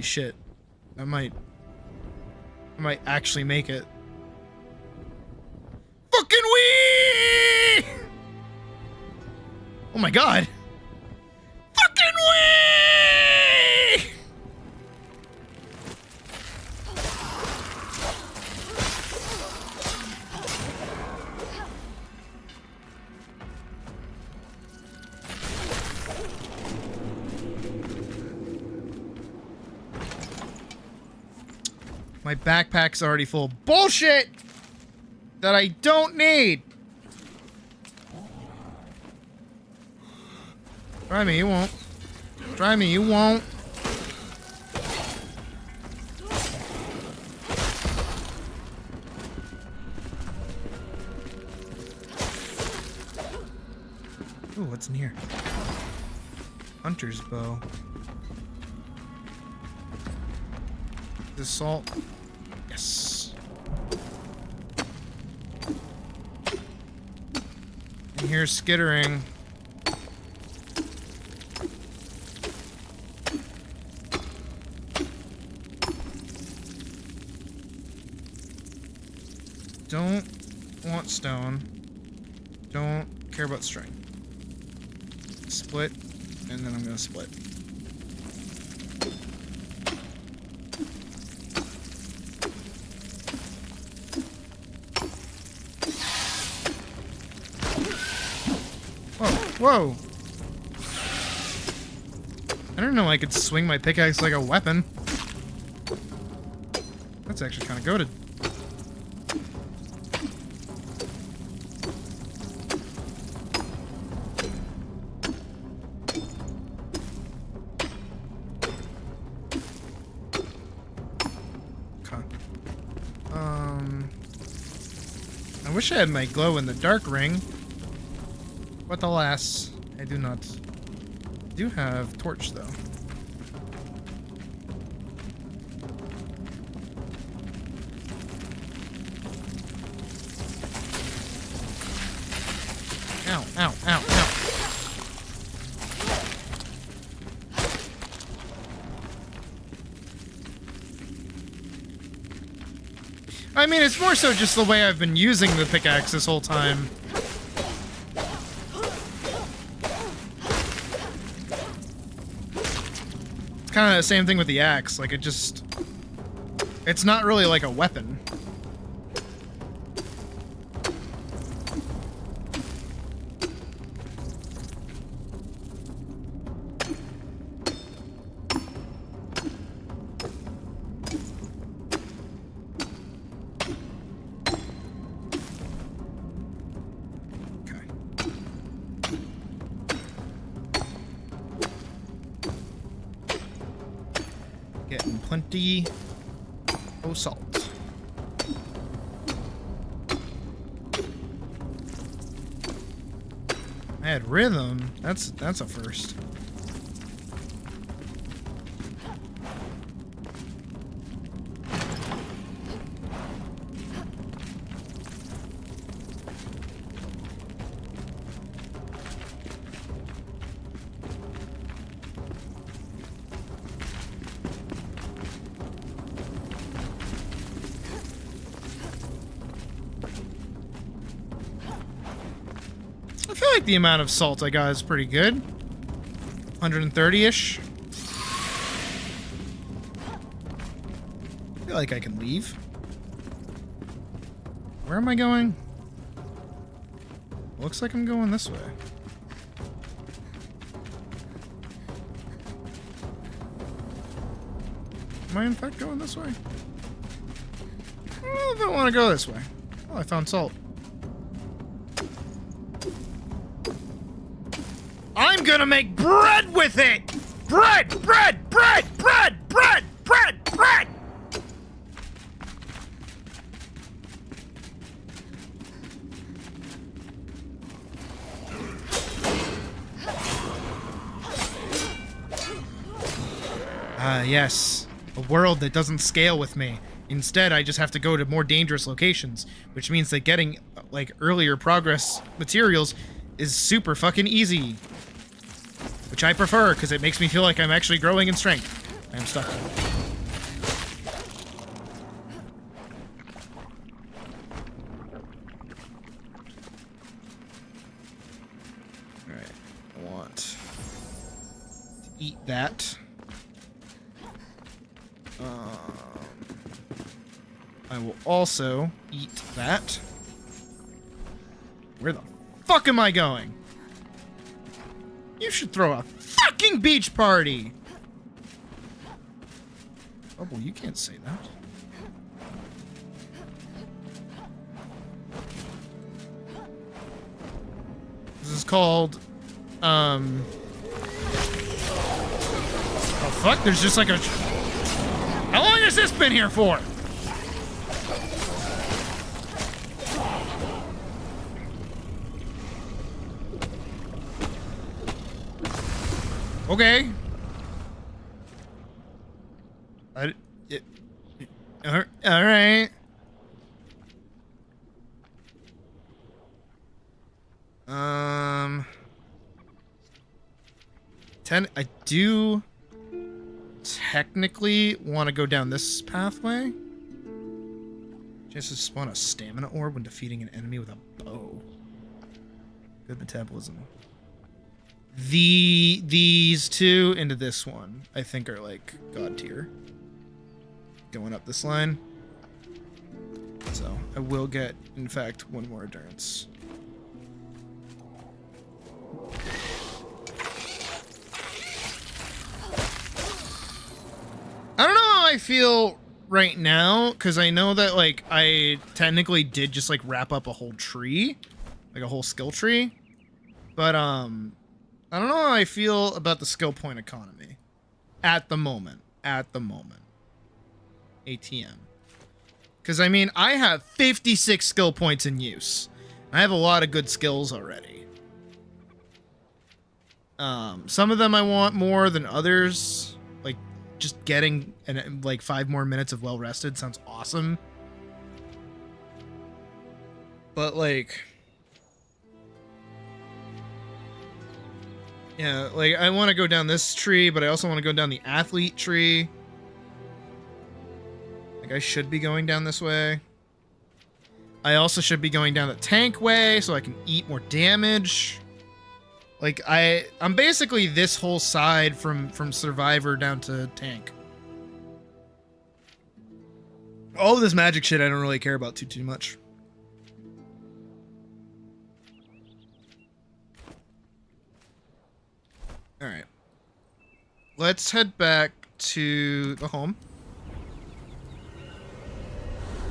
shit. I might actually make it. Fucking wee! Oh my god. Fucking wee! My backpack's already full of bullshit that I don't need. Try me, you won't. Try me, you won't. Ooh, what's in here? Hunter's bow. The salt. Yes. And here's skittering. Don't want stone. Don't care about string. Split, and then I'm gonna split. Whoa! I don't know I could swing my pickaxe like a weapon. That's actually kind of goated. Okay. I wish I had my glow-in-the-dark ring. But alas, I do not. I do have torch though. Ow, ow, ow, ow. I mean, it's more so just the way I've been using the pickaxe this whole time. Kind of the same thing with the axe. Like, it's not really like a weapon. Getting plenty of salt. I had rhythm. That's a first. I feel like the amount of salt I got is pretty good. 130-ish. I feel like I can leave. Where am I going? Looks like I'm going this way. Am I in fact going this way? I don't want to go this way. Oh, I found salt. I'm gonna make bread with it! Bread! Bread! Bread! Bread! Bread! Bread! Bread! Yes. A world that doesn't scale with me. Instead, I just have to go to more dangerous locations, which means that getting, like, earlier progress materials is super fucking easy. Which I prefer, because it makes me feel like I'm actually growing in strength. I am stuck. eat that. I will also eat that. Where the fuck am I going? You should throw a fucking beach party! Oh, well, you can't say that. This is called, oh fuck, there's just like a... How long has this been here for? Okay. All right. I do technically want to go down this pathway. Just to spawn a stamina orb when defeating an enemy with a bow. Good metabolism. These two into this one, I think, are like god tier. Going up this line. So I will get, in fact, one more endurance. I don't know how I feel right now, because I know that, like, I technically did just, like, wrap up a whole tree. Like, a whole skill tree. But, I don't know how I feel about the skill point economy. At the moment. At the moment. ATM. Because, I mean, I have 56 skill points in use. I have a lot of good skills already. Some of them I want more than others. Like, just getting, like, 5 more minutes of well-rested sounds awesome. But, like... yeah, like, I want to go down this tree, but I also want to go down the athlete tree. Like, I should be going down this way. I also should be going down the tank way, so I can eat more damage. Like, I'm basically this whole side from Survivor down to tank. All of this magic shit I don't really care about too much. Alright. Let's head back to the home.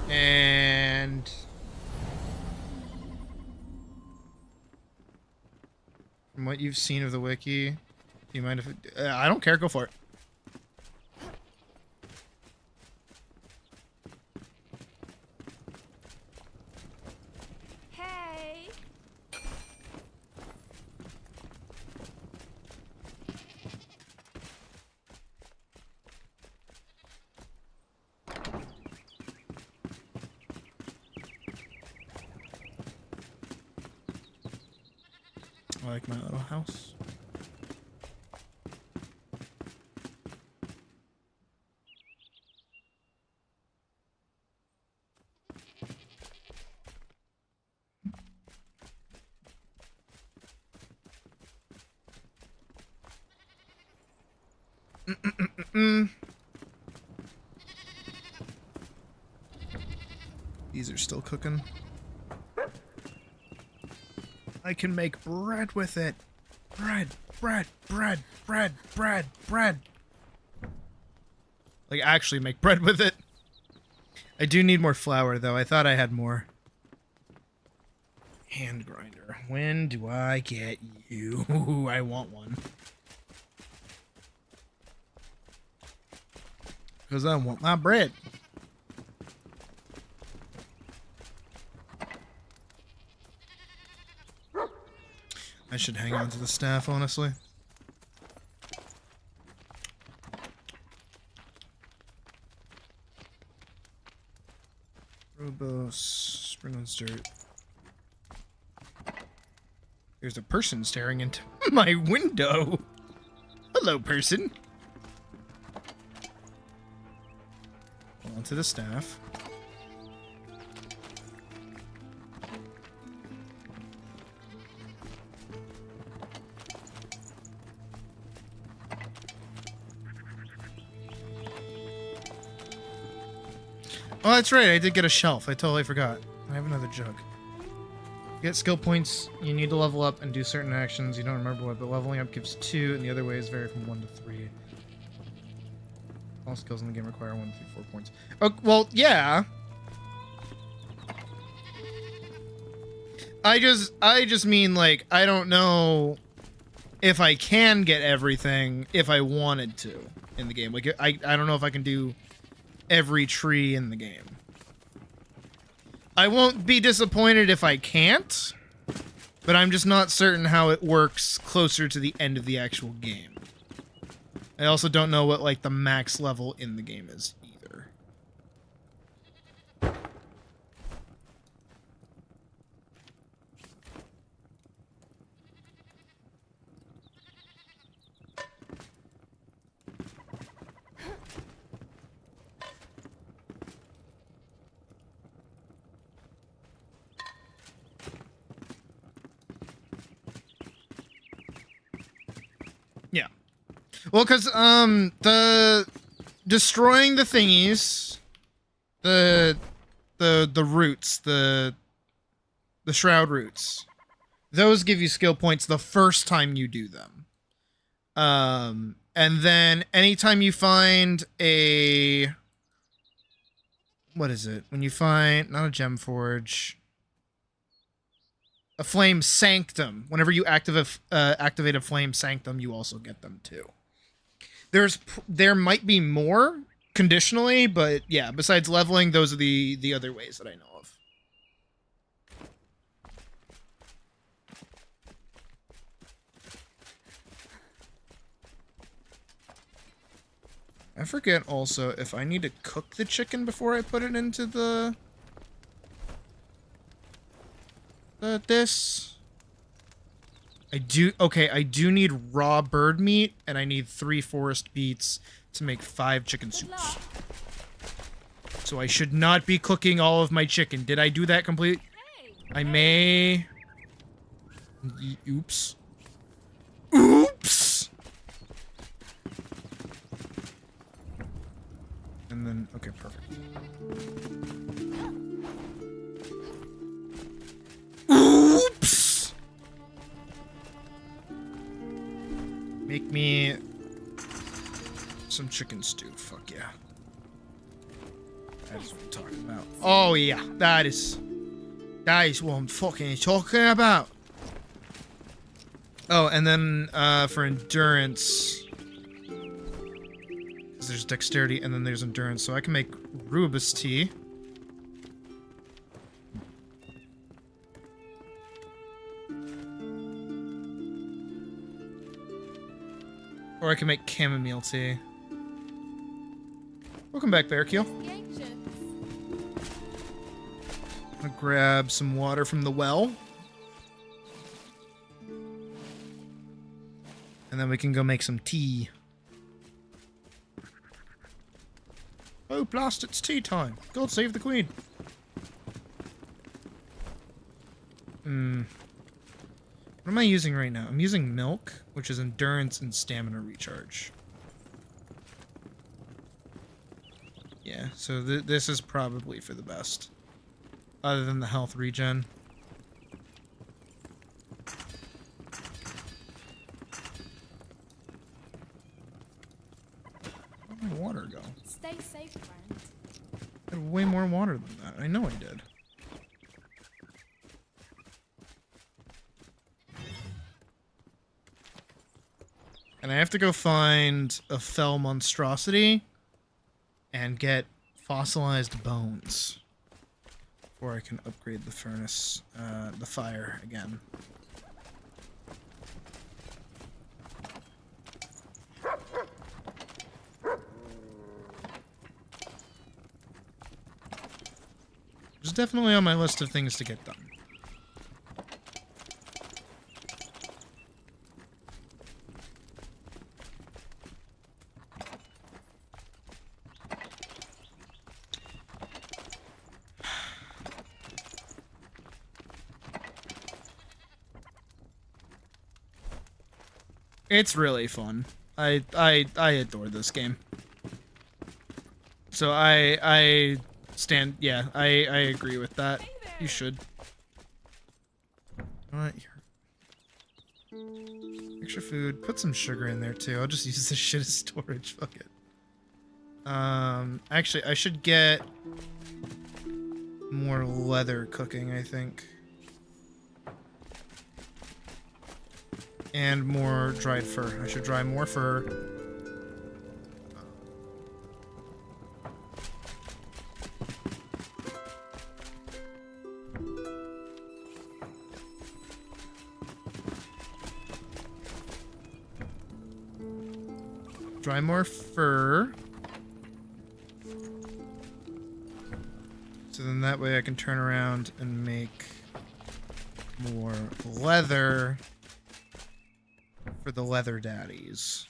And... from what you've seen of the wiki, do you mind if... I don't care, go for it. Hey. I like my little house. These are still cooking. I can make bread with it. Bread. Like, actually make bread with it. I do need more flour, though. I thought I had more. Hand grinder. When do I get you? I want one. Because I want my bread. I should hang on to the staff, honestly. Robos, Springland's dirt. There's a person staring into my window. Hello, person. Hold on to the staff. Oh, that's right. I did get a shelf. I totally forgot. I have another jug. Get skill points. You need to level up and do certain actions. You don't remember what, but leveling up gives 2, and the other ways vary from 1 to 3. All skills in the game require 1 through 4 points. Oh, well, yeah. I just mean, like, I don't know if I can get everything if I wanted to in the game. Like, I don't know if I can do every tree in the game. I won't be disappointed if I can't, but I'm just not certain how it works closer to the end of the actual game. I also don't know what, like, the max level in the game is either. Yeah. Well, because, the destroying the thingies, the roots, the shroud roots, those give you skill points the first time you do them. And then anytime you find a, what is it? When you find, not a gem forge, a flame sanctum. Whenever you activate a flame sanctum, you also get them too. There might be more conditionally, but yeah, besides leveling, those are the other ways that I know of. I forget also if I need to cook the chicken before I put it into this. I do need raw bird meat, and I need 3 forest beets to make 5 chicken soups. So I should not be cooking all of my chicken. Did I do that complete? I may... Oops. Oops! And then, okay, perfect. Oops! Make me some chicken stew. Fuck yeah. That is what I'm talking about. Oh yeah, that is what I'm fucking talking about. Oh, and then for endurance, because there's dexterity and then there's endurance, so I can make rooibos tea. Or I can make chamomile tea. Welcome back, Bearkeel. I'm gonna grab some water from the well. And then we can go make some tea. Oh, blast, it's tea time. God save the queen. What am I using right now? I'm using milk, which is endurance and stamina recharge. Yeah, so this is probably for the best. Other than the health regen. Where'd my water go? Stay safe, friend. I had way more water than that. I know I did. And I have to go find a fell monstrosity and get fossilized bones before I can upgrade the furnace, the fire again. It's definitely on my list of things to get done. It's really fun. I adore this game. So I Yeah, I agree with that. You should. You know what? Here. Extra food. Put some sugar in there too. I'll just use this shit as storage. Fuck it. Actually, I should get more leather cooking, I think. And more dried fur. I should dry more fur. Dry more fur. So then that way I can turn around and make more leather for the leather daddies.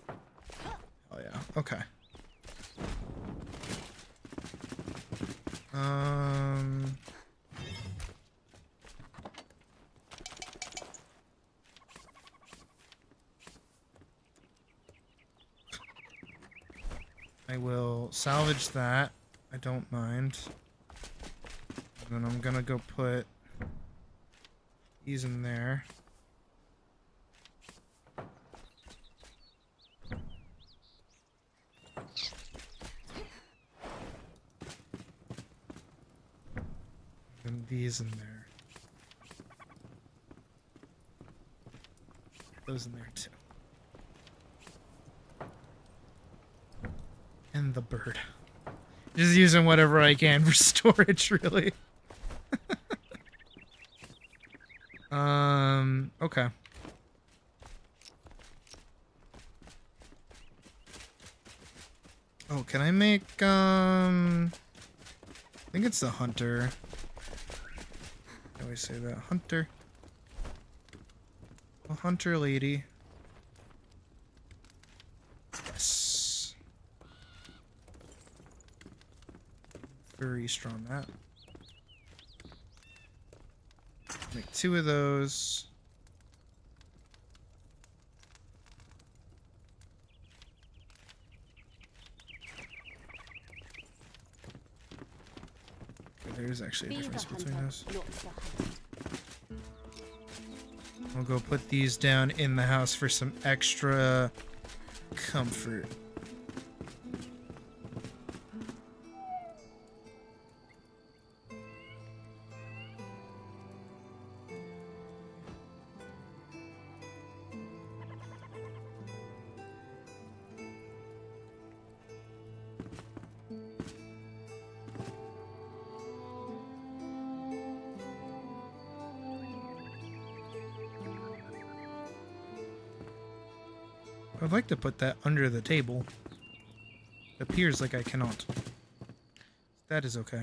Oh yeah, okay. I will salvage that. I don't mind. And then I'm gonna go put these in there. And these in there. Those in there too. And the bird. Just using whatever I can for storage, really. Okay. Oh, can I make, I think it's the hunter. I always say that. Hunter. A hunter lady. Yes. Very strong that. Make 2 of those. Okay, there's actually a difference between those. I'll go put these down in the house for some extra comfort. I'd like to put that under the table. It appears like I cannot. That is okay.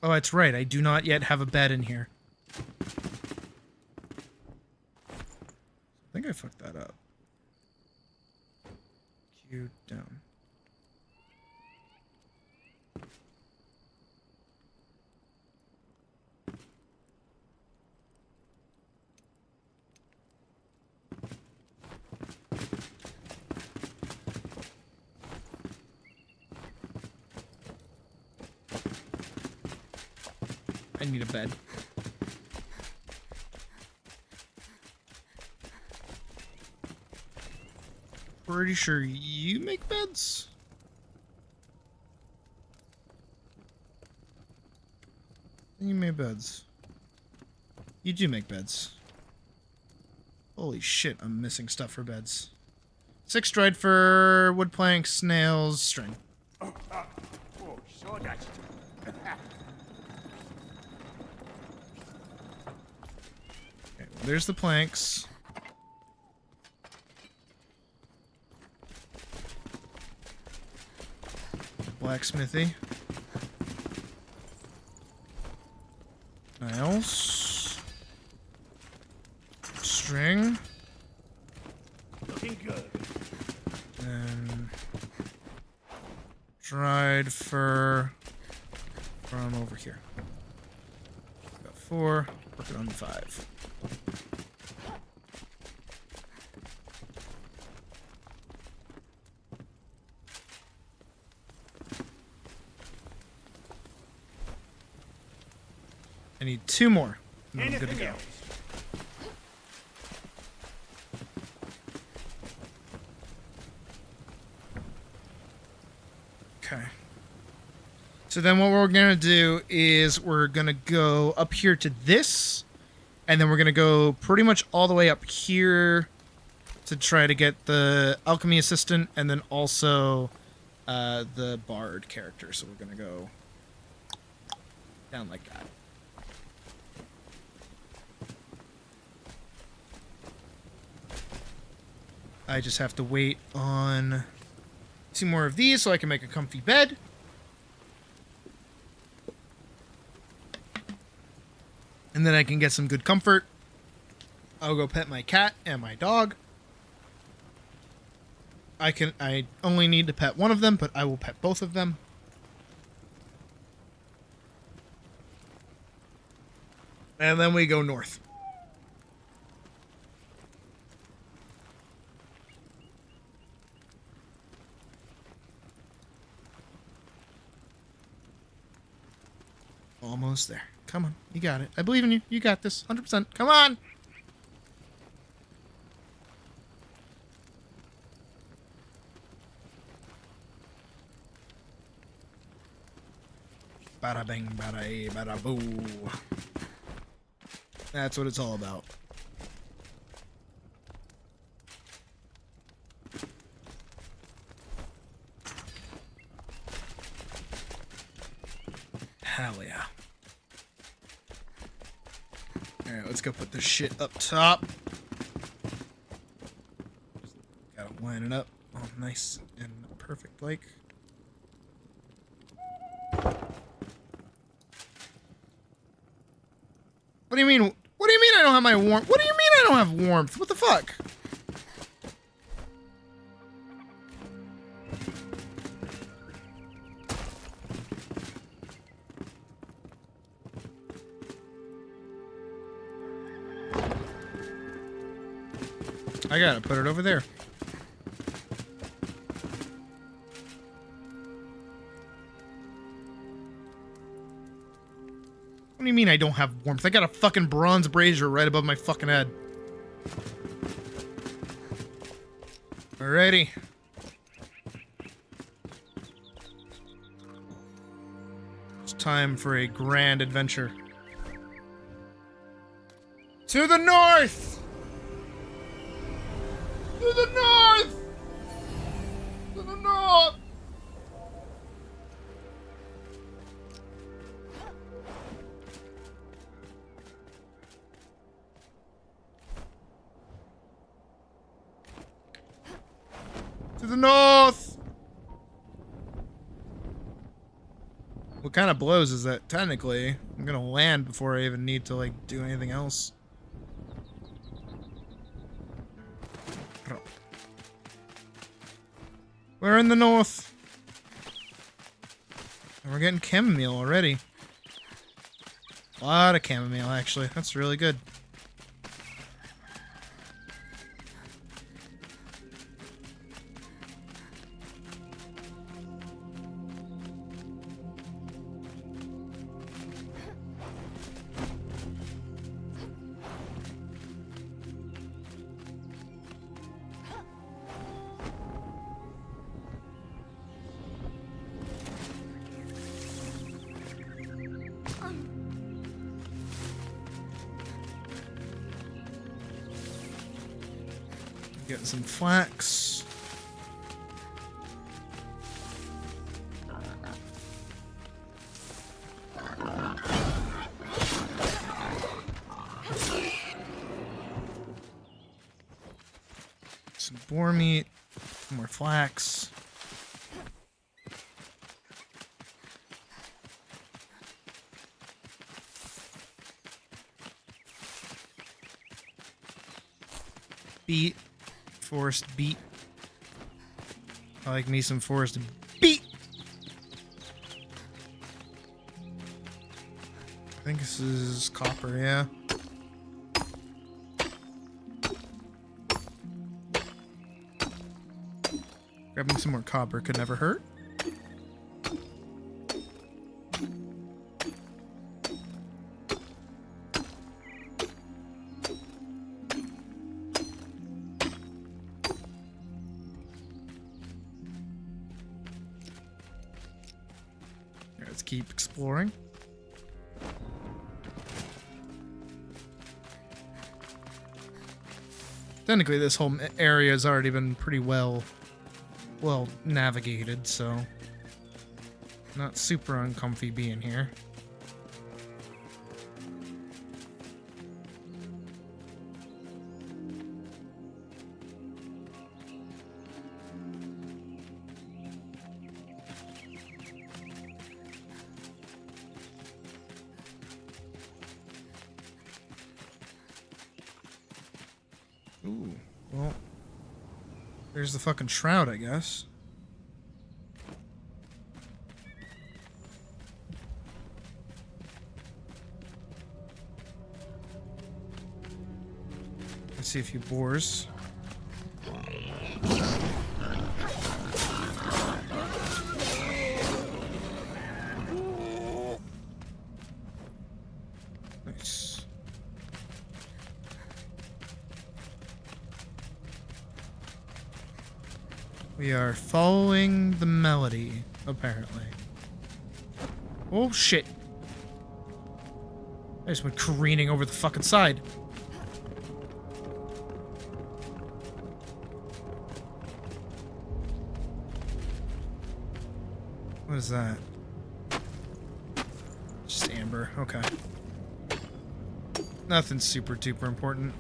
Oh, that's right. I do not yet have a bed in here. I think I fucked that up. Q down. I need a bed. Pretty sure you make beds? You make beds. You do make beds. Holy shit, I'm missing stuff for beds. 6 dried fur, wood planks, snails, string. Okay, well, there's the planks. Blacksmithy. Nails. String. Looking good. And dried fur from them over here. Got 4. Working on the 5. I need 2 more. And I'm good to Anything go. else? Okay. So then what we're going to do is we're going to go up here to this. And then we're going to go pretty much all the way up here to try to get the alchemy assistant. And then also the bard character. So we're going to go down like that. I just have to wait on 2 more of these so I can make a comfy bed. And then I can get some good comfort. I'll go pet my cat and my dog. I only need to pet one of them, but I will pet both of them. And then we go north. Almost there. Come on. You got it. I believe in you. You got this. 100%. Come on. Bada bang, bada a, bada boo. That's what it's all about. Hell yeah. Alright, let's go put this shit up top. Gotta line it up all nice and perfect like. What do you mean? What do you mean I don't have my warmth? What do you mean I don't have warmth? What the fuck? I gotta put it over there. What do you mean I don't have warmth? I got a fucking bronze brazier right above my fucking head. Alrighty. It's time for a grand adventure. To the north! To the north! To the north! To the north! What kind of blows is that technically I'm gonna land before I even need to like do anything else. We're in the north. And we're getting chamomile already. A lot of chamomile, actually. That's really good. Getting some flax. Some boar meat, more flax. Beet. Forest beet. I like me some forest beet. I think this is copper, yeah. Grabbing some more copper could never hurt. Let's keep exploring. Technically, this whole area has already been pretty well navigated, so not super uncomfy being here. Ooh, well, there's the fucking shroud, I guess. Let's see a few boars. Nice. We are following the melody, apparently. Oh shit. I just went careening over the fucking side. What is that? Just amber, okay. Nothing super duper important.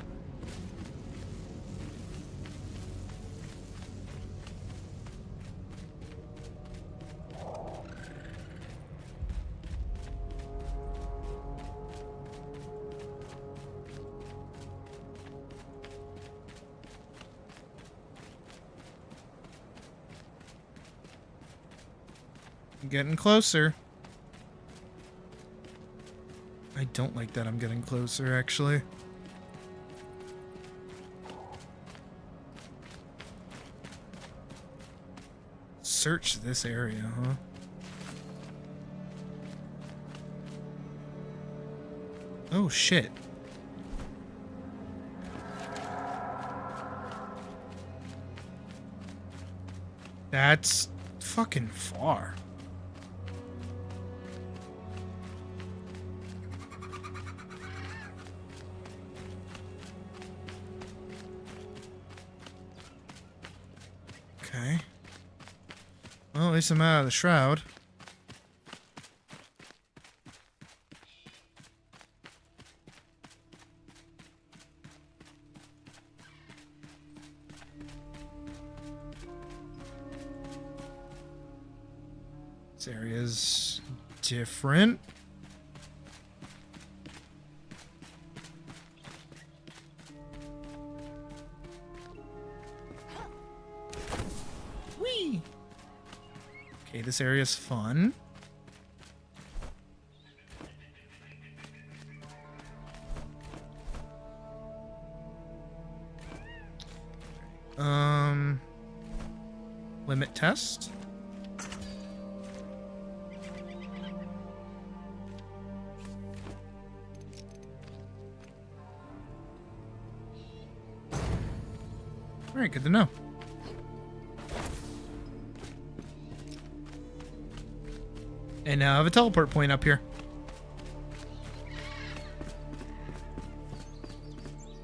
Getting closer. I don't like that I'm getting closer, actually. Search this area, huh? Oh, shit. That's fucking far. Okay. Well, at least I'm out of the shroud. This area's different. Whee! Okay, this area's fun. Limit test. Alright, good to know. And now I have a teleport point up here.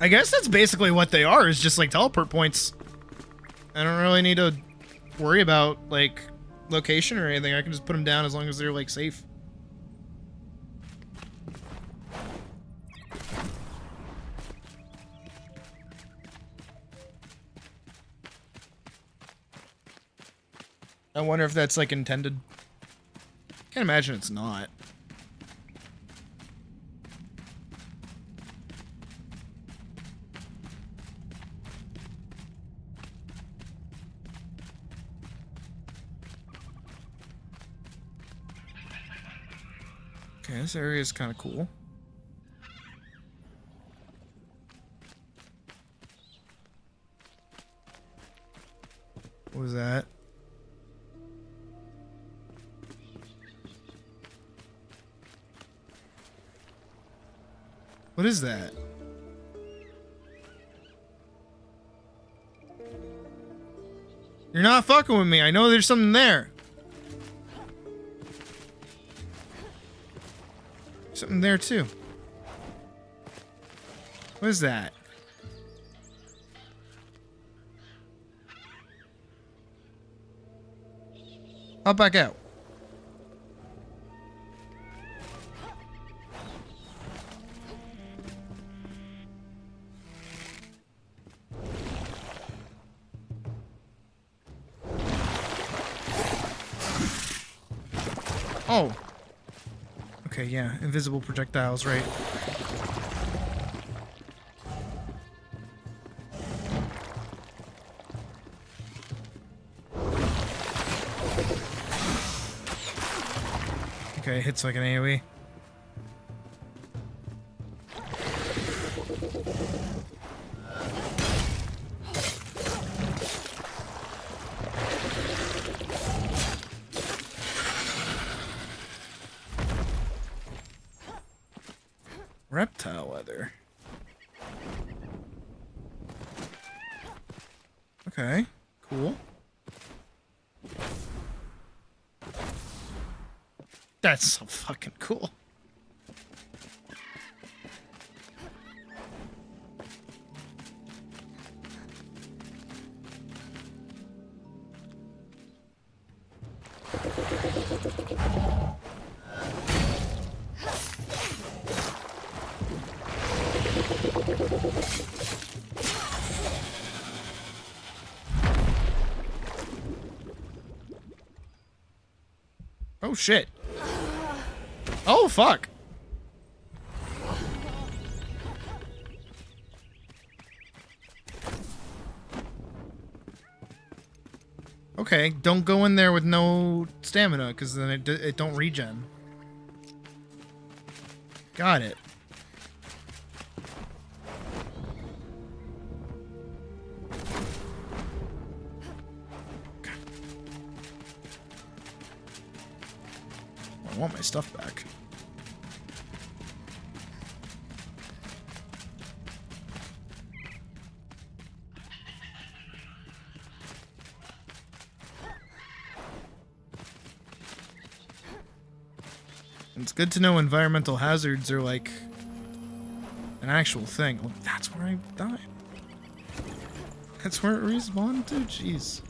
I guess that's basically what they are, is just like teleport points. I don't really need to worry about like location or anything. I can just put them down as long as they're like safe. I wonder if that's like intended. Can't imagine it's not. Okay, this area is kind of cool. What was that? What is that? You're not fucking with me. I know there's something there. Something there too. What is that? Hop back out. Oh. Okay, yeah. Invisible projectiles, right. Okay, hits like an AoE. Reptile leather. Okay, cool. That's so fucking cool. Oh shit. Oh fuck. Okay, don't go in there with no stamina, because then it don't regen. Got it. I want my stuff back. It's good to know environmental hazards are like an actual thing. Oh, that's where I died. That's where it respawned to? Jeez.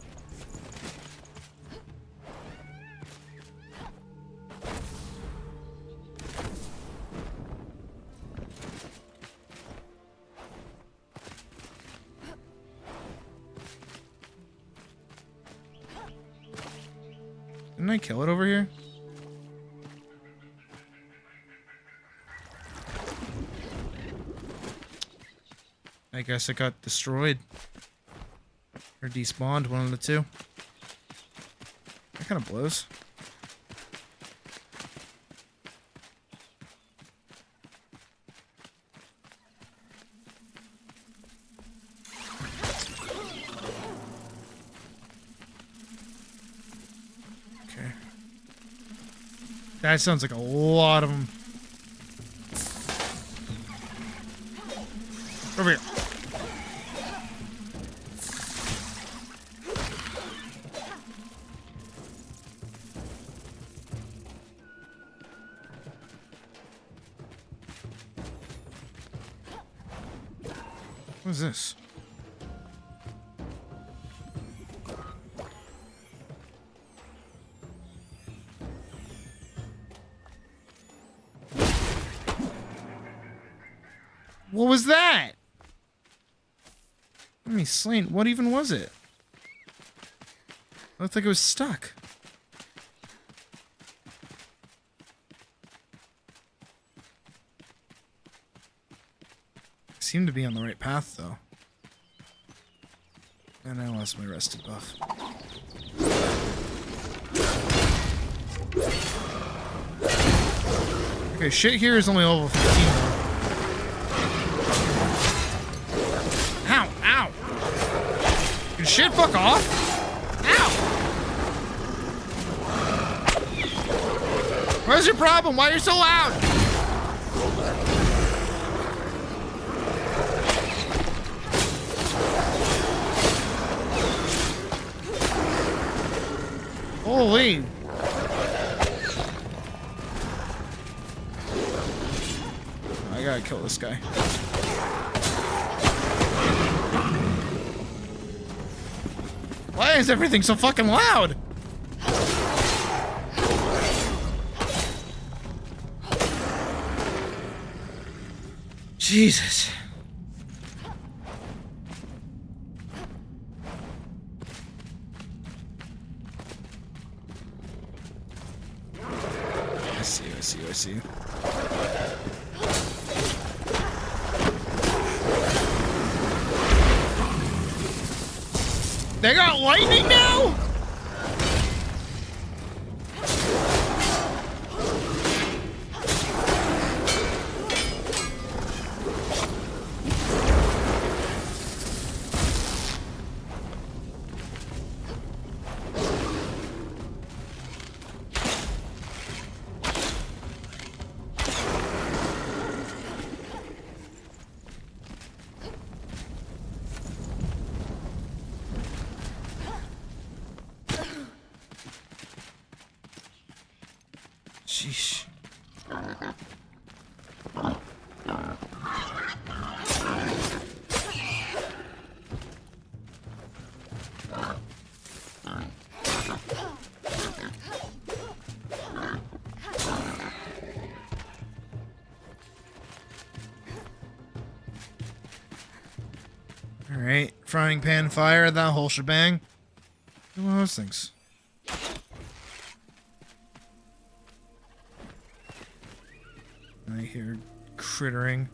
Didn't I kill it over here? I guess it got destroyed. Or despawned, one of the two. That kind of blows. Okay. That sounds like a lot of them. Over here. What is this? What was that? Let me slain. What even was it? I looked like it was stuck. Seemed to be on the right path, though. And I lost my rested buff. Okay, shit here is only level 15 though. Ow, ow. Can shit fuck off? Ow! What's your problem? Why are you so loud? Holy. I gotta kill this guy. Why is everything so fucking loud? Jesus. I see. They got lightning now? Sheesh. All right, frying pan fire, that whole shebang. One of those things. I hear crittering.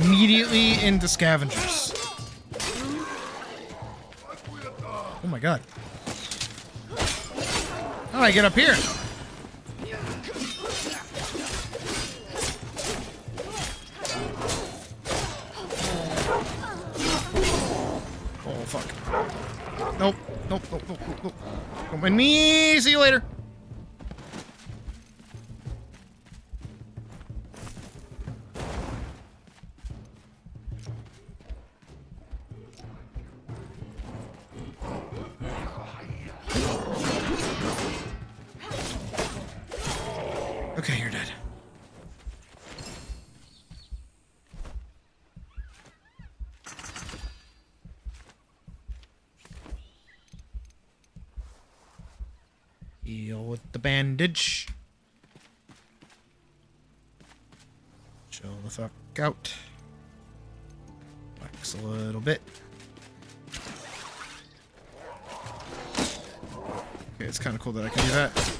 Immediately into scavengers. Oh my god. How do I get up here? Oh fuck. Nope. Nope. Don't mind me. See you later. Okay, you're dead. Heal with the bandage. Chill the fuck out. Wax a little bit. Okay, it's kind of cool that I can do that.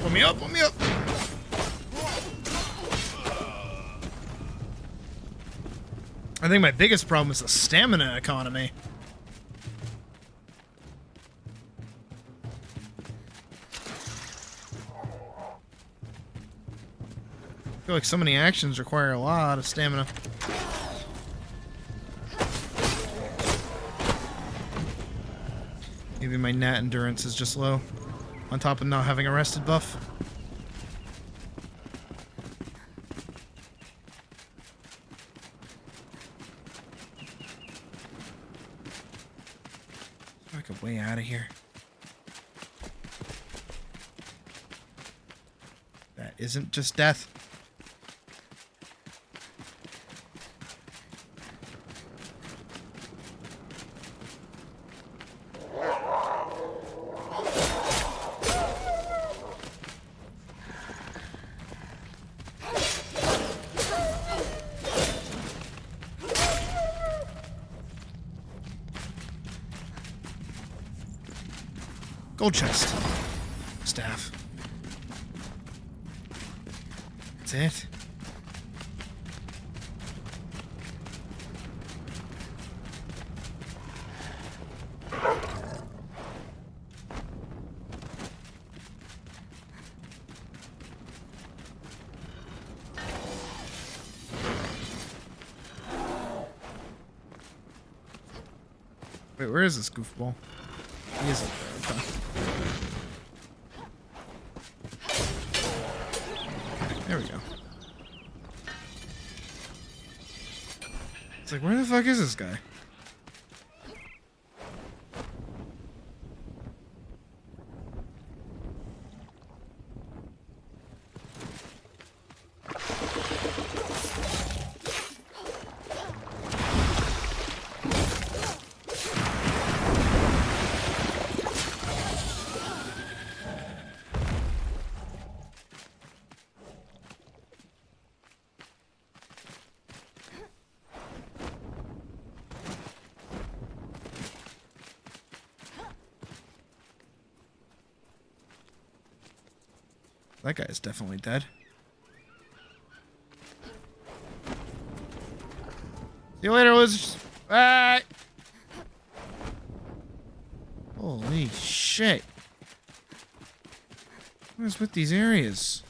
Let me up. I think my biggest problem is the stamina economy. feel like so many actions require a lot of stamina. Maybe my gnat endurance is just low, on top of not having a rested buff. Like a way out of here. That isn't just death. Gold chest. Staff. That's it. Wait, where is this goofball? He is up there. Okay. There we go. It's like, where the fuck is this guy? That guy is definitely dead. See you later, losers. Bye. Holy shit. What is with these areas?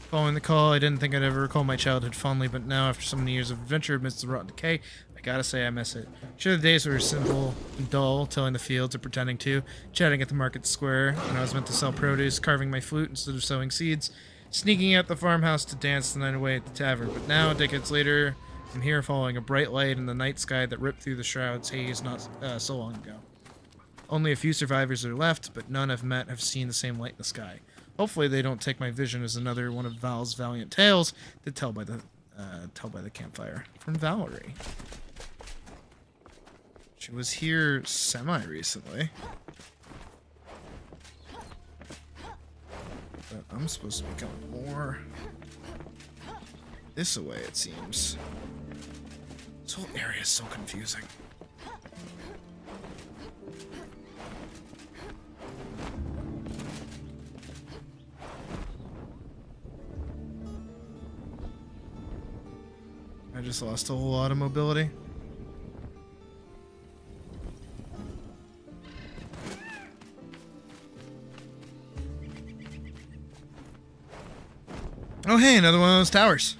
Following the call, I didn't think I'd ever recall my childhood fondly, but now, after so many years of adventure amidst the rotten decay, I gotta say I miss it. Sure, the days were simple and dull, tilling the fields or pretending to, chatting at the market square when I was meant to sell produce, carving my flute instead of sowing seeds, sneaking out the farmhouse to dance the night away at the tavern. But now, decades later, I'm here following a bright light in the night sky that ripped through the shroud's haze not so long ago. Only a few survivors are left, but none I've met have seen the same light in the sky. Hopefully they don't take my vision as another one of Val's valiant tales to tell by the campfire. From Valerie. She was here semi-recently. But I'm supposed to be going more this way, it seems. This whole area is so confusing. I just lost a whole lot of mobility. Oh hey, another one of those towers.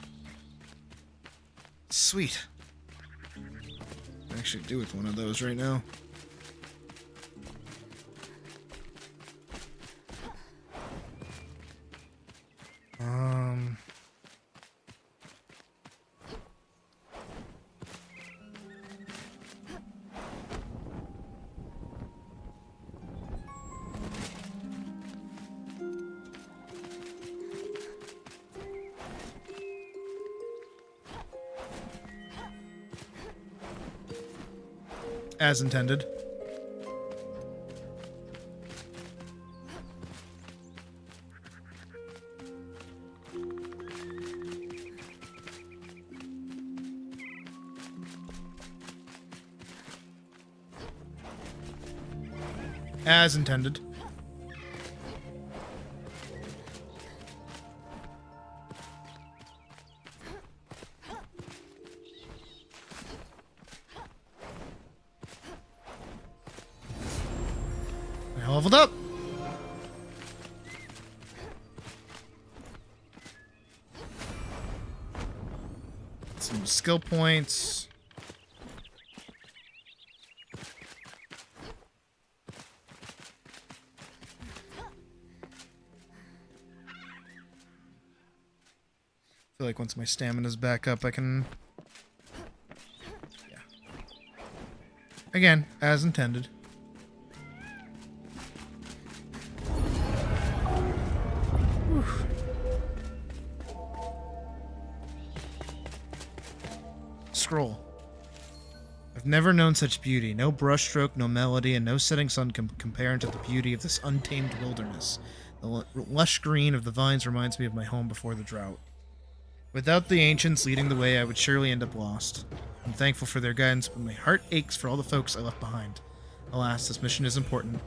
Sweet. I actually do with one of those right now. As intended. As intended. I leveled up. skill points. I feel like once my stamina's back up, I can... Yeah. Again, as intended. Whew. Scroll. I've never known such beauty. No brushstroke, no melody, and no setting sun can compare to the beauty of this untamed wilderness. The lush green of the vines reminds me of my home before the drought. Without the ancients leading the way, I would surely end up lost. I'm thankful for their guidance, but my heart aches for all the folks I left behind. Alas, this mission is important.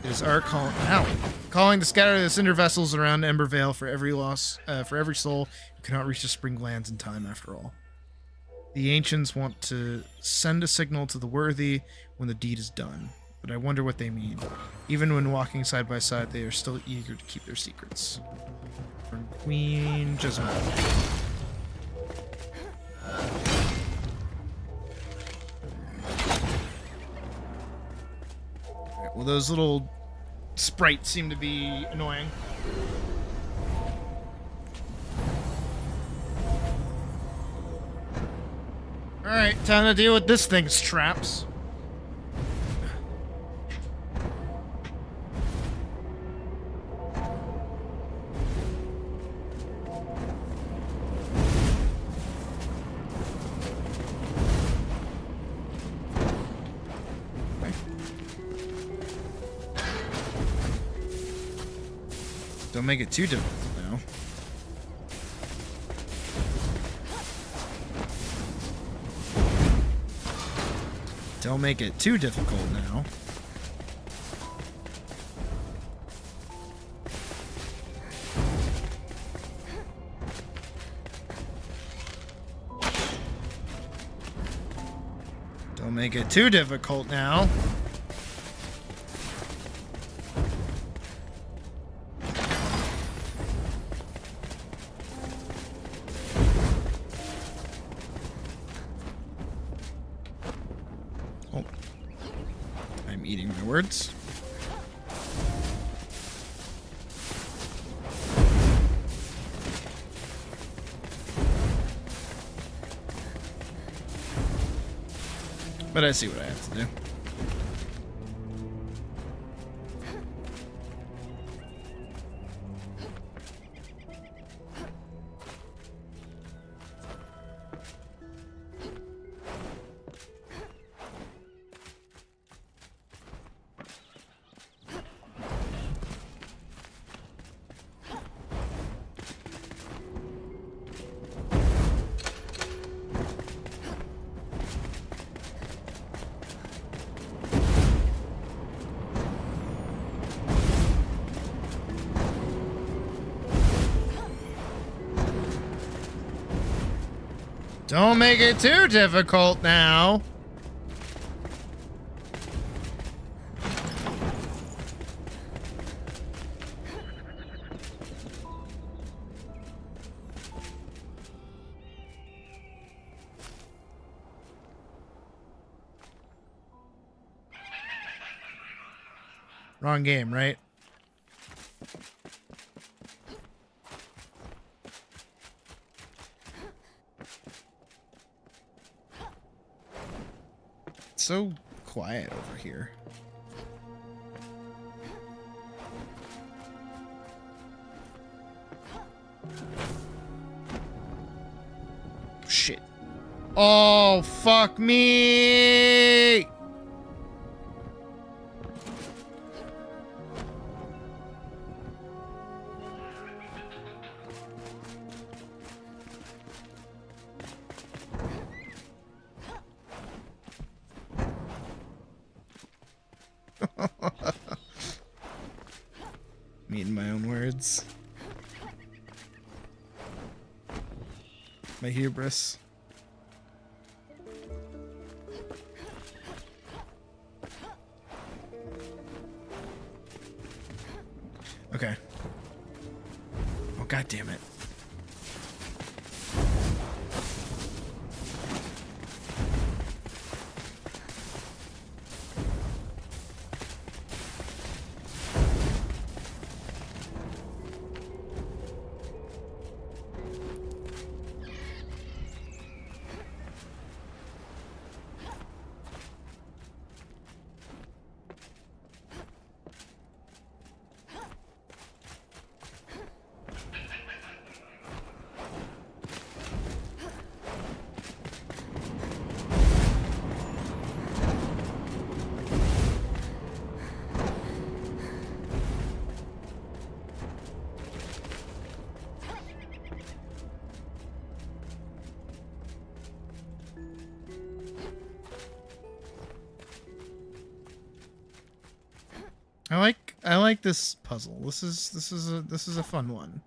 It is our calling to scatter the cinder vessels around Embervale for every soul who cannot reach the spring lands in time after all. The ancients want to send a signal to the worthy when the deed is done, but I wonder what they mean. Even when walking side by side, they are still eager to keep their secrets. From Queen Jezebel. Alright, well, those little sprites seem to be annoying. Alright, time to deal with this thing's traps. Don't make it too difficult now. Don't make it too difficult now. Don't make it too difficult now. Eating my words. But I see what I have to do. Don't make it too difficult now. Wrong game, right? So quiet over here. Shit. Oh, fuck me! Me in my own words. My hubris. Okay. Oh, god damn it. I like this puzzle. This is a fun one.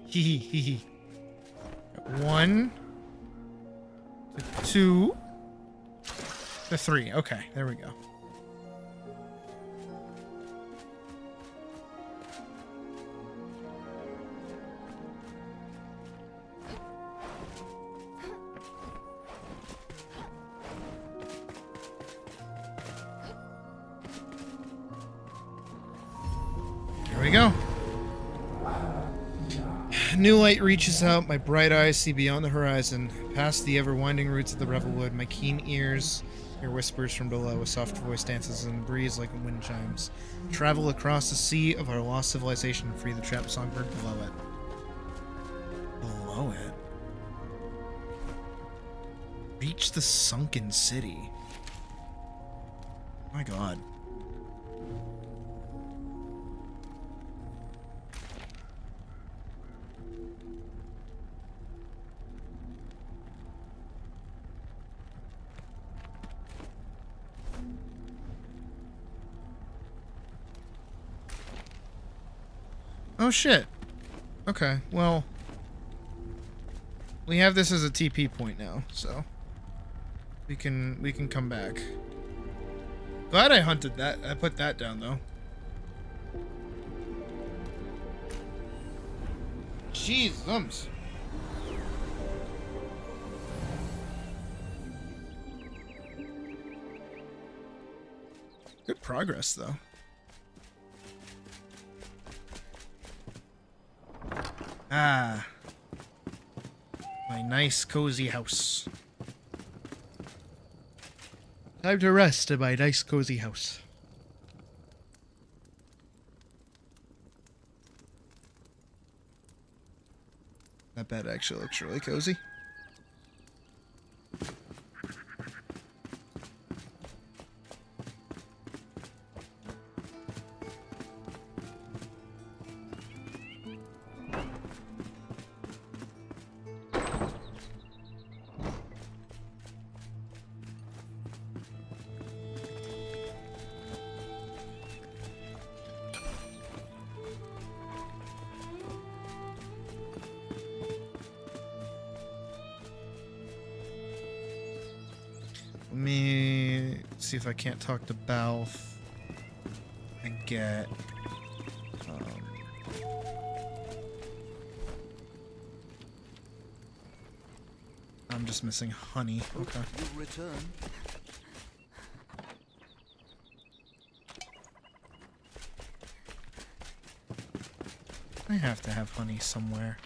Hee hee hee hee. 1 to 2 to 3. Okay, there we go. There we go. New light reaches out, my bright eyes see beyond the horizon, past the ever-winding roots of the Revelwood. My keen ears hear whispers from below, a soft voice dances in the breeze like wind chimes. Travel across the sea of our lost civilization and free the trapped songbird below it. Below it? Reach the sunken city. My god. Oh shit. Okay, well, we have this as a TP point now, so we can come back. Glad I hunted that. I put that down though. Jeez, thumbs. Good progress though. Ah. My nice cozy house. Time to rest in my nice cozy house. That bed actually looks really cozy. Let me see if I can't talk to Balth and get I'm just missing honey. Okay. You return. I have to have honey somewhere.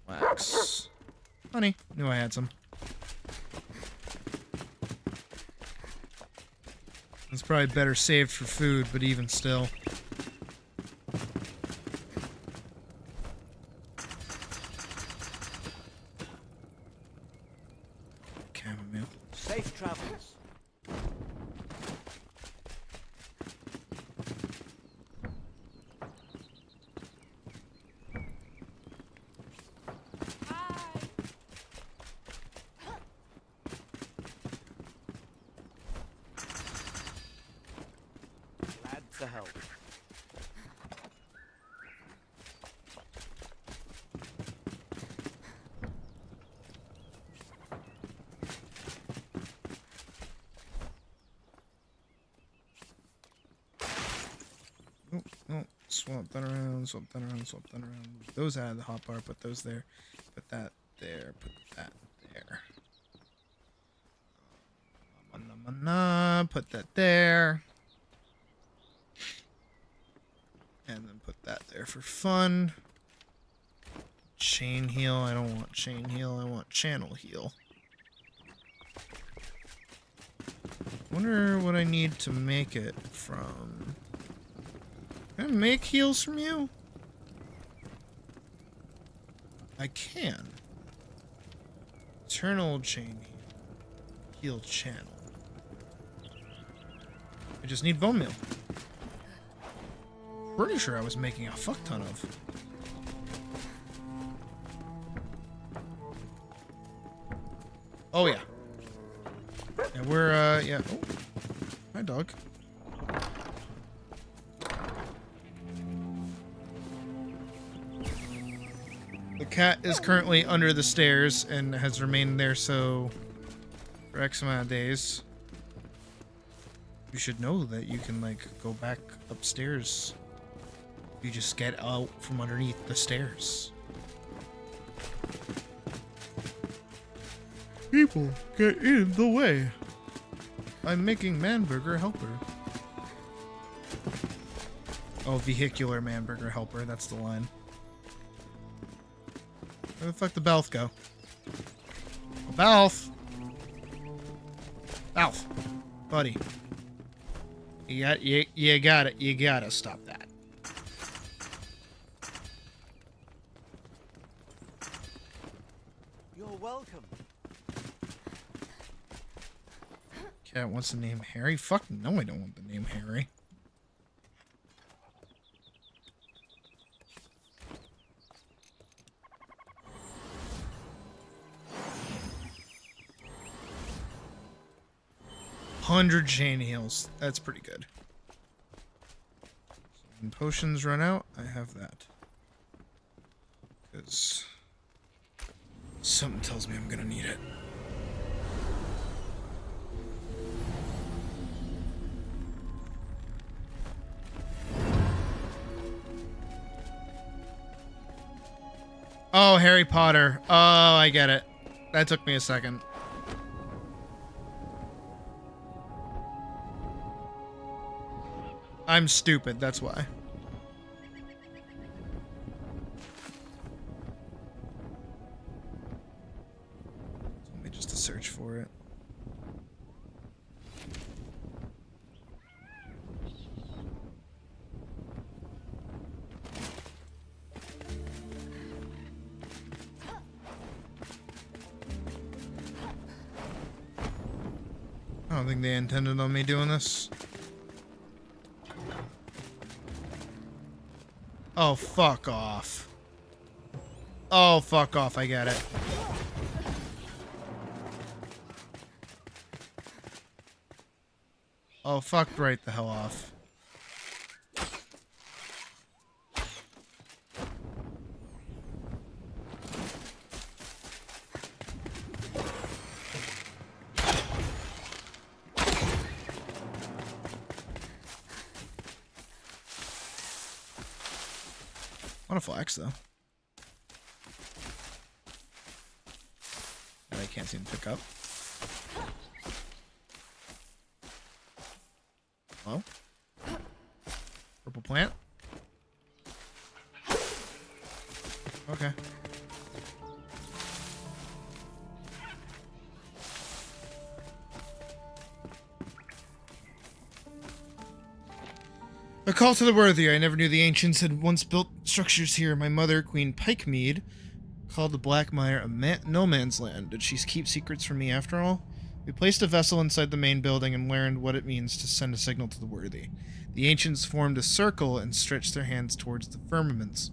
Wax. Honey. Knew I had some. It's probably better saved for food, but even still. Chamomile. Safe travels. Glad to help. Oh, oh, swap that around, swap that around, swap that around. Move those out of the hotbar, put those there, put that there, put that there. Put that there. And then put that there for fun. Chain heal, I don't want chain heal, I want channel heal. Wonder what I need to make it from. Can I make heals from you? I can. Eternal chain heal. Heal channel. I just need bone meal. Pretty sure I was making a fuck ton of. Oh yeah. And we're yeah. Oh. Hi, dog. The cat is currently under the stairs and has remained there so for X amount of days. You should know that you can like go back upstairs. You just get out from underneath the stairs. People get in the way. I'm making Manburger helper. Oh, vehicular Manburger helper. That's the line. Where the fuck did Balth go? Oh, Balth! Balth! Buddy. You gotta stop that. You're welcome. Cat wants the name Harry? Fuck no, I don't want the name Harry. $100 chain heals. That's pretty good. So when potions run out, I have that. Because something tells me I'm gonna need it. Oh, Harry Potter. Oh, I get it. That took me a second. I'm stupid, that's why. Let me just to search for it. I don't think they intended on me doing this. Oh, fuck off. Oh, fuck off, I get it. Oh, fuck right the hell off. Want a flax though. That I can't seem to pick up. Hello? Purple plant? Okay. A call to the worthy. I never knew the ancients had once built structures here. My mother, Queen Pikemead, called the Black Mire a no man's land. Did she keep secrets from me after all? We placed a vessel inside the main building and learned what it means to send a signal to the worthy. The ancients formed a circle and stretched their hands towards the firmaments.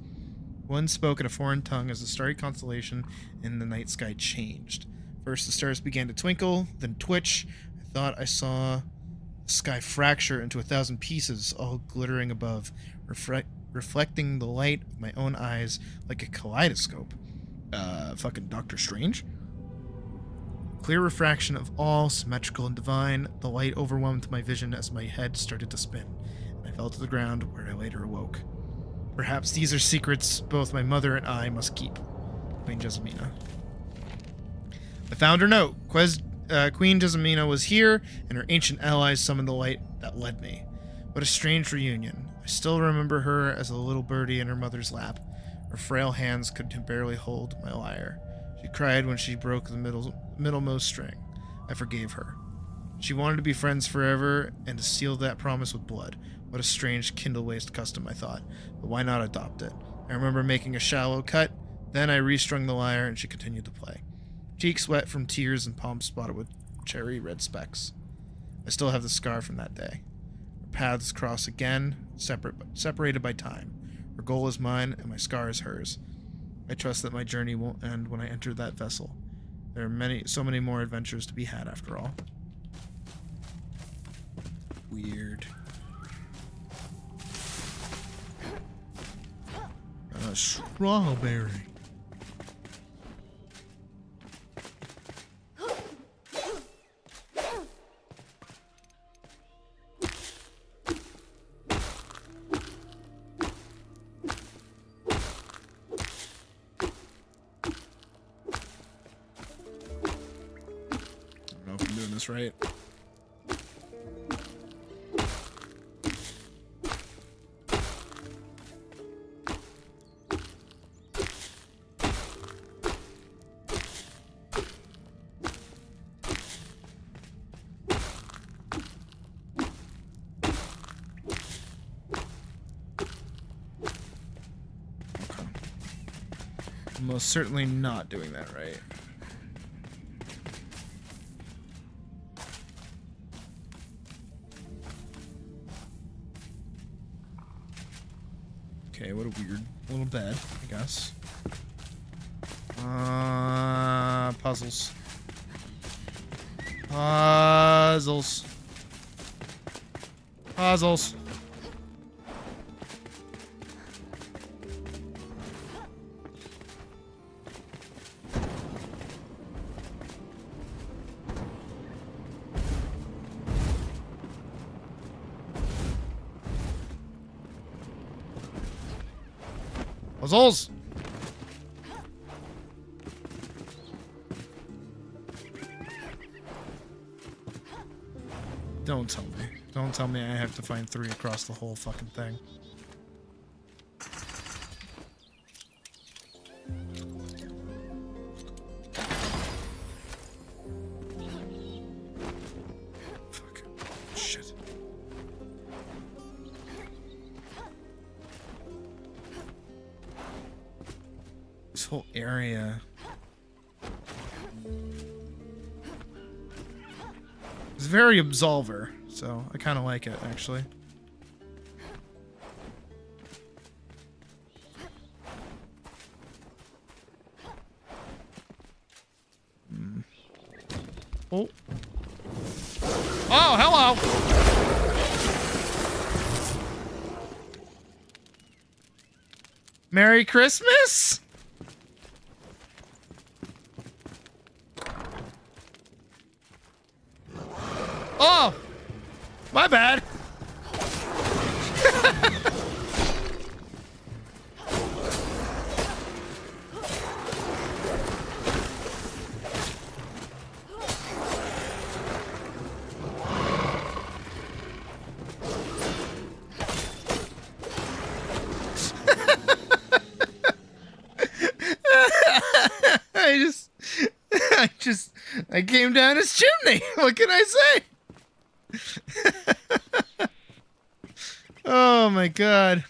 One spoke in a foreign tongue as the starry constellation in the night sky changed. First the stars began to twinkle, then twitch. I thought I saw the sky fracture into 1,000 pieces, all glittering above, reflecting the light of my own eyes like a kaleidoscope. Fucking Doctor Strange? Clear refraction of all, symmetrical and divine, the light overwhelmed my vision as my head started to spin, and I fell to the ground where I later awoke. Perhaps these are secrets both my mother and I must keep. Queen Jessamina. I found her note. Queen Jessamina was here, and her ancient allies summoned the light that led me. What a strange reunion. I still remember her as a little birdie in her mother's lap. Her frail hands could barely hold my lyre. She cried when she broke the middlemost string. I forgave her. She wanted to be friends forever, and to seal that promise with blood. What a strange kindle-waste custom, I thought. But why not adopt it? I remember making a shallow cut, then I restrung the lyre, and she continued to play. Cheeks wet from tears and palms spotted with cherry red specks. I still have the scar from that day. paths cross again, separated by time. Her goal is mine, and my scar is hers. I trust that my journey won't end when I enter that vessel. There are so many more adventures to be had after all. Weird. A strawberry. I don't know if I'm doing this right. I'm most certainly not doing that right. Okay, what a weird little bed, I guess. Puzzles. Puzzles. Puzzles. Puzzles! Don't tell me. Don't tell me I have to find 3 across the whole fucking thing. Fuck. Shit. This whole area. It's very Absolver, so I kind of like it, actually. Oh. Oh, hello! Merry Christmas? Oh! My bad. I came down his chimney. What can I say? Oh my god.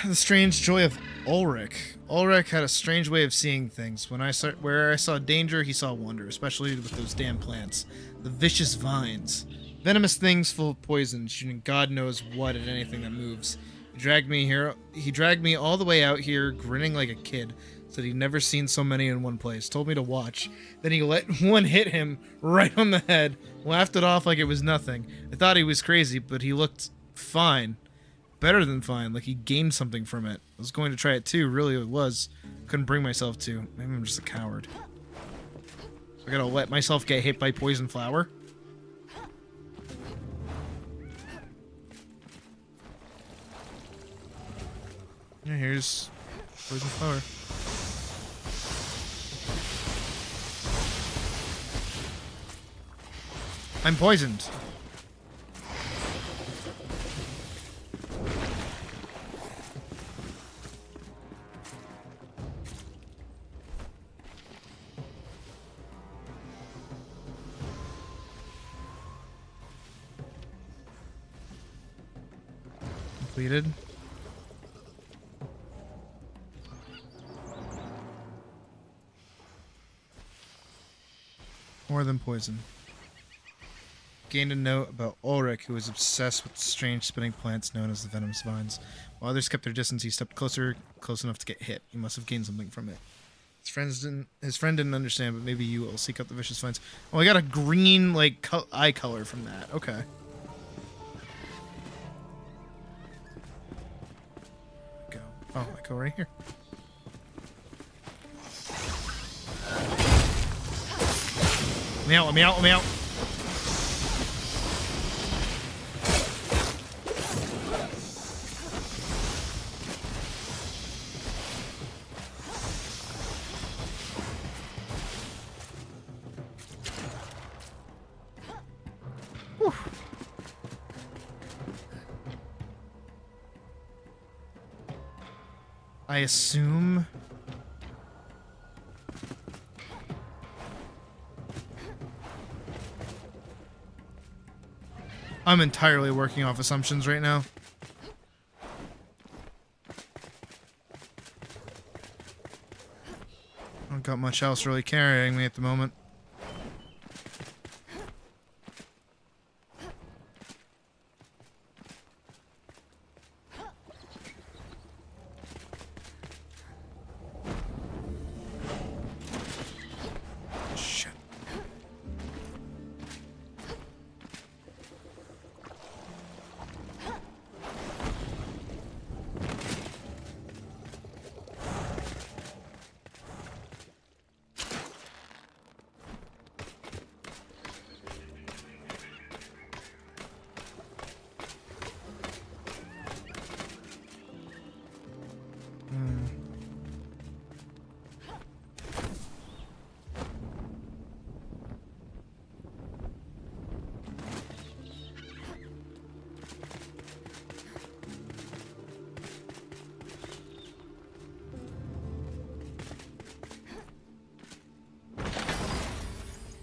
The strange joy of Ulrich. Ulrich had a strange way of seeing things. Where I saw danger, he saw wonder, especially with those damn plants. The vicious vines. Venomous things full of poison, shooting God knows what at anything that moves. He dragged me all the way out here, grinning like a kid. Said he'd never seen so many in one place. Told me to watch. Then he let one hit him right on the head. Laughed it off like it was nothing. I thought he was crazy, but he looked fine. Better than fine, like he gained something from it. I was going to try it too, really it was. Couldn't bring myself to. Maybe I'm just a coward. I gotta let myself get hit by poison flower? Yeah, here's poison flower. I'm poisoned. Completed. More than poison. Gained a note about Ulrich, who was obsessed with strange spinning plants known as the venomous vines. While others kept their distance, he stepped closer, close enough to get hit. He must have gained something from it. His friend didn't understand, but maybe you will seek out the vicious vines. Oh, I got a green, like, eye color from that. Okay. Go. Oh, I go right here. Let me out, let me out, let me out. Whew. I assume... I'm entirely working off assumptions right now. I don't got much else really carrying me at the moment. Shit.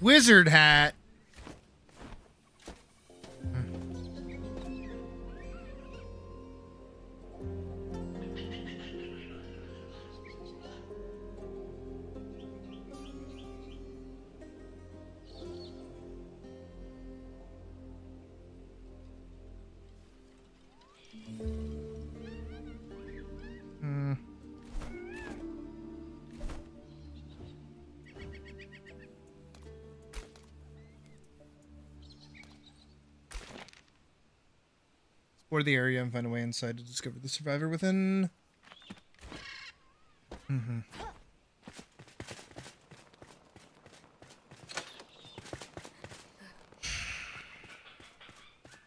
Wizard hat. Explore the area and find a way inside to discover the survivor within.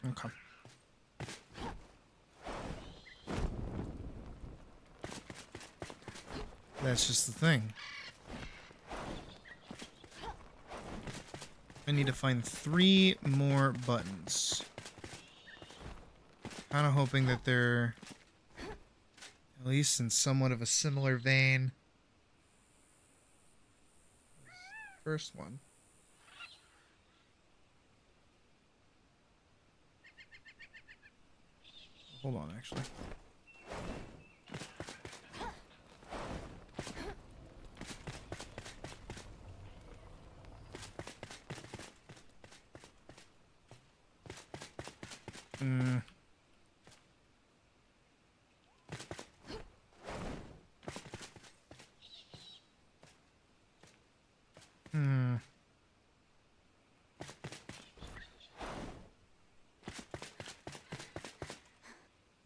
Okay. That's just the thing. I need to find 3 more buttons. Kind of hoping that they're at least in somewhat of a similar vein. First one. Hold on, actually.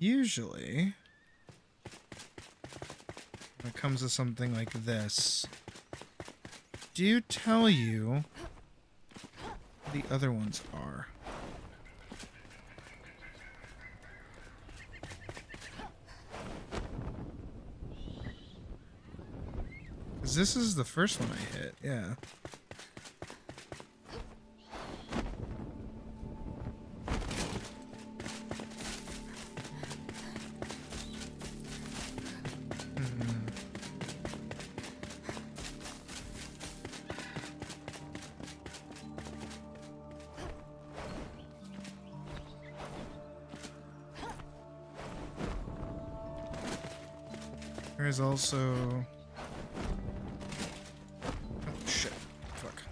Usually, when it comes to something like this, do tell you what the other ones are. Because this is the first one I hit, yeah. There's also... Oh, shit. Fuck.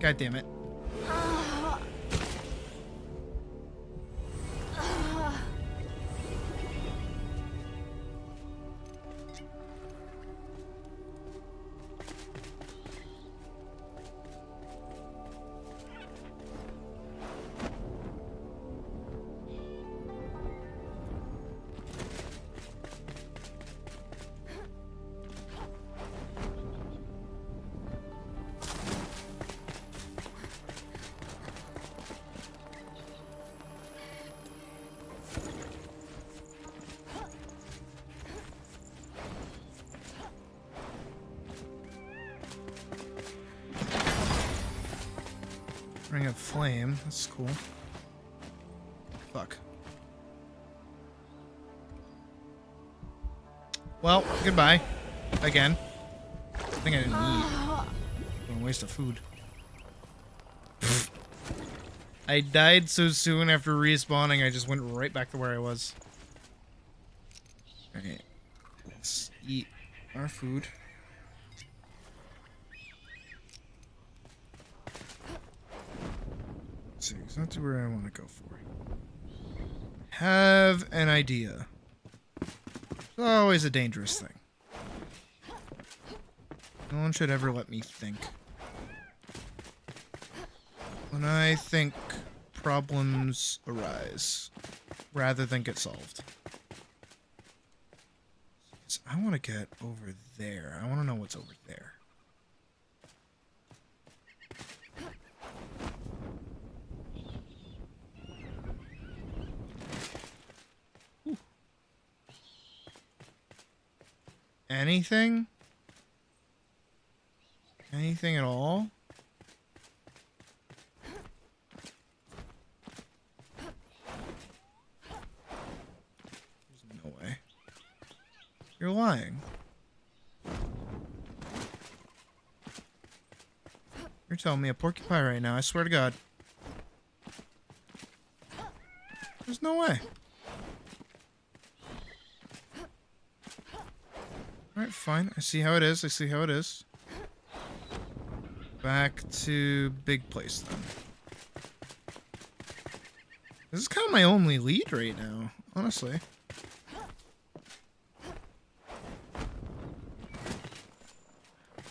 God damn it. Ring of flame. That's cool. Fuck. Well, goodbye. Again. I think I didn't eat. What a waste of food. I died so soon after respawning, I just went right back to where I was. Alright. Let's eat our food. Let's see, exactly where I want to go for. Have an idea. It's always a dangerous thing. No one should ever let me think. When I think, problems arise rather than get solved. So I want to get over there. I want to know what's over there. Ooh. Anything? Anything at all? There's no way. You're lying. You're telling me a porcupine right now, I swear to God. There's no way. Alright, fine. I see how it is. I see how it is. Back to big place then. This is kind of my only lead right now, honestly.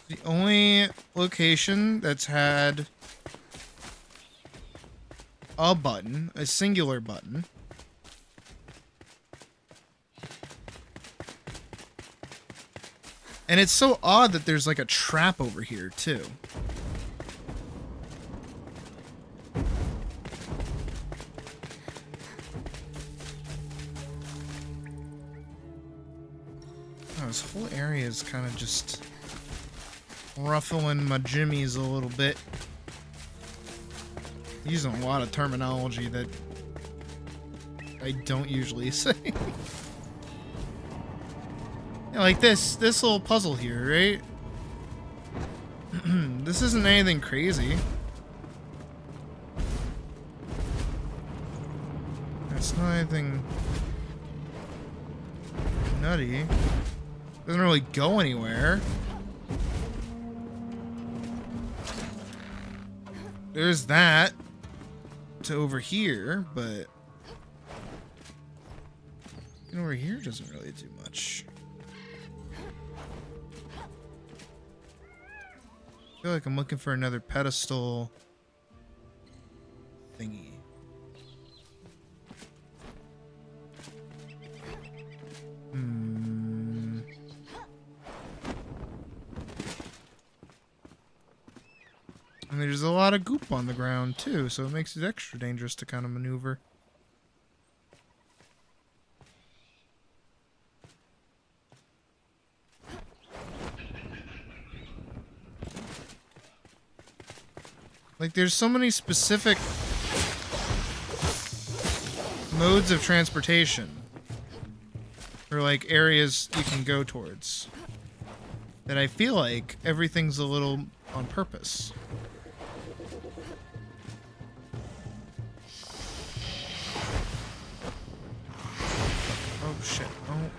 The only location that's had a button, a singular button. And it's so odd that there's like a trap over here too. Oh, this whole area is kind of just ruffling my jimmies a little bit. Using a lot of terminology that I don't usually say. Yeah, like this little puzzle here, right? This isn't anything crazy. It's not anything nutty. Doesn't really go anywhere. There's that to over here, but over here doesn't really do much. I feel like I'm looking for another pedestal thingy. And there's a lot of goop on the ground too, so it makes it extra dangerous to kind of maneuver. Like, there's so many specific modes of transportation, or like areas you can go towards, that I feel like everything's a little on purpose. Oh shit, oh.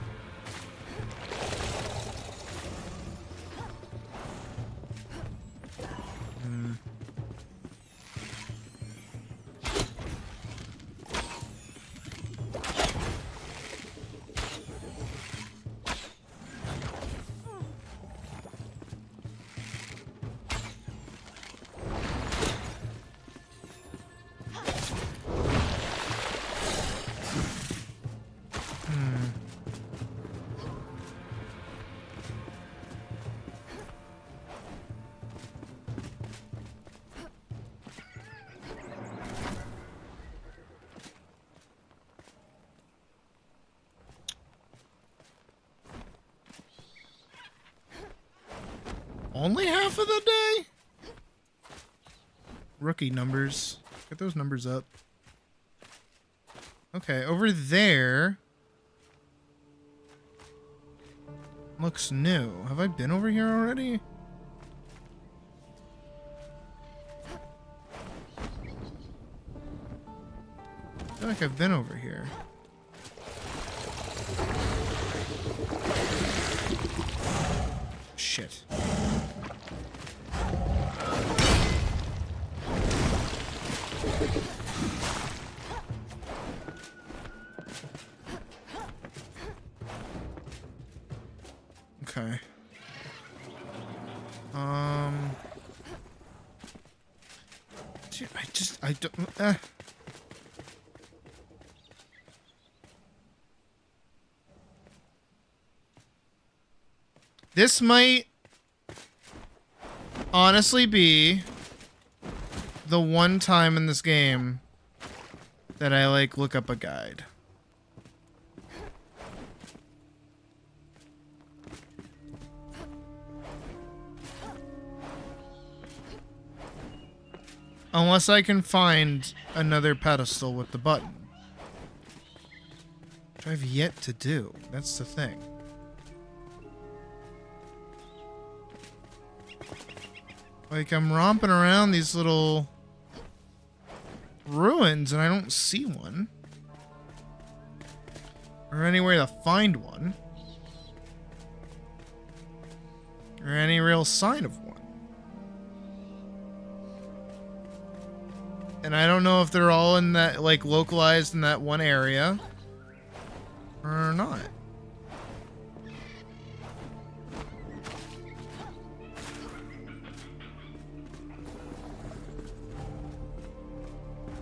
Only half of the day? Rookie numbers. Get those numbers up. Okay, over there. Looks new. Have I been over here already? I feel like I've been over here. Shit. Okay. Dude, I don't. This might honestly be the one time in this game that I like look up a guide. Unless I can find another pedestal with the button. Which I've yet to do. That's the thing. Like, I'm romping around these little ruins and I don't see one. Or anywhere to find one. Or any real sign of one. And I don't know if they're all in that, like, localized in that one area. Or not.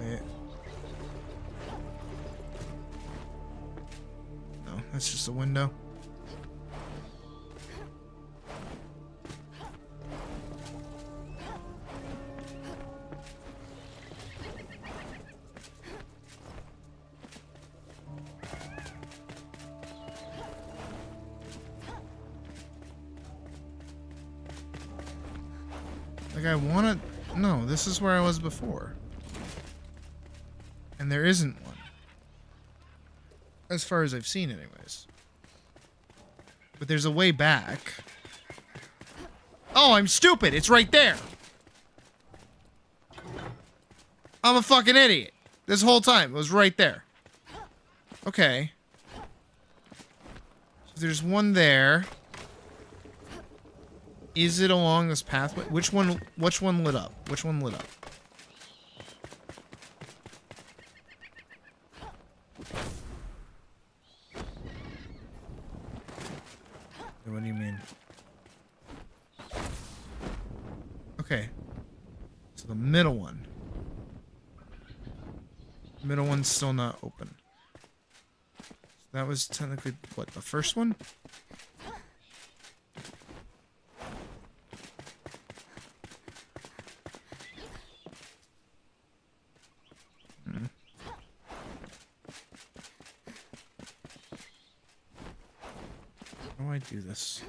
Wait. No, that's just a window. Like, I want to... No, this is where I was before. And there isn't one. As far as I've seen, anyways. But there's a way back. Oh, I'm stupid! It's right there! I'm a fucking idiot. This whole time, it was right there. Okay. So there's one there. Is it along this pathway? Which one lit up? Which one lit up? What do you mean? Okay. So the middle one. The middle one's still not open. So that was technically, what, the first one? How do I do this?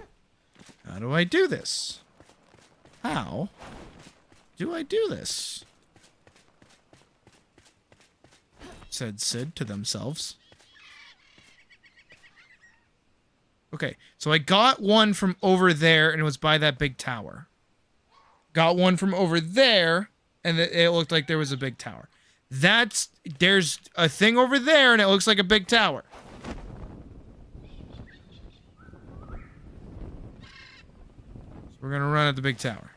How do I do this? How do I do this? Said Sid to themselves. Okay, so I got one from over there and it was by that big tower. Got one from over there and it looked like there was a big tower. There's a thing over there and it looks like a big tower. We're gonna run at the big tower.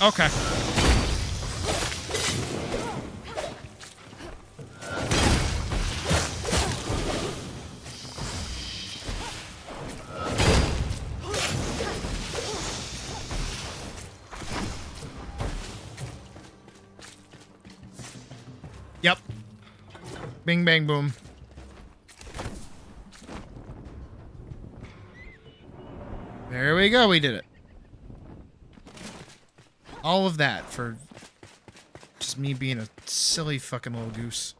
Okay. Yep. Bing, bang, boom. There we go, we did it. All of that for just me being a silly fucking little goose.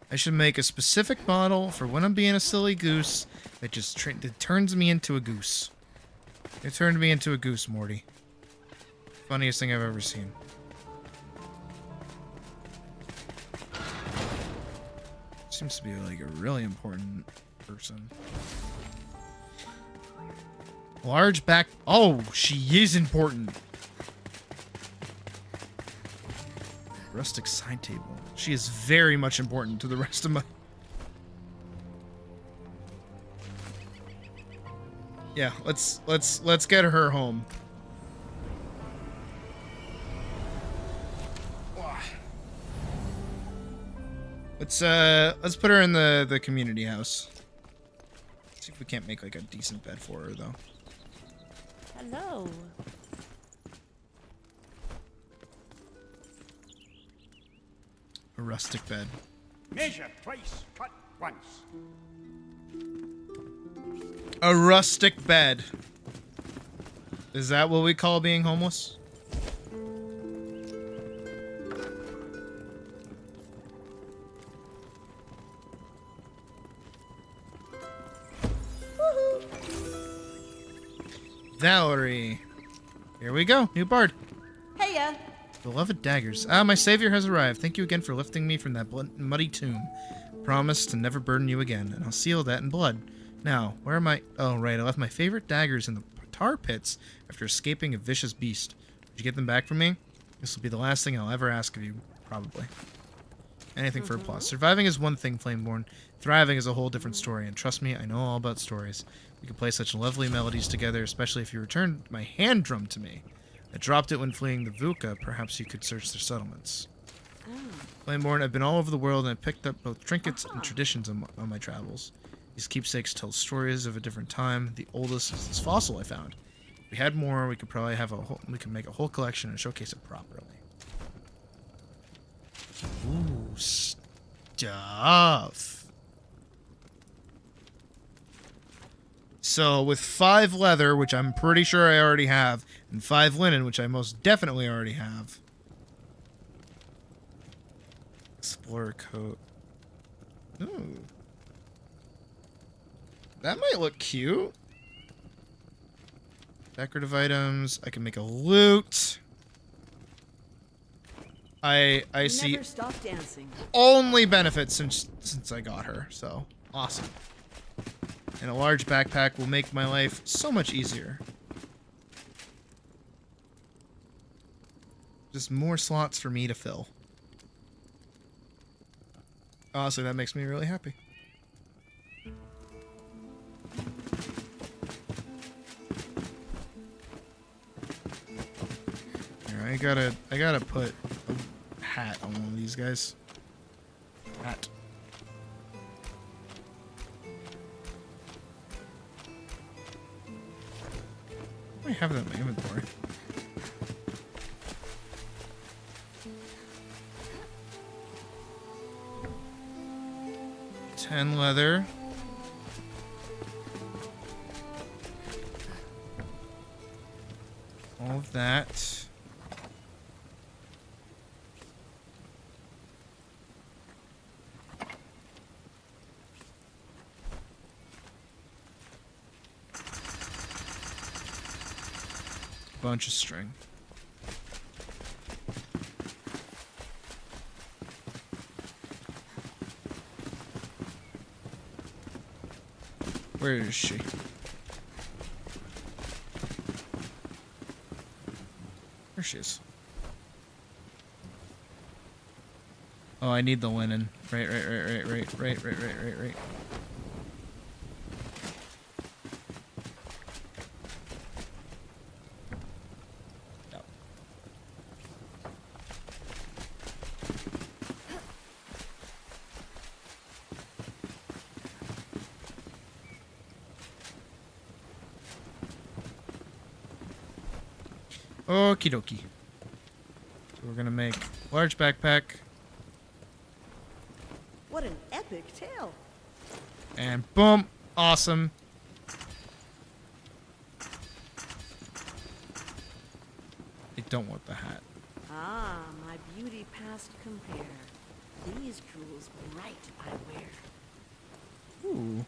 I should make a specific model for when I'm being a silly goose that just that turns me into a goose. It turned me into a goose, Morty. Funniest thing I've ever seen. Seems to be like a really important person. Large back. Oh, she is important. Rustic side table. She is very much important to the rest of my... Yeah, let's get her home. Let's put her in the community house. See if we can't make like a decent bed for her though. Hello. A rustic bed. Measure twice, cut once. A rustic bed. Is that what we call being homeless? Valerie. Here we go. New bard. Heya. Beloved daggers. Ah, my savior has arrived. Thank you again for lifting me from that muddy tomb. Promise to never burden you again, and I'll seal that in blood. Now, where am I? Oh, right. I left my favorite daggers in the tar pits after escaping a vicious beast. Did you get them back from me? This will be the last thing I'll ever ask of you, probably. Anything for applause. Surviving is one thing, Flameborn. Thriving is a whole different story, and trust me, I know all about stories. We could play such lovely melodies together, especially if you returned my hand drum to me. I dropped it when fleeing the Vuka. Perhaps you could search their settlements. Flameborn, I've been all over the world, and I picked up both trinkets and traditions on my travels. These keepsakes tell stories of a different time. The oldest is this fossil I found. If we had more, we could probably have we could make a whole collection and showcase it properly. Ooh, stuff. So with 5 leather, which I'm pretty sure I already have, and 5 linen, which I most definitely already have. Explorer coat. Ooh. That might look cute. Decorative items. I can make a loot. I see Never stop dancing. only benefits since I got her, so awesome. And a large backpack will make my life so much easier. Just more slots for me to fill. Honestly, that makes me really happy. Here, I gotta put a hat on one of these guys. Hat. I have that in my inventory. $10 leather. All of that. Bunch of string. Where is she? There she is. Oh, I need the linen. Right. Okie dokie. So we're gonna make large backpack. What an epic tale. And boom! Awesome. I don't want the hat. Ah, my beauty past compare. These jewels bright, I wear. Ooh.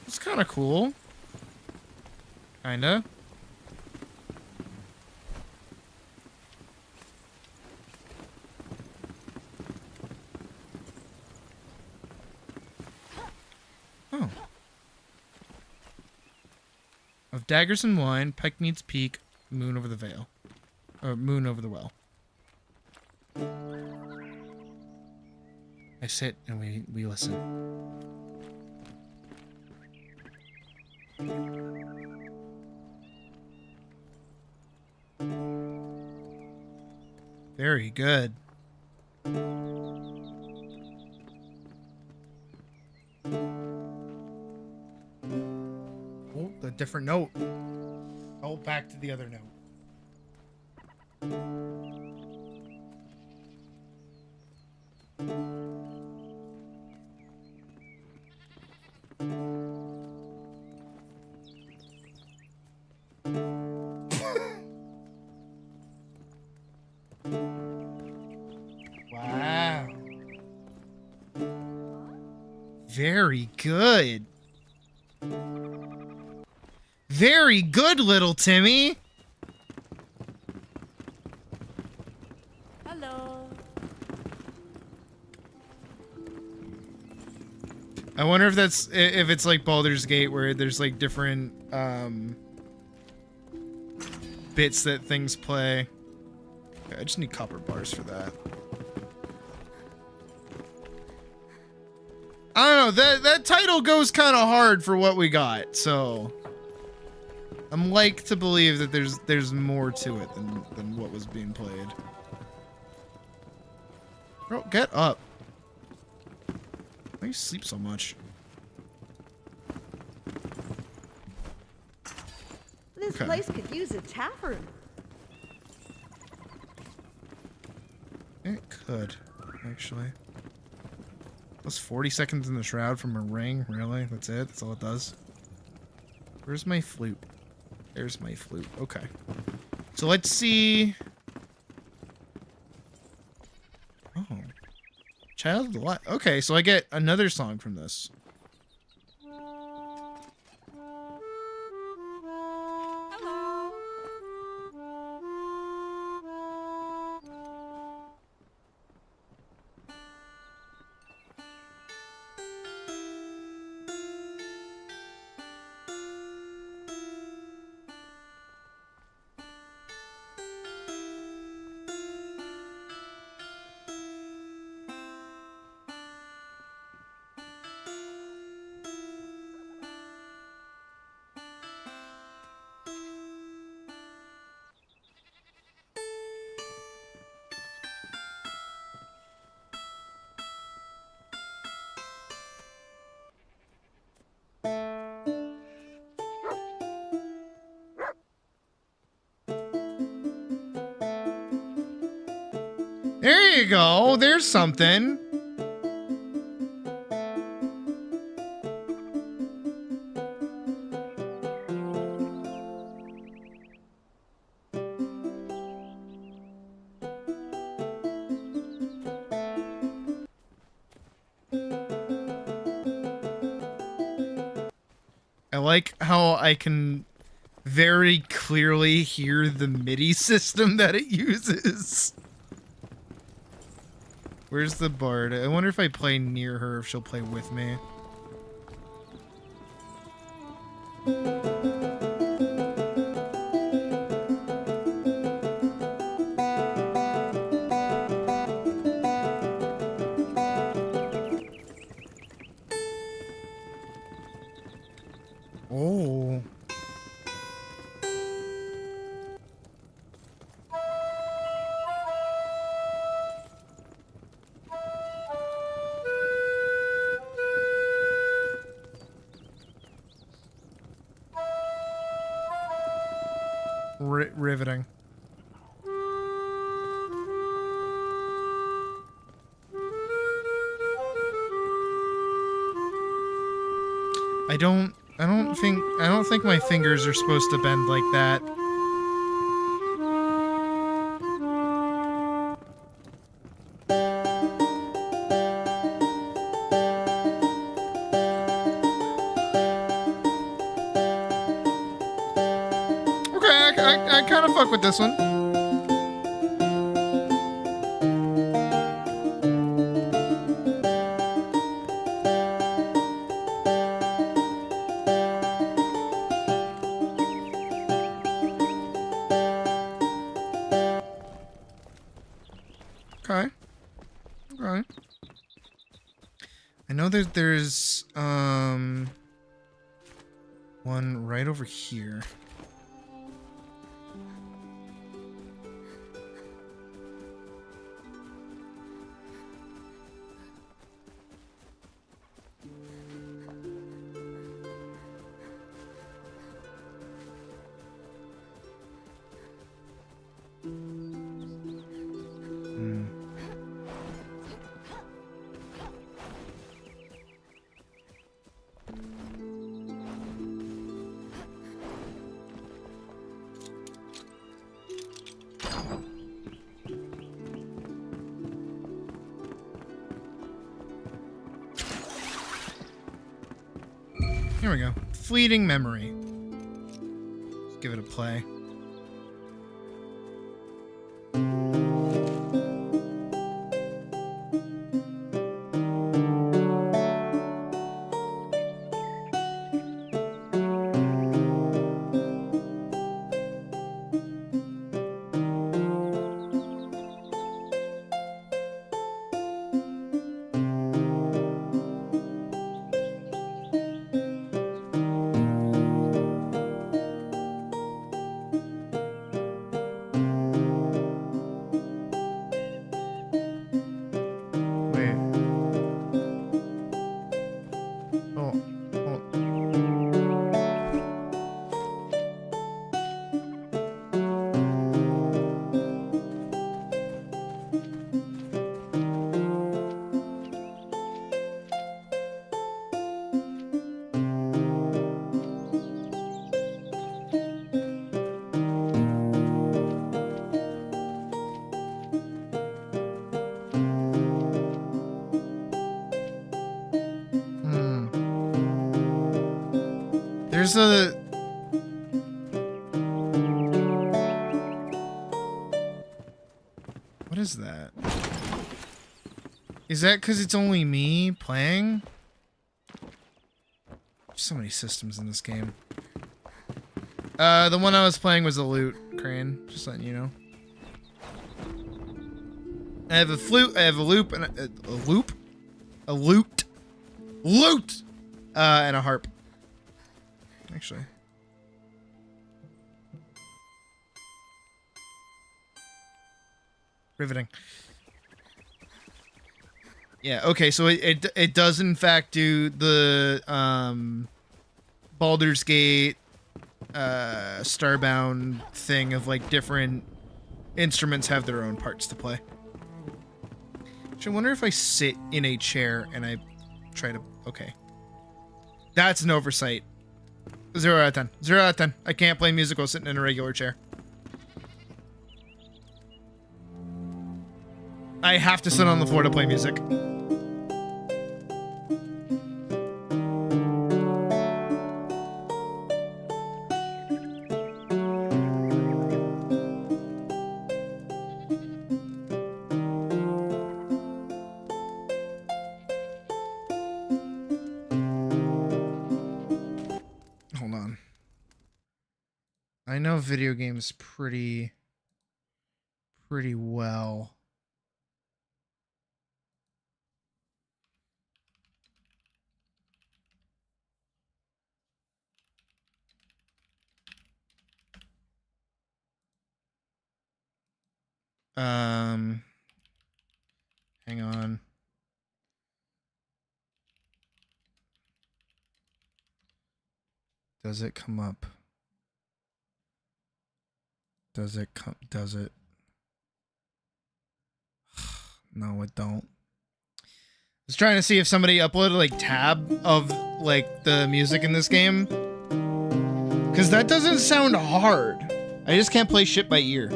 It's kind of cool. Kinda. Oh. Of daggers and wine, Pike needs peak, moon over the veil. Or moon over the well. I sit and we listen. Very good. Oh, a different note. Oh, back to the other note. Wow. Very good. Very good, little Timmy. Hello. I wonder if it's like Baldur's Gate where there's like different bits that things play. Okay, I just need copper bars for that. I don't know, that title goes kind of hard for what we got, so I'm like to believe that there's more to it than what was being played. Bro, get up. Why do you sleep so much? This Okay. place could use a tavern. It could, actually. Plus 40 seconds in the shroud from a ring? Really? That's it? That's all it does? Where's my flute? There's my flute. Okay. So let's see. Oh. Child of the Light. Okay, so I get another song from this. Hello. There you go. There's something. I like how I can very clearly hear the MIDI system that it uses. Where's the bard? I wonder if I play near her, if she'll play with me. Oh. Riveting. I don't I don't think my fingers are supposed to bend like that. Okay, I kind of fuck with this one. Okay. Okay. I know there's one right over here. Here we go. Fleeting memory. Let's give it a play. Wait. Oh. There's a... What is that? Is that because it's only me playing? There's so many systems in this game. The one I was playing was a loot crane. Just letting you know. I have a flute, I have a loop, and a loop? A lute. Loot! And a harp. Actually. Riveting. Yeah, okay, so it does in fact do the Baldur's Gate Starbound thing of like different instruments have their own parts to play. Actually, I wonder if I sit in a chair and I try to... Okay. That's an oversight. 0 out of 10. 0 out of 10. I can't play music while sitting in a regular chair. I have to sit on the floor to play music. Hold on. I know video games pretty well. Hang on. Does it come up? Does it come? Does it? No, it don't. was trying to see if somebody uploaded like tab of like the music in this game. Cause that doesn't sound hard. I just can't play shit by ear.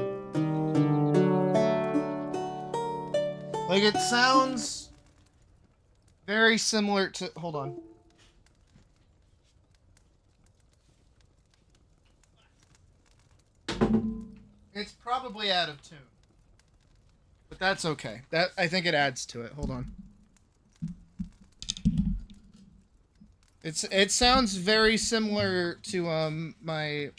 Like it sounds very similar to, hold on. It's probably out of tune. But that's okay. That I think it adds to it. Hold on. It sounds very similar to my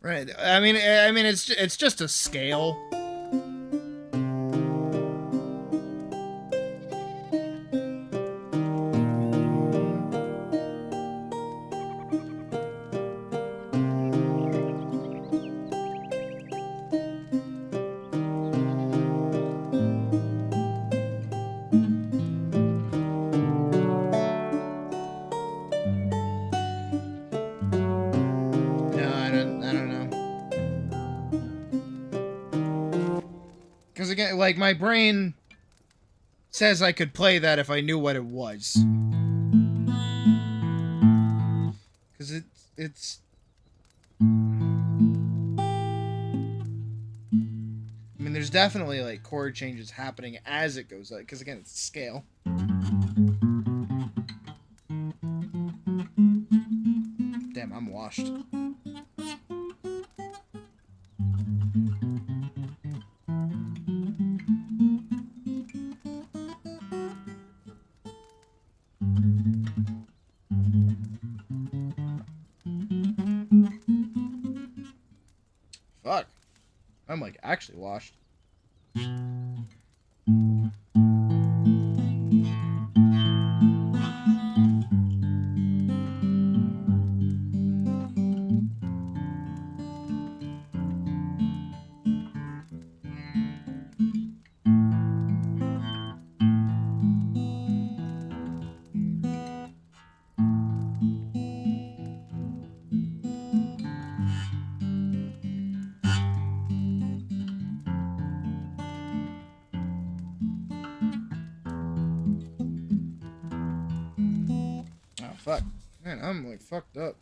right. I mean it's just a scale. Again, like my brain says I could play that if I knew what it was. Cause it's I mean there's definitely like chord changes happening as it goes like, cause again it's scale. Damn, I'm washed. Fuck. I'm like actually washed. Fuck. Man, I'm like fucked up.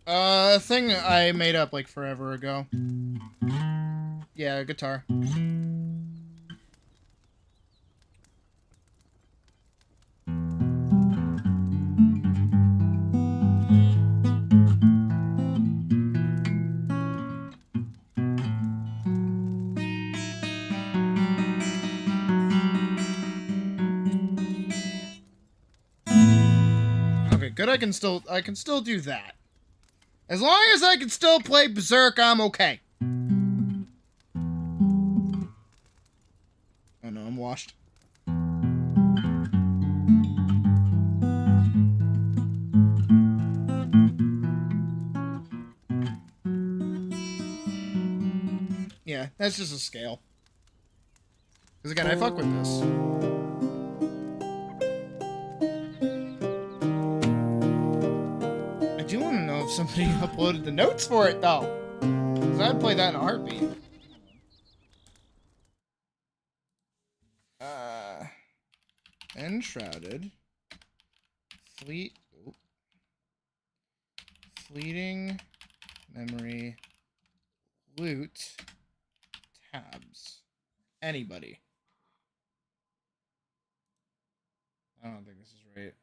A thing I made up like forever ago. Yeah, guitar. Good, I can still do that. As long as I can still play Berserk, I'm okay. Oh no, I'm washed. Yeah, that's just a scale. Because again, I fuck with this. Somebody uploaded the notes for it though, because I'd play that in a heartbeat. Enshrouded, fleeting memory, loot, tabs. Anybody? I don't think this is right.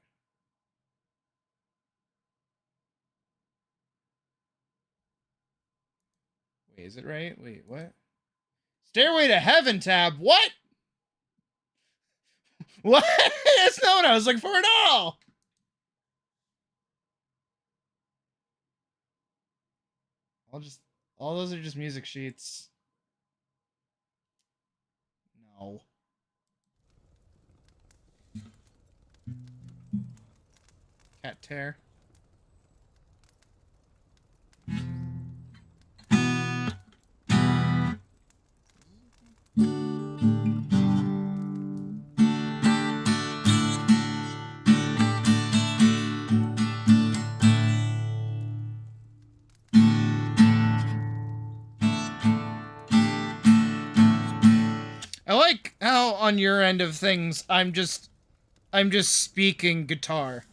Wait, is it right? Wait, what? Stairway to Heaven tab. What? What? That's not what I was looking for at all. All those are just music sheets. No. Cat tear. I like how on your end of things, I'm just speaking guitar.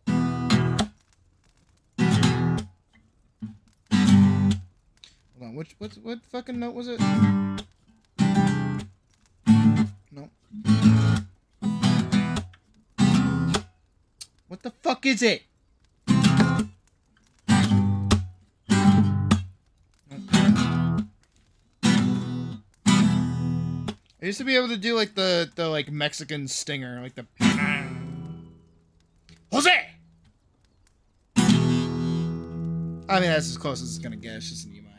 Hold on, what fucking note was it? No. What the fuck is it? I used to be able to do like the like Mexican stinger, like the Jose. I mean, that's as close as it's gonna get. It's just an E minor.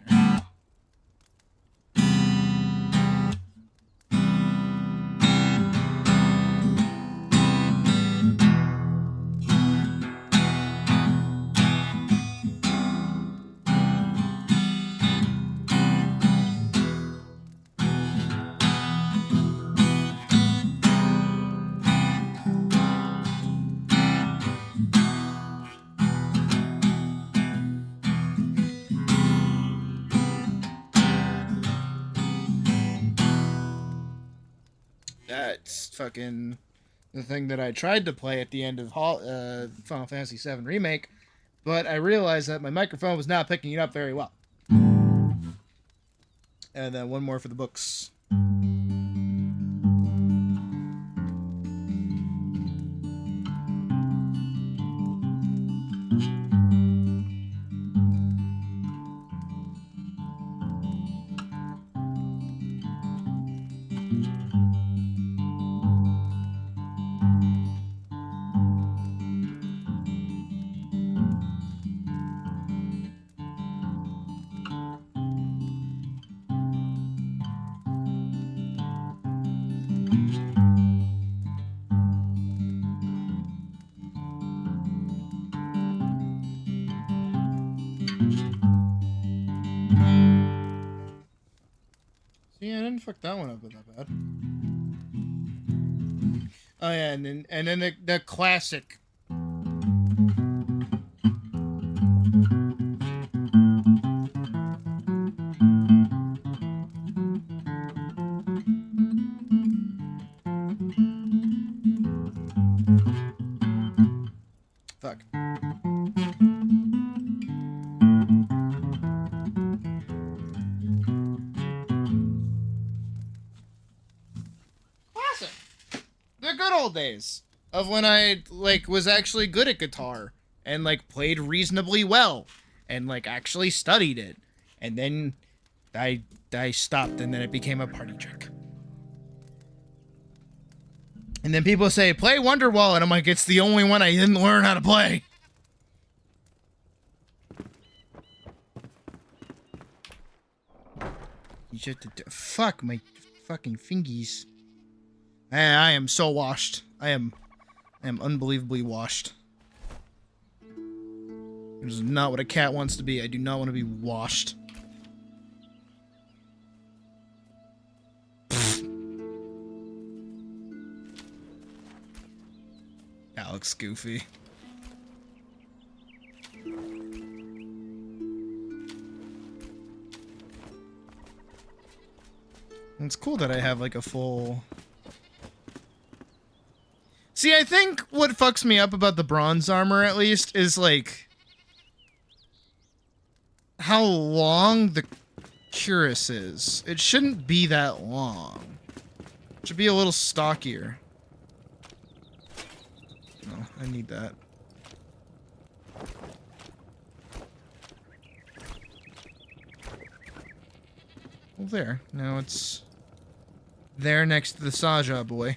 That's fucking the thing that I tried to play at the end of Final Fantasy VII Remake, but I realized that my microphone was not picking it up very well. And then one more for the books. See, I didn't fuck that one up that bad. Oh yeah, and then the classic. Fuck. Classic. The good old days of when I like was actually good at guitar and like played reasonably well and like actually studied it, and then I stopped, and then it became a party trick. And then people say, play Wonderwall, and I'm like, it's the only one I didn't learn how to play. You should fuck my fucking fingies. I am so washed. I am unbelievably washed. This is not what a cat wants to be. I do not want to be washed. That looks goofy. It's cool that I have like a full... See, I think what fucks me up about the bronze armor, at least, is like how long the cuirass is. It shouldn't be that long. It should be a little stockier. No, I need that. Well, there. Now it's there next to the Saja boy.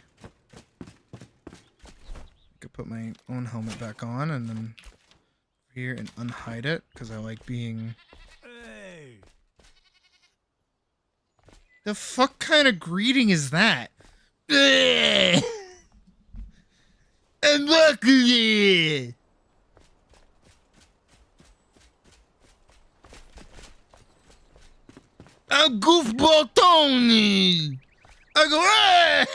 I could put my own helmet back on and then here and unhide it because I like being... Hey. The fuck kind of greeting is that? And luckily, a goofball Tony. I go, ah!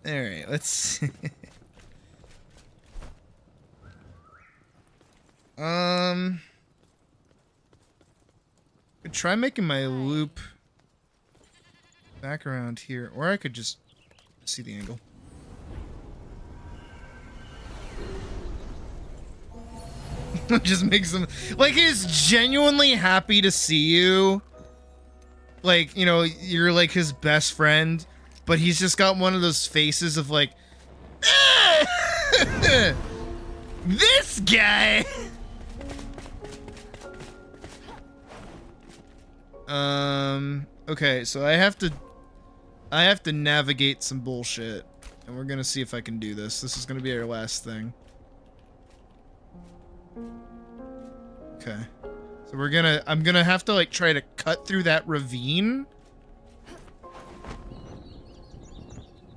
All right, let's. Could try making my loop back around here, or I could just see the angle. Just makes him like he's genuinely happy to see you. Like, you know, you're like his best friend, but he's just got one of those faces of like, this guy. Okay, so I have to navigate some bullshit, and we're gonna see if I can do this. This is gonna be our last thing. Okay. So I'm gonna have to like try to cut through that ravine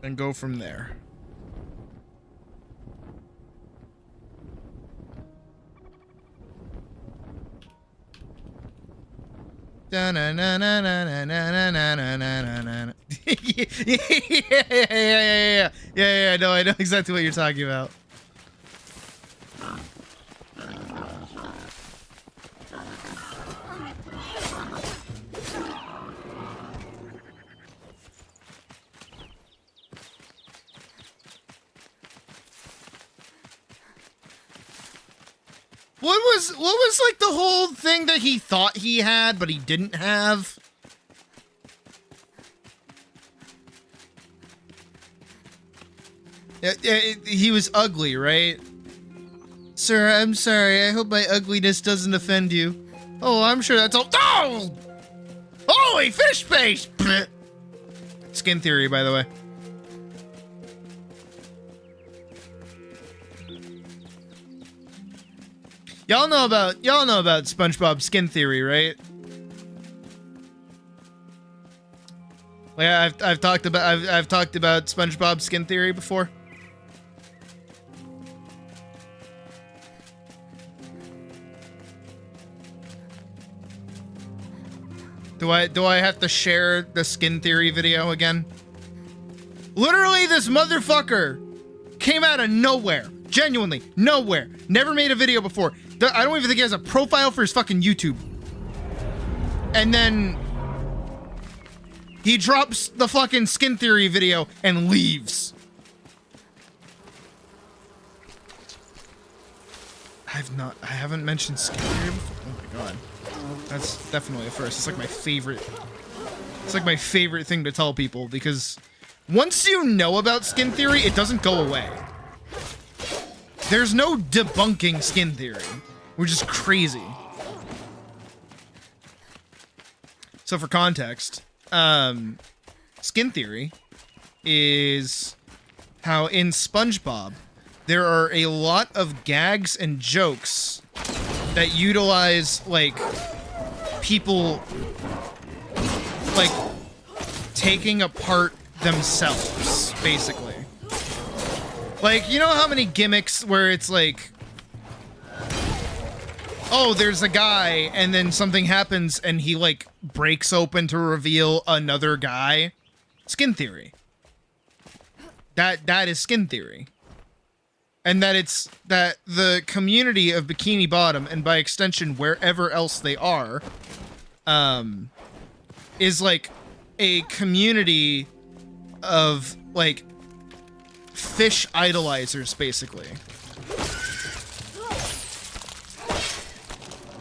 and go from there. Yeah, no, I know exactly what you're talking about. What was like the whole thing that he thought he had, but he didn't have? He was ugly, right? Sir, I'm sorry. I hope my ugliness doesn't offend you. Oh, I'm sure that's all. Oh! Holy fish face! Skin theory, by the way. Y'all know about SpongeBob skin theory, right? Like I've talked about SpongeBob skin theory before. Do I have to share the skin theory video again? Literally, this motherfucker came out of nowhere. Genuinely, nowhere. Never made a video before. I don't even think he has a profile for his fucking YouTube. And then he drops the fucking skin theory video and leaves. I haven't mentioned skin theory before. Oh my god. That's definitely a first. It's like my favorite. It's like my favorite thing to tell people, because once you know about skin theory, it doesn't go away. There's no debunking skin theory, which is crazy. So for context, skin theory is how in SpongeBob, there are a lot of gags and jokes that utilize, like, people, like, taking apart themselves, basically. Like, you know how many gimmicks where it's like, oh, there's a guy, and then something happens, and he, like, breaks open to reveal another guy? Skin theory. That is skin theory. And that it's, that the community of Bikini Bottom, and by extension, wherever else they are, is, like, a community of, like, fish idolizers, basically.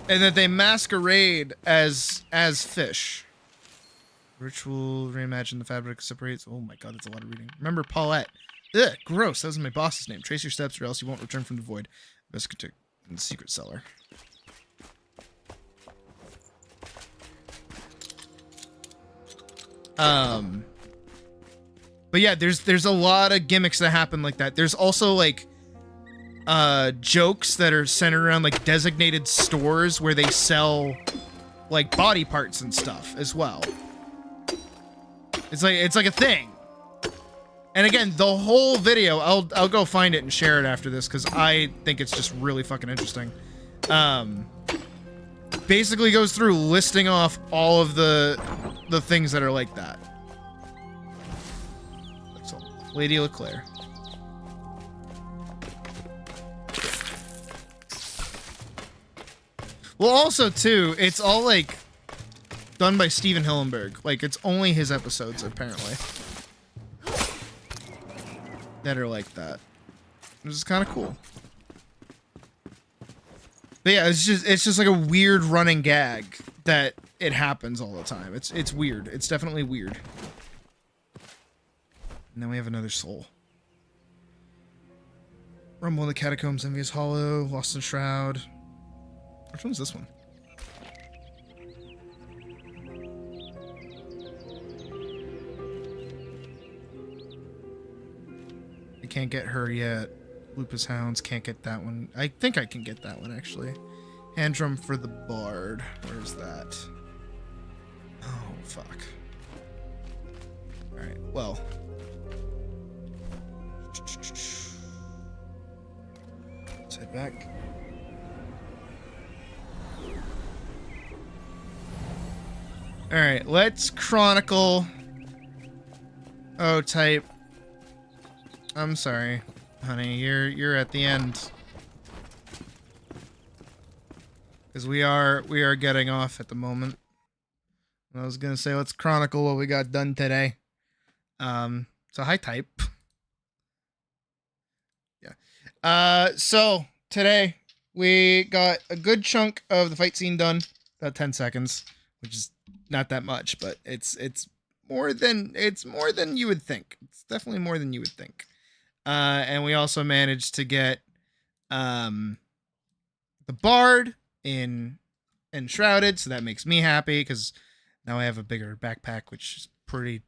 And that they masquerade as fish. Ritual, reimagine the fabric separates. Oh my god, that's a lot of reading. Remember Paulette. Ugh, gross. That was my boss's name. Trace your steps or else you won't return from the void. Best to in the secret cellar. But yeah, there's a lot of gimmicks that happen like that. There's also like jokes that are centered around like designated stores where they sell like body parts and stuff as well. It's like a thing. And again, the whole video, I'll go find it and share it after this because I think it's just really fucking interesting. Basically goes through listing off all of the things that are like that. So, Lady LeClaire. Well, also too, it's all like done by Steven Hillenberg. Like it's only his episodes apparently that are like that. Which is kind of cool. But yeah, it's just like a weird running gag that it happens all the time. It's weird. It's definitely weird. And then we have another soul. Rumble in the Catacombs, Envious Hollow, Lost in Shroud. Which one's this one? I can't get her yet. Lupus Hounds, can't get that one. I think I can get that one, actually. Hand Drum for the Bard. Where's that? Oh, fuck. Alright, well. Let's head back. Alright, let's chronicle. Oh, type. I'm sorry, honey. You're at the end. Because we are getting off at the moment. I was gonna say let's chronicle what we got done today. So hi type. Yeah. So today we got a good chunk of the fight scene done. About 10 seconds, which is not that much, but it's more than you would think. It's definitely more than you would think. And we also managed to get the Bard enshrouded, so that makes me happy because now I have a bigger backpack, which is pretty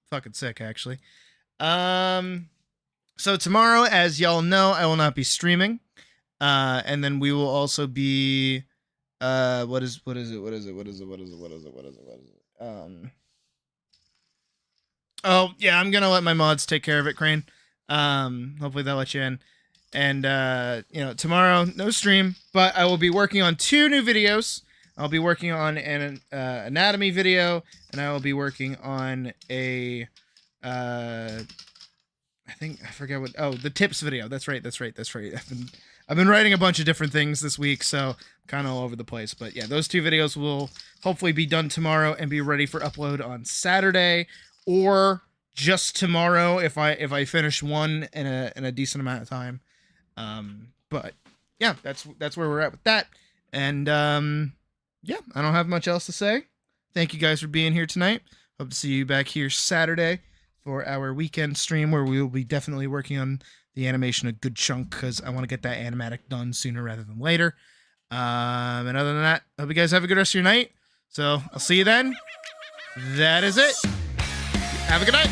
fucking sick actually. So tomorrow, as y'all know, I will not be streaming. And then we will also be what is it? Oh yeah, I'm gonna let my mods take care of it, Crane. Hopefully they'll let you in. And tomorrow no stream, but I will be working on 2 new videos. I'll be working on an anatomy video, and I will be working on a I forget what. Oh, the tips video. That's right. I've been writing a bunch of different things this week, so kind of all over the place. But yeah, those 2 videos will hopefully be done tomorrow and be ready for upload on Saturday, or just tomorrow if I finish one in a decent amount of time. But yeah, that's where we're at with that. And yeah, I don't have much else to say. Thank you guys for being here tonight. Hope to see you back here Saturday for our weekend stream, where we will be definitely working on the animation a good chunk, because I want to get that animatic done sooner rather than later. And other than that, hope you guys have a good rest of your night. So I'll see you then. That is it. Have a good night.